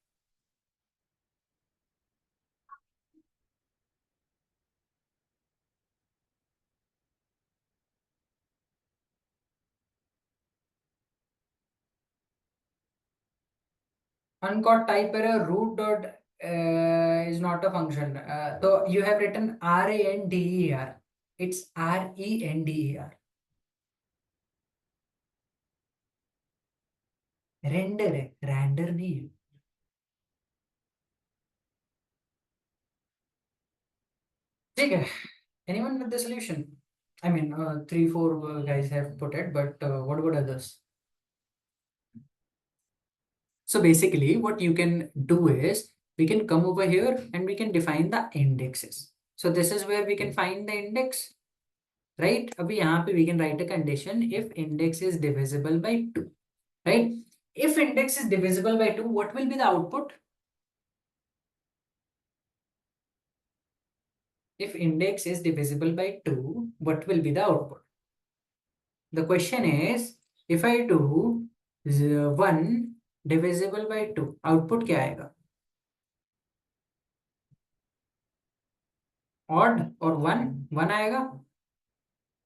Uncaught type error, root dot is not a function. So you have written RANDER. It's RENDER. Render है, render नहीं है. ठीक है. Anyone with the solution? I mean, 3-4 guys have put it, but what about others? So basically, what you can do is we can come over here and we can define the indexes. So this is where we can find the index, right? अभी यहाँ पे we can write a condition if index is divisible by 2, right? If index is divisible by 2, what will be the output? If index is divisible by 2, what will be the output? The question is, if I do 1 divisible by 2, output क्या आएगा? Odd or 1 आएगा?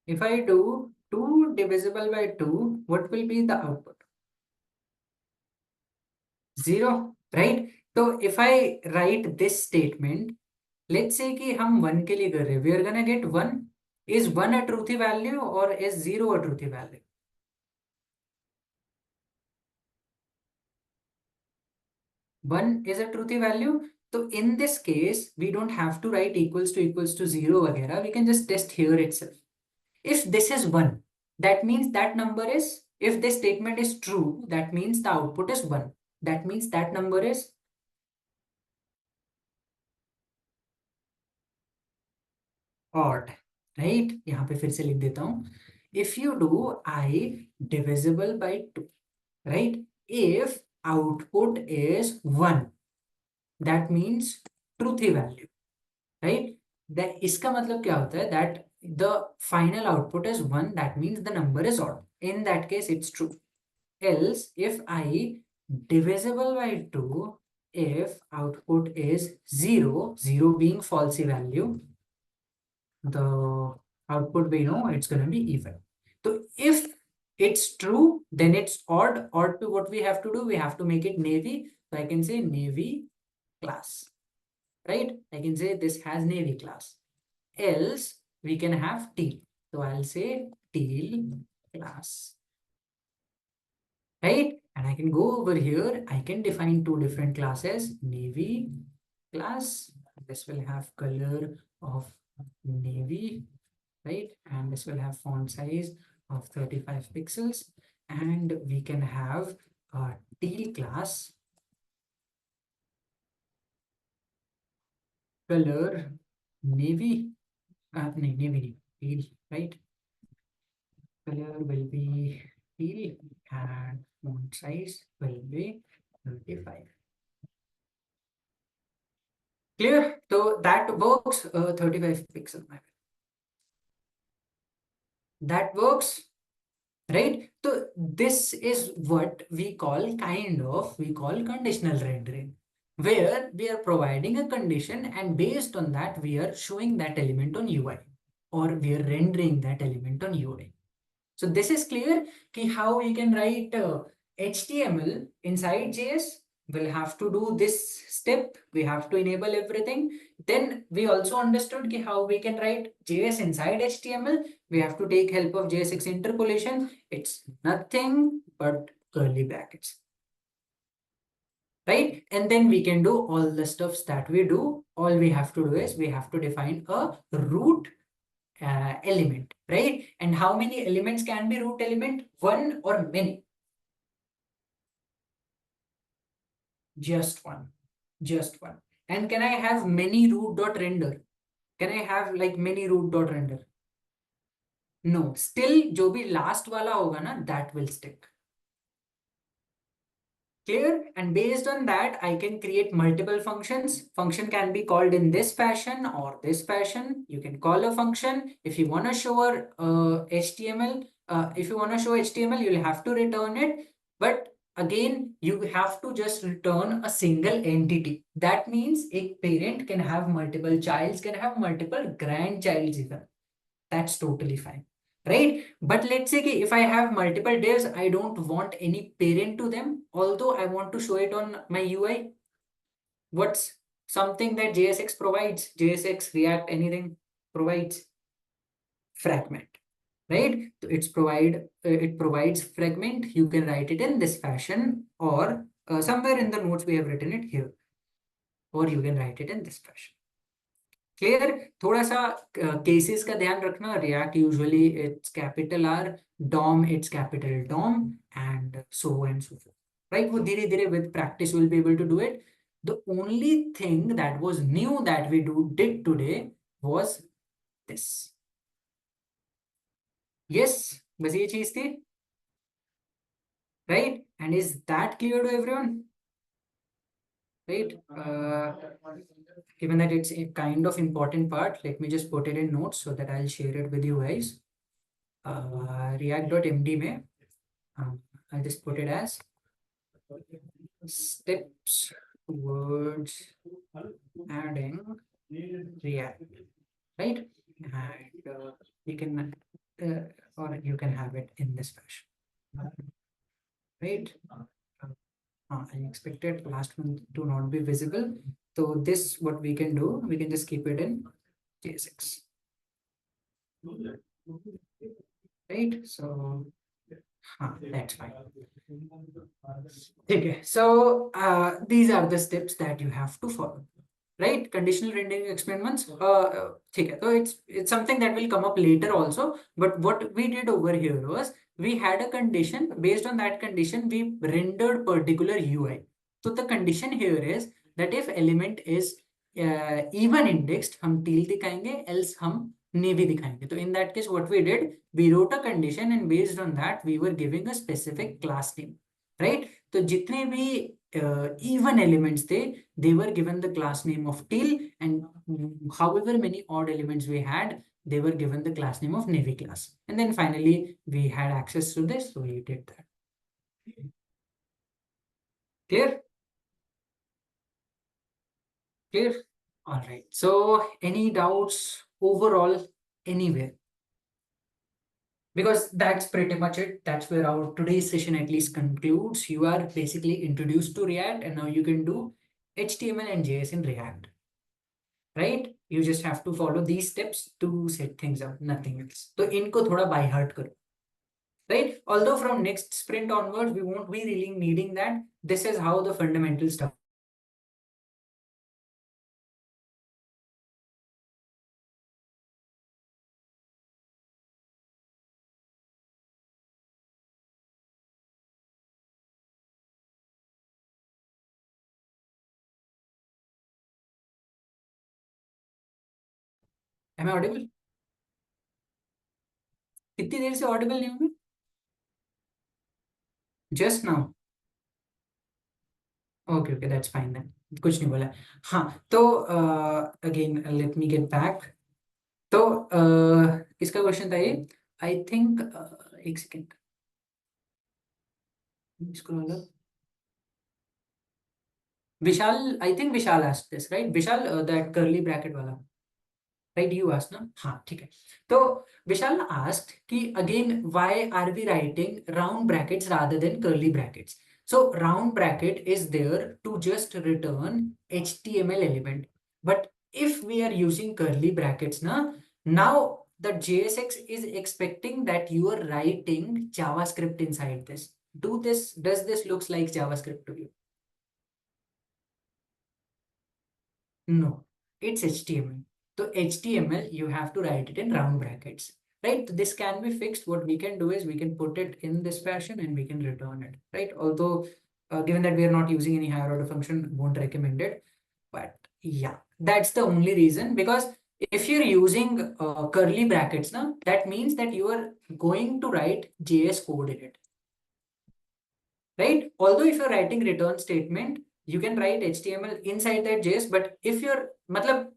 If I do 2 divisible by 2, what will be the output? 0, right? So if I write this statement, let's say कि हम 1 के लिए कर रहे हैं, we are gonna get 1. Is 1 a truthy value or is 0 a truthy value? 1 is a truthy value. So in this case, we don't have to write equals to 0 वगैरह. We can just test here itself. If this is 1, that means that number is, if this statement is true, that means the output is 1. That means that number is odd, right? यहाँ पे फिर से लिख देता हूँ. If you do I divisible by 2, right? If output is 1, that means truthy value, right? That इसका मतलब क्या होता है? That the final output is 1, that means the number is odd. In that case, it's true. Else, if I divisible by 2, if output is 0, 0 being falsy value, the output we know it's going to be even. So if it's true, then it's odd. Odd to what we have to do, we have to make it navy. So I can say navy class, right? I can say this has navy class. Else we can have teal. So I'll say teal class, right? And I can go over here. I can define 2 different classes. Navy class. This will have color of navy, right? And this will have font size of 35 pixels. And we can have a teal class, color navy, navy, teal, right? Color will be teal and font size will be 35. Clear? So that works, 35 pixel. That works, right? So this is what we call conditional rendering, where we are providing a condition and based on that we are showing that element on UI, or we are rendering that element on UI. So this is clear ki how we can write HTML inside JS. We'll have to do this step. We have to enable everything. Then we also understood ki how we can write JS inside HTML. We have to take help of JSX interpolation. It's nothing but curly brackets, right? And then we can do all the stuffs that we do. All we have to do is we have to define a root element, right? And how many elements can be root element? 1 or many? Just 1. Just 1. And can I have many root dot render? Can I have like many root dot render? No. Still, जो भी last वाला होगा ना, that will stick. Clear? And based on that, I can create multiple functions. Function can be called in this fashion or this fashion. You can call a function. If you want to show HTML, you'll have to return it. But again, you have to just return a single entity. That means a parent can have multiple childs, can have multiple grandchilds even. That's totally fine. right? But let's say if I have multiple divs, I don't want any parent to them, although I want to show it on my UI. What's something that JSX provides? JSX, React, anything provides? Fragment, right? So it provides fragment. You can write it in this fashion, or somewhere in the notes we have written it here, or you can write it in this fashion. Clear? थोड़ा सा cases का ध्यान रखना. React usually it's capital R, DOM it's capital DOM, and so forth, right? वो धीरे धीरे with practice we'll be able to do it. The only thing that was new that we did today was this. Yes, बस ये चीज थी, right? And is that clear to everyone? Right? Given that it's a kind of important part, let me just put it in notes so that I'll share it with you guys. React.md में I'll just put it as steps towards adding React, right? And you can or you can have it in this fashion, right? I expected last one to not be visible, so this what we can do, we can just keep it in JSX, right? So that's fine. Okay, so these are the steps that you have to follow, right? Conditional rendering experiments. Okay, so it's something that will come up later also, but what we did over here was we had a condition. Based on that condition, we rendered particular UI. So the condition here is that if element is even indexed, हम teal दिखाएंगे, else हम navy दिखाएंगे. So in that case, what we did, we wrote a condition, and based on that, we were giving a specific class name, right? तो जितने भी even elements they were given the class name of teal, and however many odd elements we had, they were given the class name of navy class. And then finally we had access to this, so we did that. Clear? Clear? All right. So any doubts overall anywhere? Because that's pretty much it. That's where our today's session at least concludes. You are basically introduced to React, and now you can do HTML and JS in React, right? You just have to follow these steps to set things up, nothing else. So इनको थोड़ा by heart करो, right? Although from next sprint onwards, we won't be really needing that. This is how the fundamental stuff. Am I audible? कितनी देर से audible नहीं हूँ मैं? Just now. Okay, okay, that's fine then. कुछ नहीं बोला. हाँ, तो again let me get back. तो किसका क्वेश्चन था ये? I think एक second. Vishal, I think Vishal asked this, right? Vishal, that curly bracket wala. Right, you asked, no? हाँ, ठीक है. So Vishal asked कि again, why are we writing round brackets rather than curly brackets? So round bracket is there to just return HTML element. But if we are using curly brackets, now the JSX is expecting that you are writing JavaScript inside this. Does this looks like JavaScript to you? No, it's HTML. So HTML, you have to write it in round brackets, right? This can be fixed. What we can do is we can put it in this fashion and we can return it, right? Although, given that we are not using any higher order function, won't recommend it. But yeah, that's the only reason, because if you're using curly brackets, that means that you are going to write JS code in it, right? Although if you're writing return statement, you can write HTML inside that JS, but if your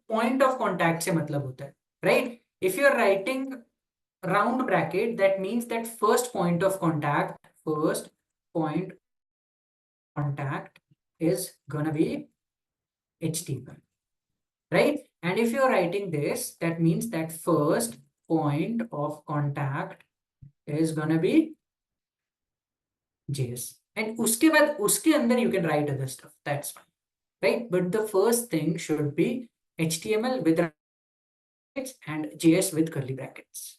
point of contact se matlab hota hai, right? If you're writing round bracket, that means that first point of contact is gonna be HTML, right? And if you're writing this, that means that first point of contact is gonna be JS. And uske baad, uske andar you can write other stuff. That's fine, right? But the first thing should be HTML with brackets and JS with curly brackets.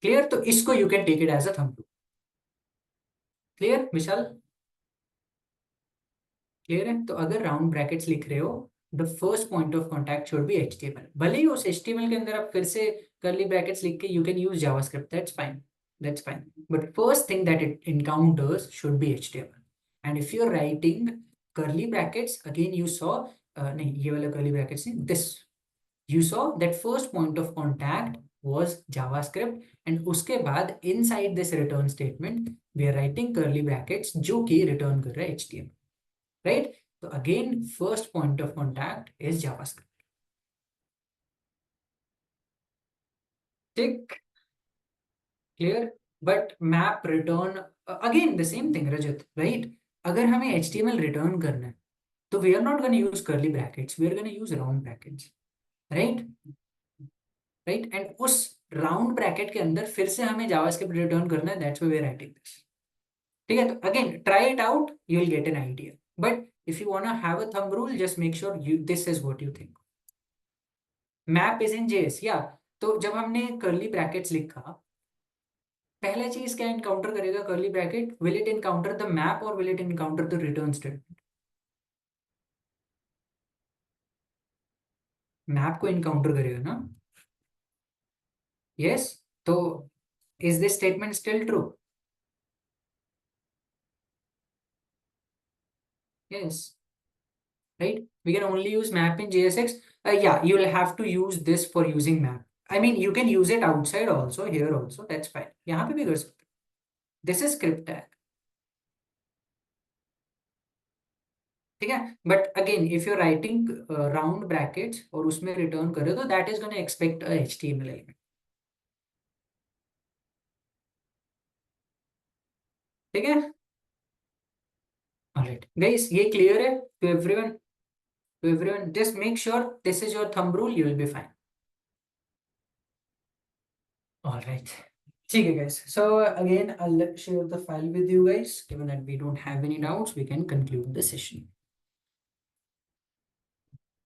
Clear? So isko you can take it as a thumb rule. Clear, Vishal? Clear है? तो अगर round brackets लिख रहे हो, the first point of contact should be HTML. भले ही उस HTML के अंदर आप फिर से curly brackets लिख के you can use JavaScript. That's fine. That's fine. But first thing that it encounters should be HTML. And if you're writing curly brackets, again you saw नहीं ये वाला curly brackets नहीं, this you saw that first point of contact was JavaScript, and उसके बाद inside this return statement we are writing curly brackets जो कि return कर रहा है HTML. Right? So again, first point of contact is JavaScript. Tick. Clear? But map return again the same thing, Rajat. Right? अगर हमें HTML return करना है, तो we are not going to use curly brackets. We are going to use round brackets. Right? Right? And उस round bracket के अंदर फिर से हमें JavaScript return करना है. That's why we are writing this. ठीक है? तो again, try it out. You will get an idea. But if you want to have a thumb rule, just make sure this is what you think. Map is in JS. Yeah. तो जब हमने curly brackets लिखा, पहला चीज क्या encounter करेगा curly bracket? Will it encounter the map or will it encounter the return statement? Map को encounter करेगा ना? Yes. तो is this statement still true? Yes. Right? We can only use map in JSX. Yeah, you will have to use this for using map. I mean, you can use it outside also, here also. That's fine. यहाँ पे भी कर सकते. This is script tag. ठीक है? But again, if you're writing round brackets और उसमें return करे तो that is going to expect a HTML element. ठीक है? Alright, guys, ये clear है to everyone? To everyone, just make sure this is your thumb rule. You will be fine. Alright. ठीक है, guys. So again, I'll share the file with you guys. Given that we don't have any doubts, we can conclude the session.